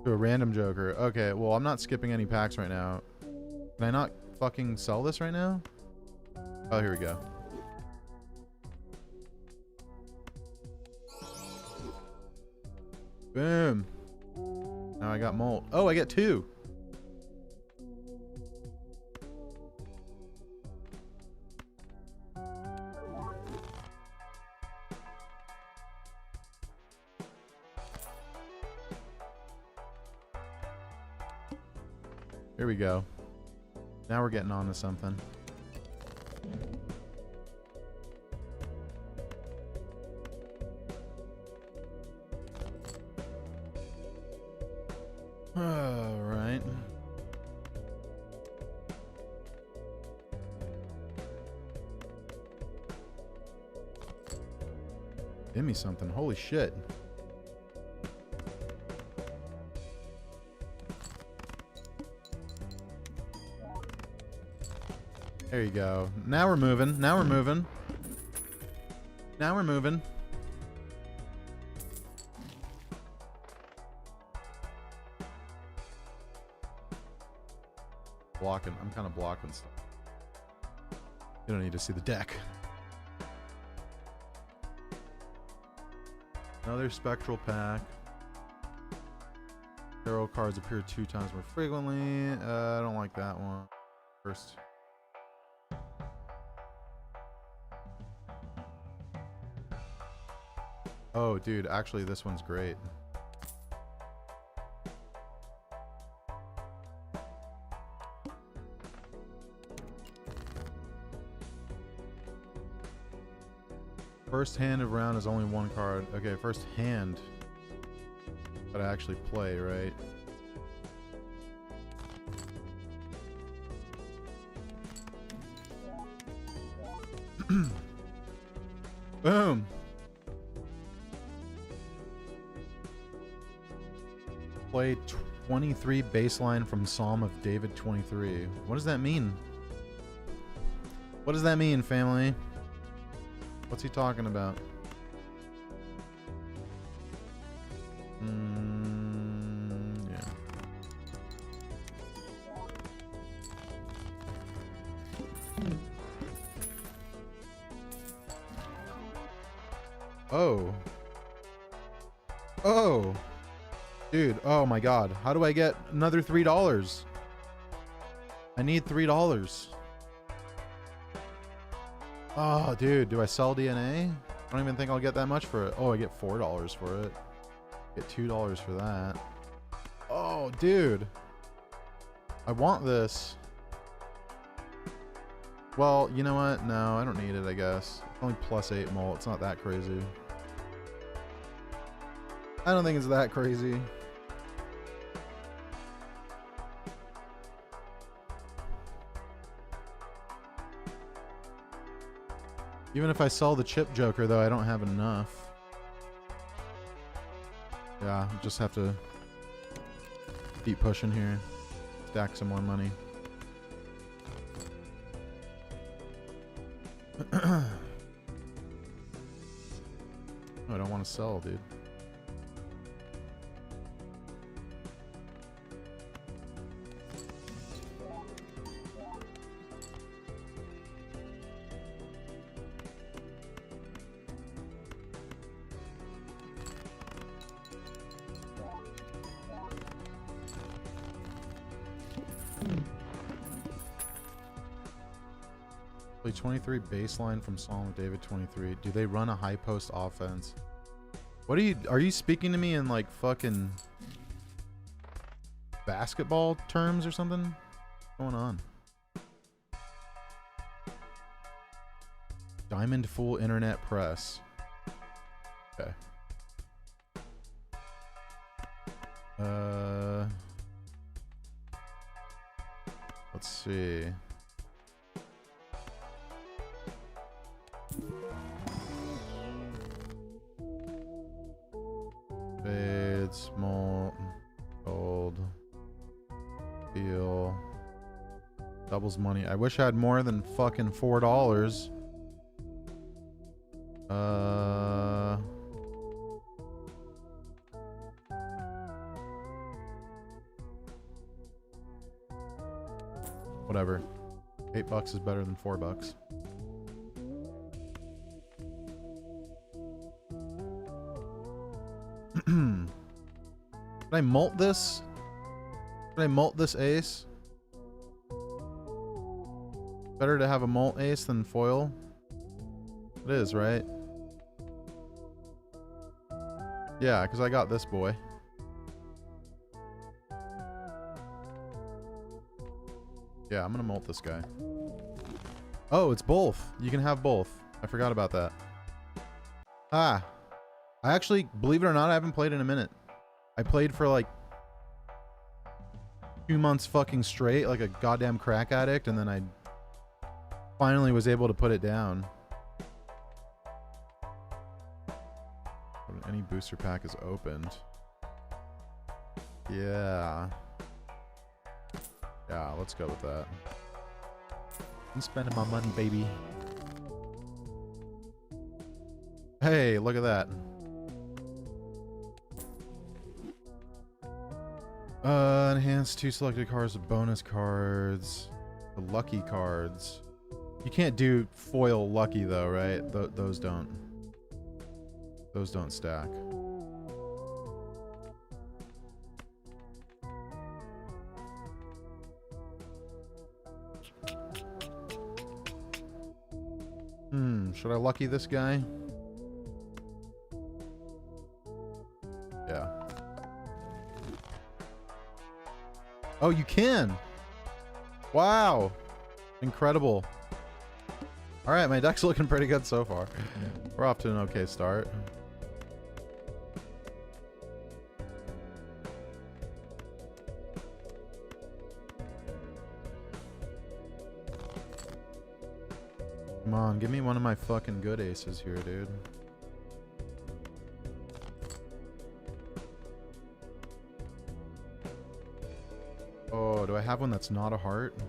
To a random Joker. Okay, well, I'm not skipping any packs right now. Can I not fucking sell this right now? Oh, here we go. Boom. Now I got Molt. Oh, I get 2. Here we go. Now we're getting on to something. All right. Give me something. Holy shit. There you go. Now we're moving. Now we're moving. Now we're moving. Blocking. I'm kind of blocking stuff. You don't need to see the deck. Another spectral pack. Tarot cards appear 2 times more frequently. I don't like that one. First. Oh, dude, actually this one's great. First hand of round is only 1 card. Okay, first hand. But I actually play, right? Boom. Play 23 baseline from Psalm of David 23. What does that mean? What does that mean, family? What's he talking about? Yeah. Oh. Oh. Dude, oh my god. How do I get another $3? I need $3. Oh, dude, do I sell DNA? I don't even think I'll get that much for it. Oh, I get $4 for it. Get $2 for that. Oh, dude. I want this. Well, you know what? No, I don't need it, I guess. It's only +8 mult. It's not that crazy. I don't think it's that crazy. Even if I sell the chip joker, though, I don't have enough. Yeah, just have to keep pushing here. Stack some more money. Oh, I don't want to sell, dude. Play 23 baseline from Psalm of David 23. Do they run a high post offense? What are you speaking to me in like fucking basketball terms or something? What's going on? Diamond Full Internet Press. Okay. Let's see. Fades, malt, gold, steel, doubles money. I wish I had more than fucking $4. Whatever. $8 is better than $4. Can I mult this? Can I mult this ace? Better to have a mult ace than foil? It is, right? Yeah, because I got this boy. Yeah, I'm gonna molt this guy. Oh, it's both. You can have both. I forgot about that. Ah. I actually, believe it or not, I haven't played in a minute. I played for like 2 months fucking straight, like a goddamn crack addict, and then I finally was able to put it down. Any booster pack is opened. Yeah. Yeah, let's go with that. I'm spending my money, baby. Hey, look at that. Enhance 2 selected cards with bonus cards. The lucky cards. You can't do foil lucky though, right? Those don't. Those don't stack. Should I lucky this guy? Yeah. Oh, you can! Wow! Incredible. Alright, my deck's looking pretty good so far. We're off to an okay start. Come on, give me one of my fucking good aces here, dude. Oh, do I have one that's not a heart? I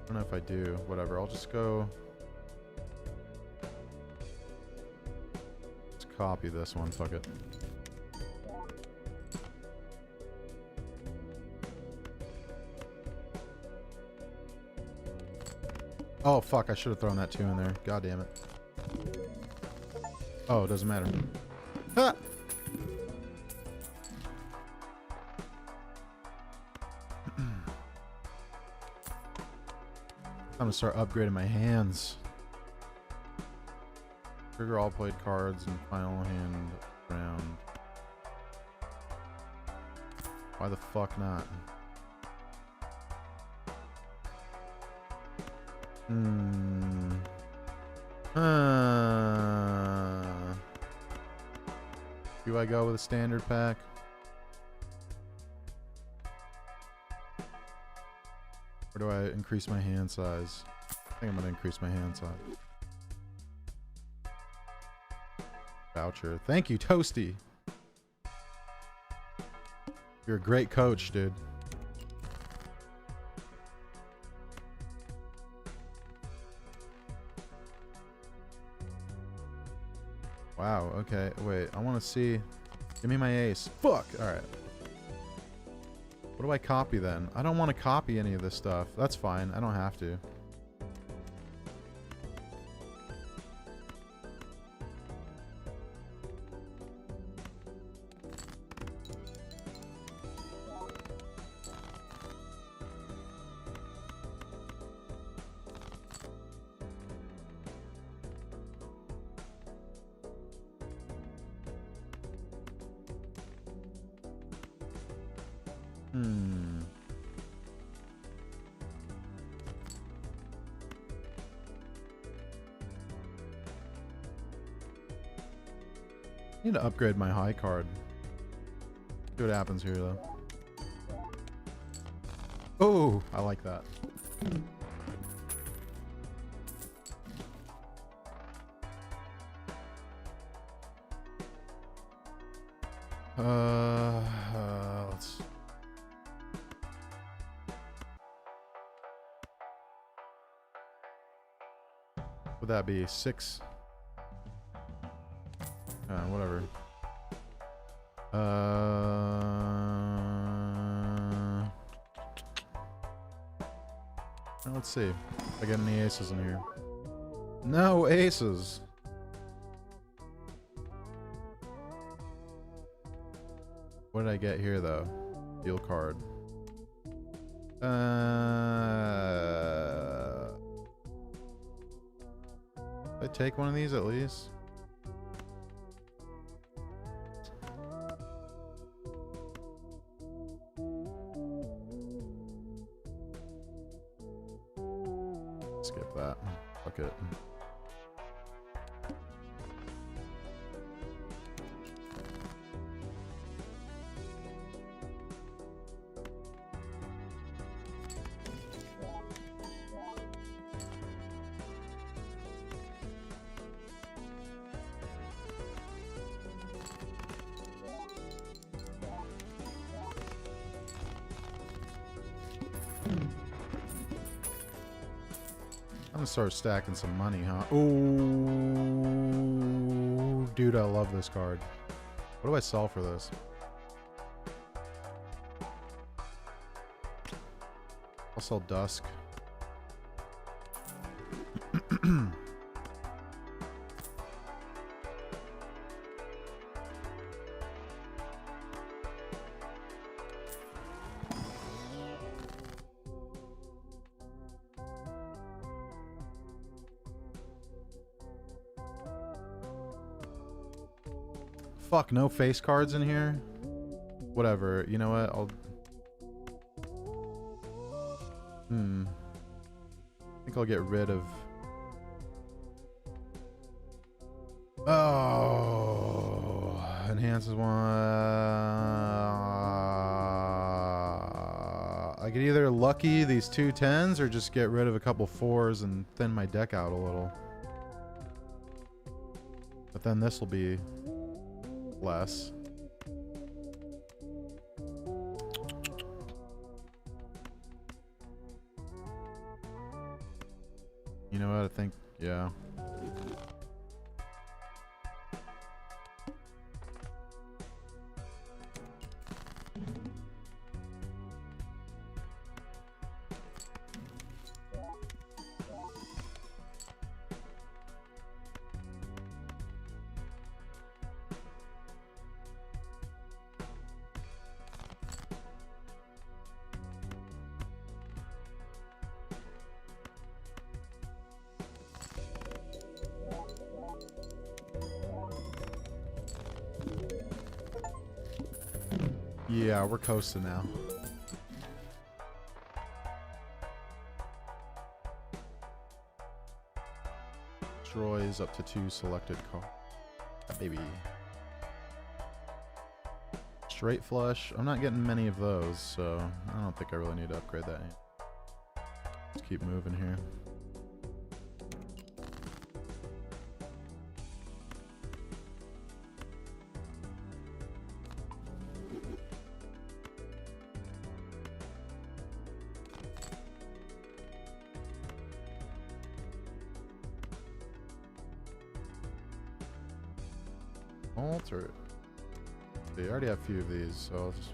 don't know if I do. Whatever, I'll just go... Let's copy this one, fuck it. Oh, fuck, I should have thrown that 2 in there. God damn it. Oh, it doesn't matter. Ah! I'm gonna start upgrading my hands. Trigger all played cards in final hand round. Why the fuck not? Do I go with a standard pack? Or do I increase my hand size? I think I'm gonna increase my hand size. Voucher. Thank you, Toasty. You're a great coach, dude. Wow, okay. Wait, I want to see. Give me my ace. Fuck! Alright. What do I copy then? I don't want to copy any of this stuff. That's fine. I don't have to. I need to upgrade my high card. See what happens here, though. Oh, I like that. Let's... Would that be 6? Whatever. Let's see if I get any aces in here. No aces. What did I get here, though? Deal card. I take one of these at least. that. Fuck it. I'm gonna start stacking some money, huh? Ooh, dude, I love this card. What do I sell for this? I'll sell Dusk. Fuck, no face cards in here? Whatever, you know what, I'll... I think I'll get rid of... Oh... Enhances one... I could either lucky these 2 10s or just get rid of a couple 4s and thin my deck out a little. But then this will be... less. You know what? I think, yeah. Yeah, we're coasting now. Destroys up to 2 selected cards. Baby. Straight flush. I'm not getting many of those, so I don't think I really need to upgrade that yet. Let's keep moving here. Alter. I already have a few of these, so I'll just...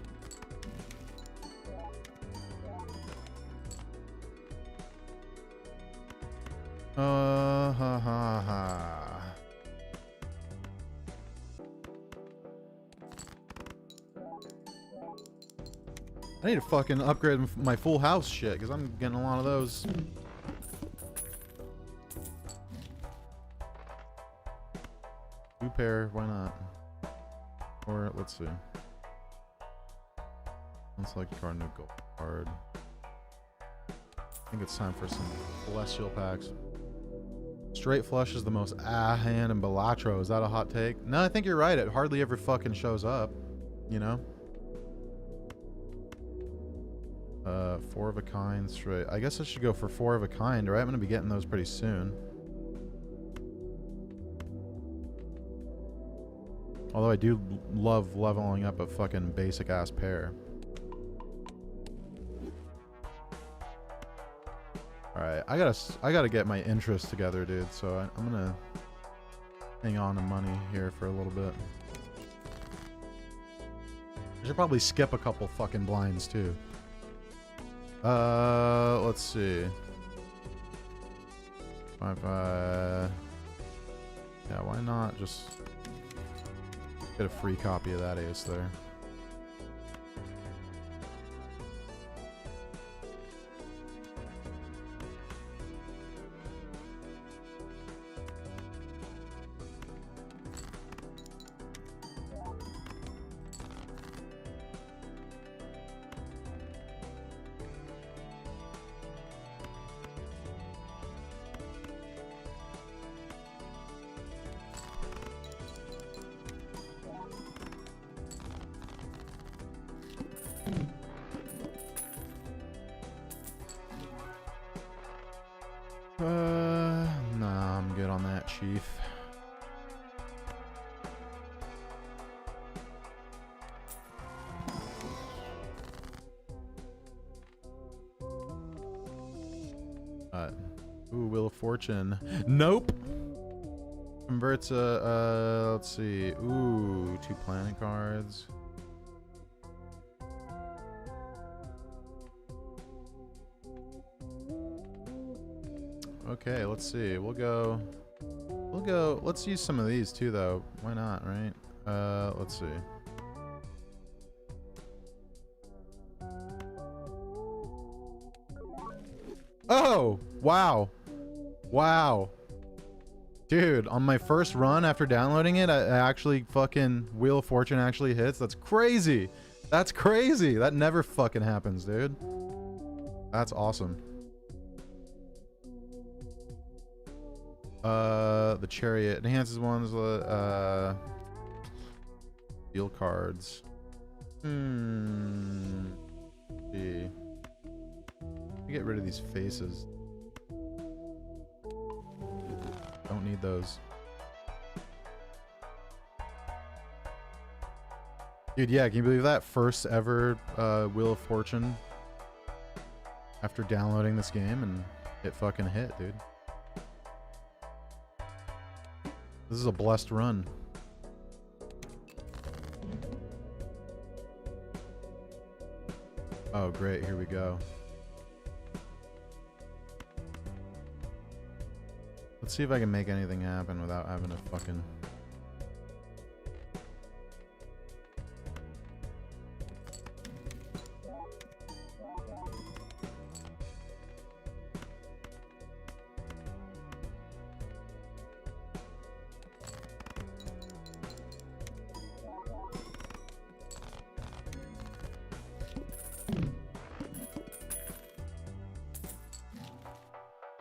ha ha ha. I need to fucking upgrade my full house shit, because I'm getting a lot of those. 2 pair, why not? Or, let's see. Unselect card, no gold card. I think it's time for some celestial packs. Straight flush is the most hand in Balatro. Is that a hot take? No, I think you're right. It hardly ever fucking shows up. You know? 4 of a kind straight. I guess I should go for 4 of a kind, right? I'm gonna be getting those pretty soon. Although I do love leveling up a fucking basic ass pair. Alright, I gotta get my interest together, dude, so I'm gonna hang on to money here for a little bit. I should probably skip a couple fucking blinds too. Let's see. Yeah, why not just get a free copy of that ace there. on that, Chief. Ooh, Wheel of Fortune. Nope. Converts let's see. Ooh, 2 planet cards. Okay, let's see. We'll go, let's use some of these too though. Why not, right? Let's see. Oh, wow. Wow. Dude, on my first run after downloading it, I actually fucking Wheel of Fortune actually hits. That's crazy. That's crazy. That never fucking happens, dude. That's awesome. The Chariot enhances ones, deal cards. See. Get rid of these faces. Don't need those. Dude, yeah, can you believe that? First ever Wheel of Fortune after downloading this game, and it fucking hit, dude. This is a blessed run. Oh, great. Here we go. Let's see if I can make anything happen without having to fucking...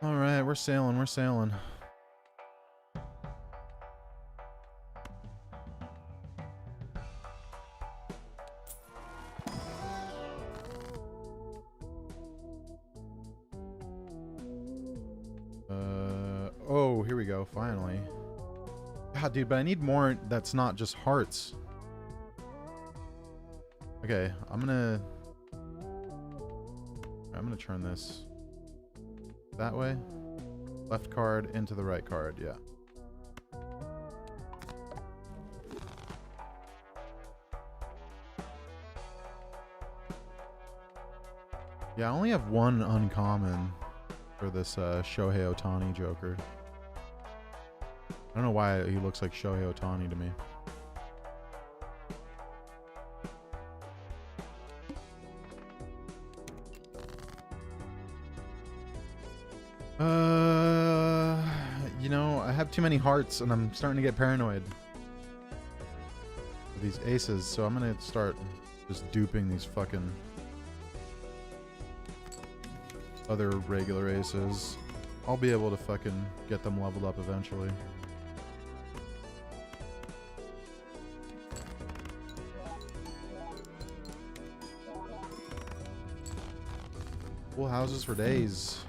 All right, we're sailing, we're sailing. Oh, here we go, finally. God, dude, but I need more that's not just hearts. Okay, I'm gonna turn this that way. Left card into the right card, yeah. Yeah, I only have one uncommon for this Shohei Ohtani Joker. I don't know why he looks like Shohei Ohtani to me. You know, I have too many hearts and I'm starting to get paranoid with these aces, so I'm gonna start just duping these fucking other regular aces. I'll be able to fucking get them leveled up eventually. Full houses for days.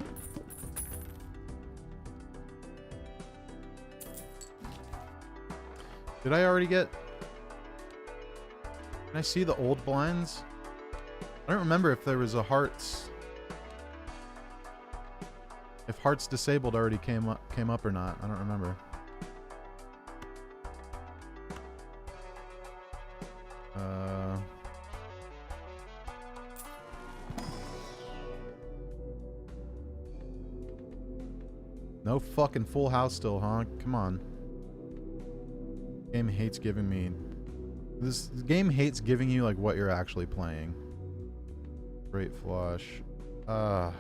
Did I already get... Can I see the old blinds? I don't remember if there was a hearts... If hearts disabled already came up or not. I don't remember. No fucking full house still, huh? Come on. Game hates giving me... This game hates giving you, like, what you're actually playing. Great flush. Four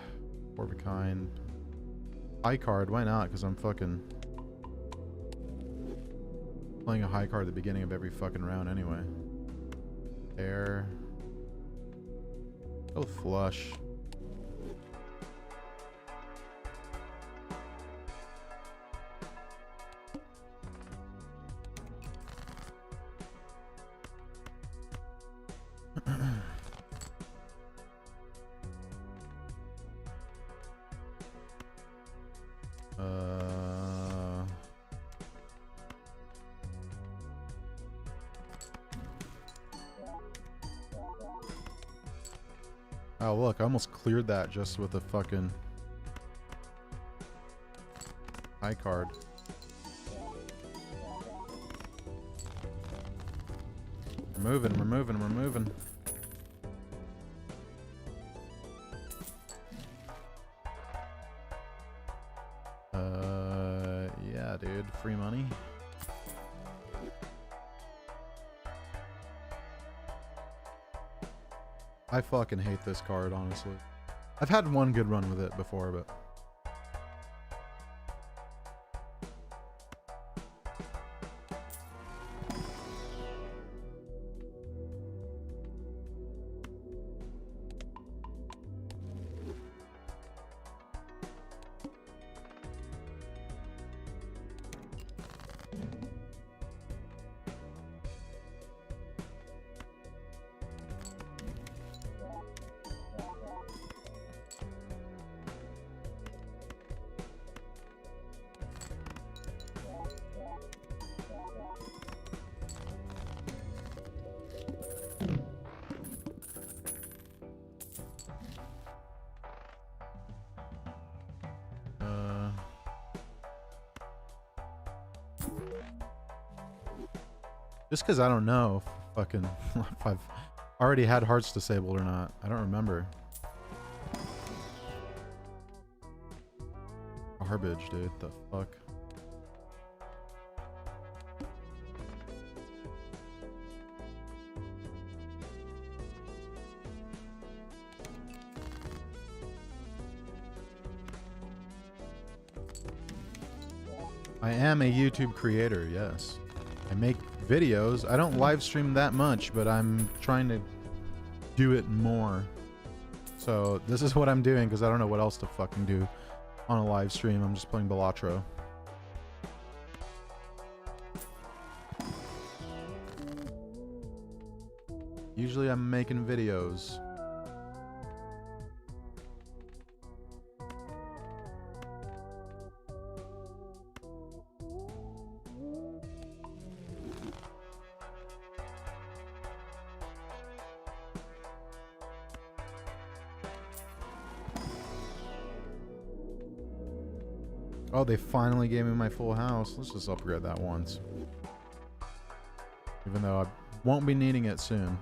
of a kind. High card, why not? Because I'm fucking... playing a high card at the beginning of every fucking round anyway. Air. Go flush. Oh, look, I almost cleared that just with a fucking high card. We're moving, we're moving, we're moving. Yeah, dude, free money. I fucking hate this card, honestly. I've had one good run with it before, but... Just because I don't know if fucking if I've already had hearts disabled or not. I don't remember. Garbage, dude. The fuck? I am a YouTube creator, yes. I make videos. I don't live stream that much, but I'm trying to do it more. So this is what I'm doing because I don't know what else to fucking do on a live stream. I'm just playing Balatro. Usually I'm making videos. Oh, they finally gave me my full house. Let's just upgrade that once. Even though I won't be needing it soon.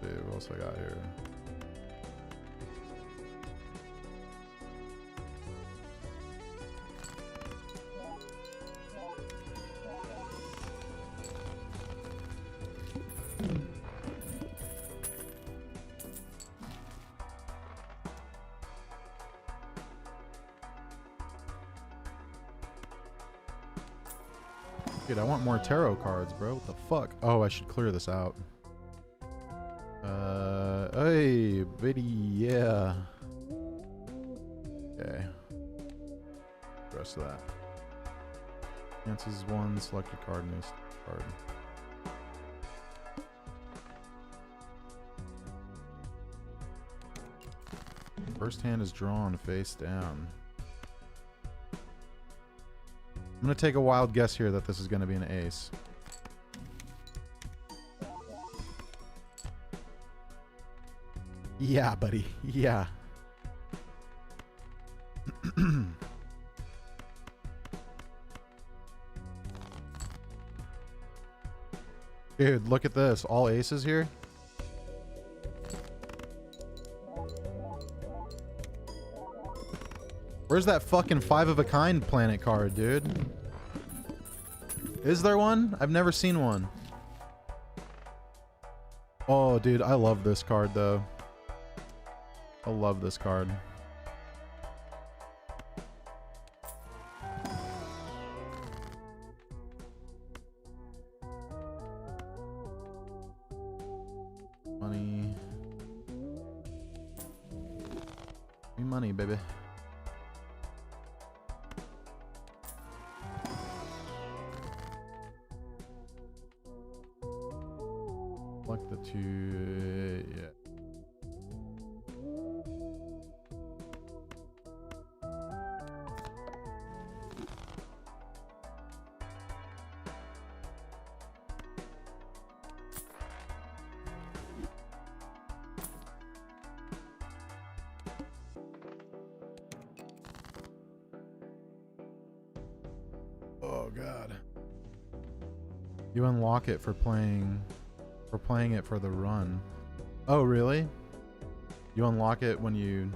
Dude, what else I got here? Dude, I want more tarot cards, bro. What the fuck? Oh, I should clear this out. Hey, bitty, yeah. Okay. The rest of that. Chances one, select a card, new card. First hand is drawn face down. I'm gonna take a wild guess here that this is gonna be an ace. Yeah, buddy. Yeah. Dude, look at this. All aces here. Where's that fucking 5 of a kind planet card, dude? Is there one? I've never seen one. Oh, dude, I love this card, though. I love this card. Money. Free money, baby. Select the two. Yeah. Oh god. You unlock it for playing it for the run. Oh, really? You unlock it when you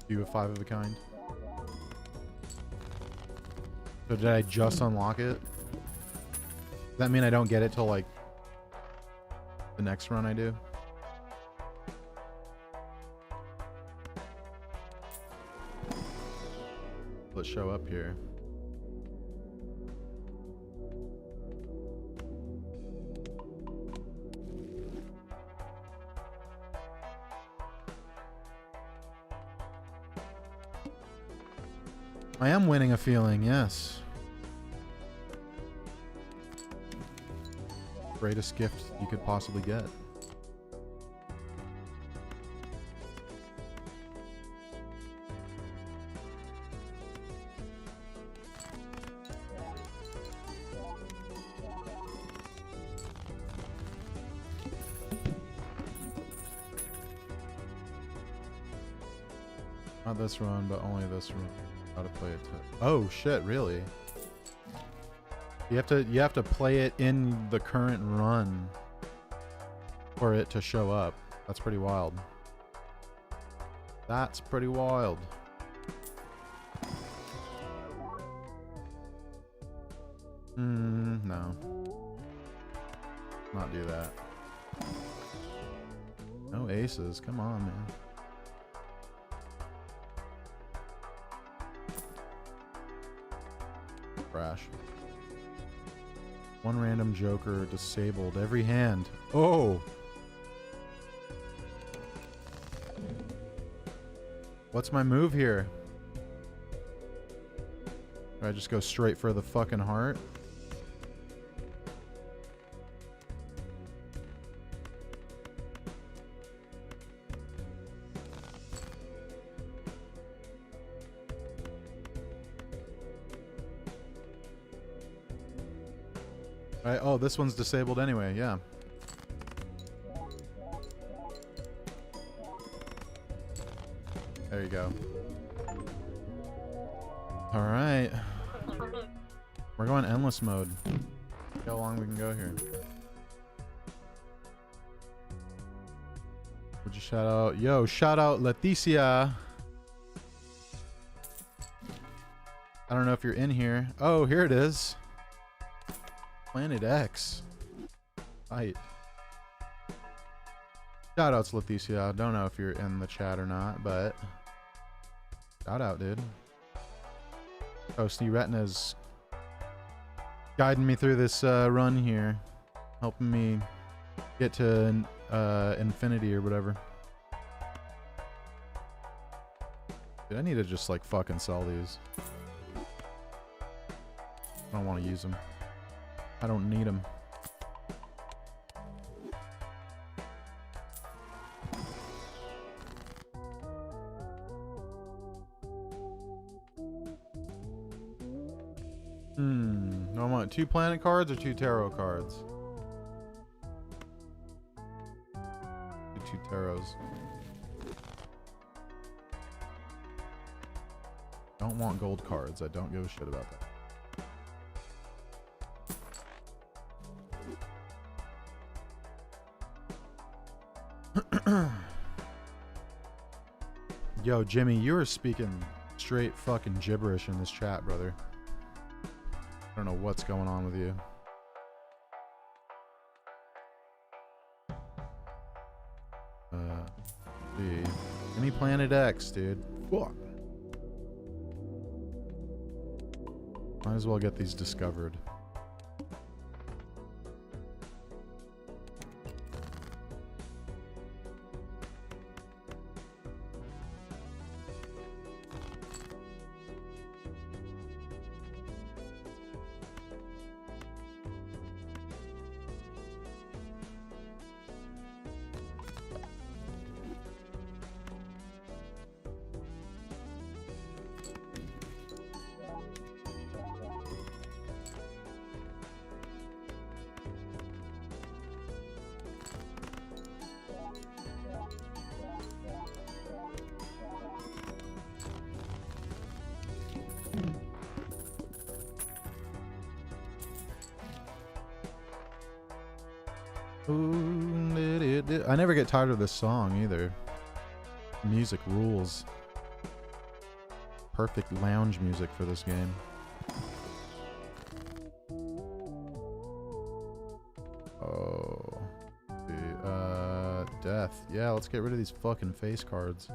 do a 5 of a kind? So did I just unlock it? Does that mean I don't get it till like the next run I do? Let's show up here. I am winning a feeling, yes. Greatest gift you could possibly get. Not this run, but only this run. How to play it too. Oh shit, really? You have to play it in the current run for it to show up. That's pretty wild. That's pretty wild. No. Not do that. No aces. Come on, man. Crash. One random joker disabled every hand. Oh! What's my move here? Do I just go straight for the fucking heart? Oh, this one's disabled anyway, yeah. There you go. Alright. We're going endless mode. See how long we can go here. Would you shout out? Yo, shout out Leticia. I don't know if you're in here. Oh, here it is. Planet X. Right. Shoutouts, Leticia. I don't know if you're in the chat or not, but shout out, dude. Toasty Retina's guiding me through this run here, helping me get to infinity or whatever. Dude, I need to just like fucking sell these. I don't want to use them. I don't need them. Do I want 2 planet cards or 2 tarot cards? 2 tarots. Don't want gold cards. I don't give a shit about that. Yo, Jimmy, you are speaking straight fucking gibberish in this chat, brother. I don't know what's going on with you. See. Give me Planet X, dude. Fuck. Might as well get these discovered. I never get tired of this song either. Music rules. Perfect lounge music for this game. Oh. Death. Yeah, let's get rid of these fucking face cards.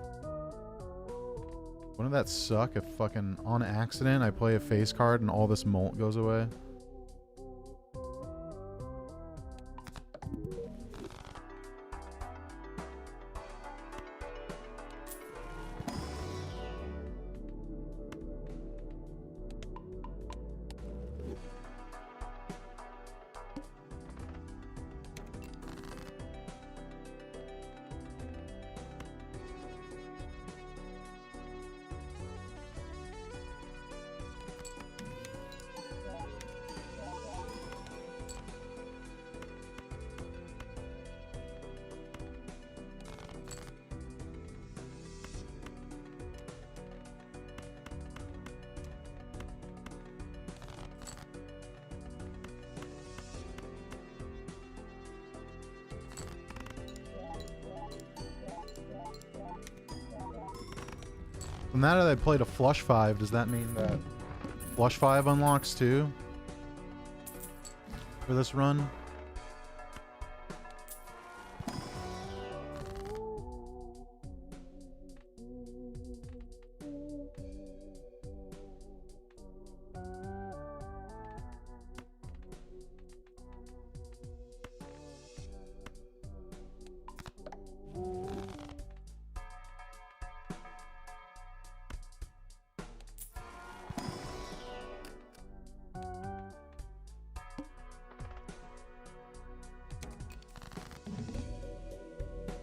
Wouldn't that suck if fucking on accident I play a face card and all this molt goes away? So now that I played a flush 5, does that mean that flush 5 unlocks too? For this run?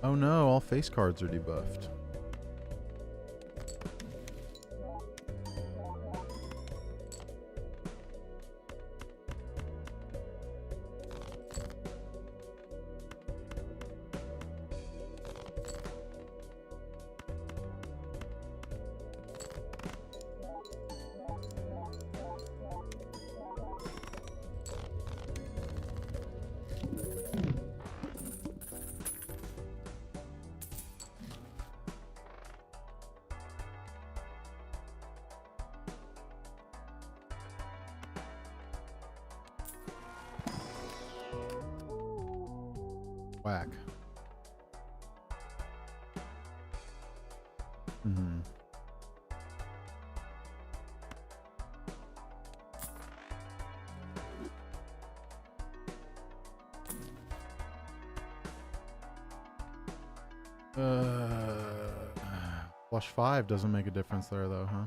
Oh no, all face cards are debuffed. Whack. Mm-hmm. Flush 5 doesn't make a difference there though, huh?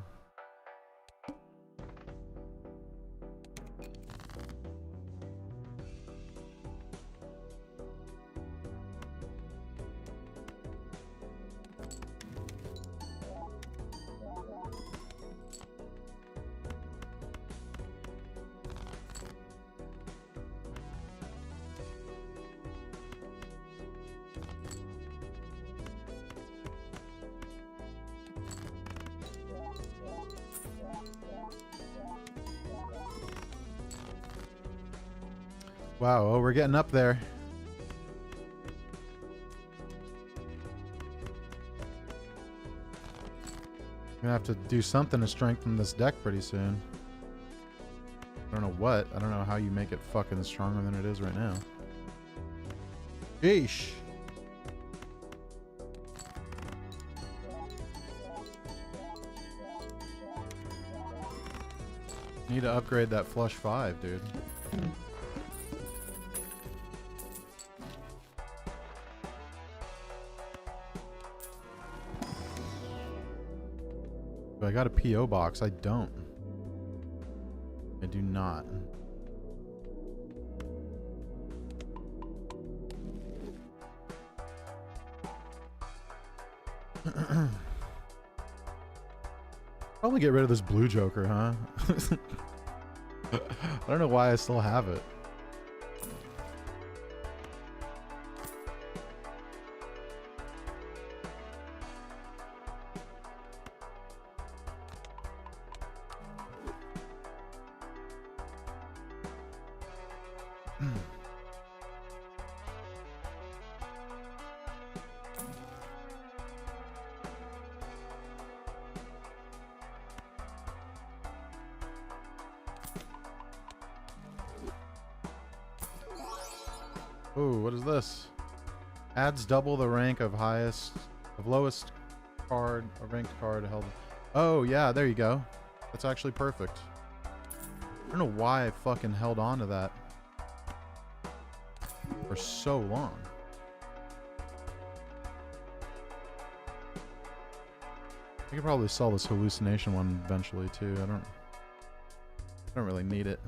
Wow, oh, we're getting up there. Gonna have to do something to strengthen this deck pretty soon. I don't know what. I don't know how you make it fucking stronger than it is right now. Yeesh. Need to upgrade that flush 5, dude. I got a P.O. box. I don't. I do not. Probably get rid of this blue Joker, huh? I don't know why I still have it. Oh, what is this? Adds double the rank of lowest card, a ranked card held. Oh, yeah, there you go. That's actually perfect. I don't know why I fucking held on to that for so long. I could probably sell this hallucination one eventually too. I don't really need it.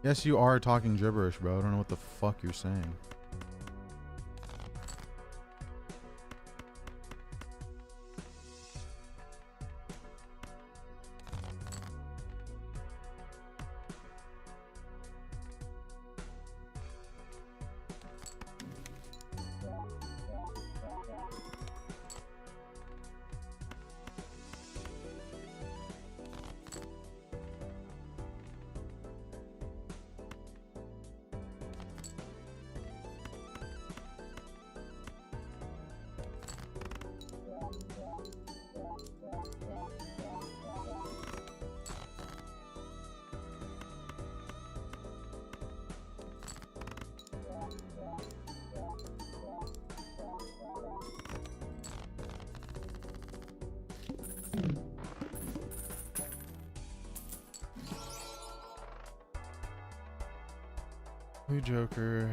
Yes, you are talking gibberish, bro. I don't know what the fuck you're saying. Blue Joker.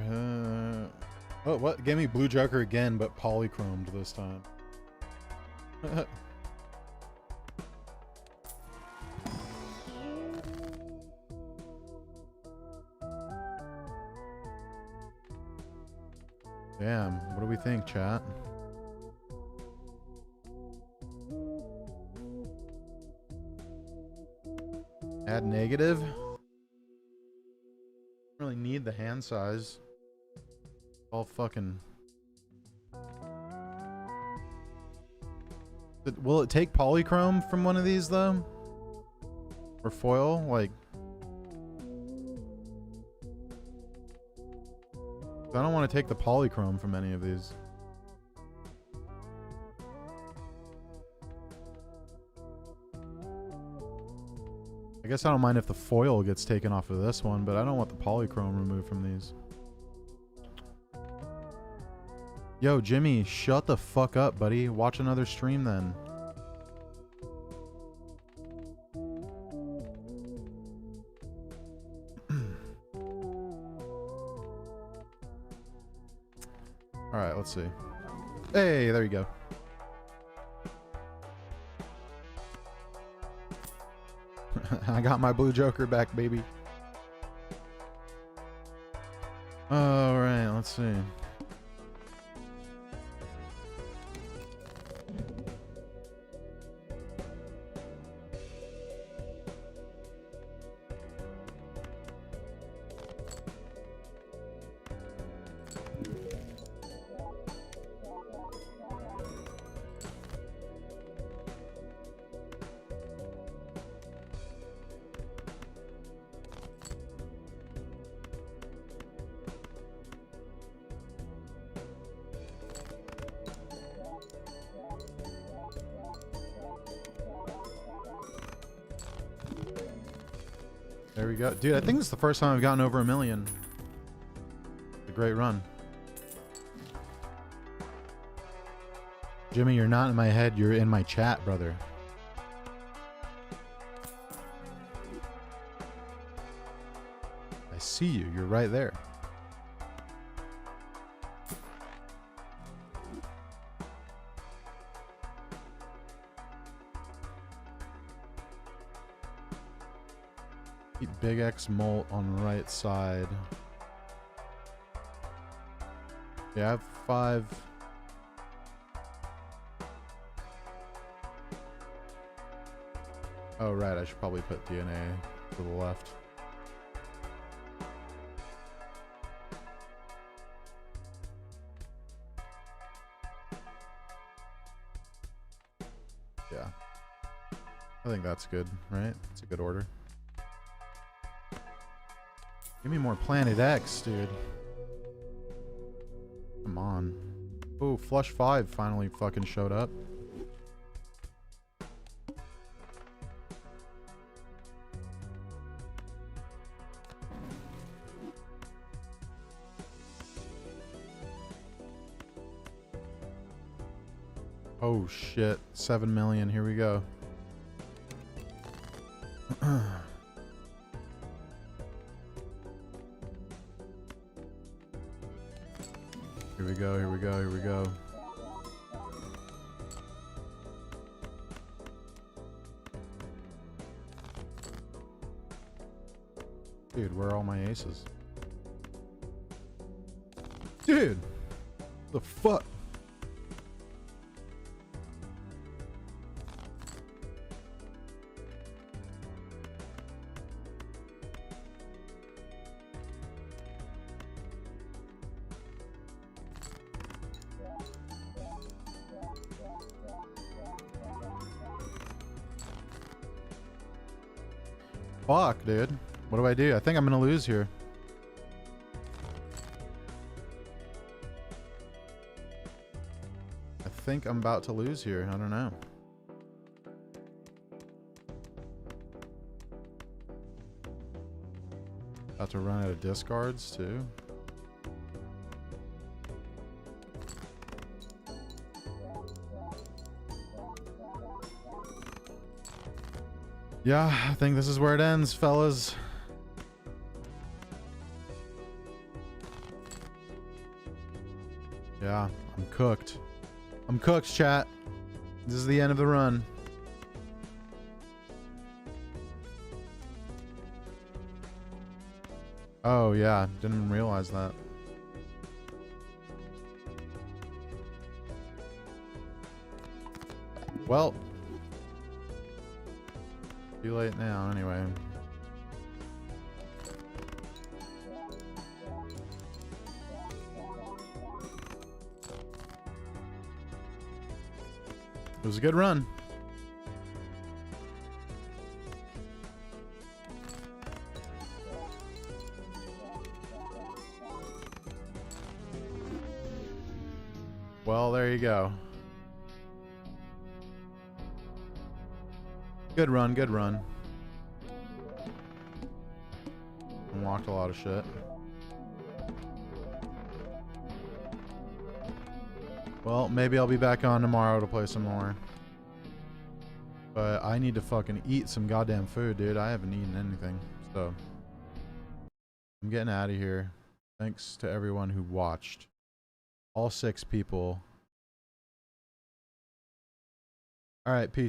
Oh, what? Gave me Blue Joker again, but polychromed this time. Damn. What do we think, chat? Add negative? Really need the hand size. All fucking. Will it take polychrome from one of these though? Or foil? Like, I don't want to take the polychrome from any of these. I guess I don't mind if the foil gets taken off of this one, but I don't want the polychrome removed from these. Yo, Jimmy, shut the fuck up, buddy. Watch another stream then. Alright, let's see. Hey, there you go. I got my Blue Joker back, baby. Alright, let's see. There we go. Dude, I think it's the first time I've gotten over 1 million. It's a great run. Jimmy, you're not in my head. You're in my chat, brother. I see you. You're right there. Big X molt on right side. Yeah, I have 5. Oh, right. I should probably put DNA to the left. Yeah. I think that's good, right? It's a good order. Give me more Planet X, dude. Come on. Oh, Flush 5 finally fucking showed up. Oh shit. 7 million. Here we go. Here we go, here we go, here we go. Dude, where are all my aces? Dude! The fuck? Fuck, dude. What do I do? I think I'm gonna lose here. I think I'm about to lose here. I don't know. About to run out of discards, too. Yeah, I think this is where it ends, fellas. Yeah, I'm cooked. I'm cooked, chat. This is the end of the run. Oh, yeah. Didn't even realize that. Well. Too late now, anyway. It was a good run. Well, there you go. Good run, good run. Unlocked a lot of shit. Well, maybe I'll be back on tomorrow to play some more. But I need to fucking eat some goddamn food, dude. I haven't eaten anything. So I'm getting out of here. Thanks to everyone who watched. All 6 people. All right, peace.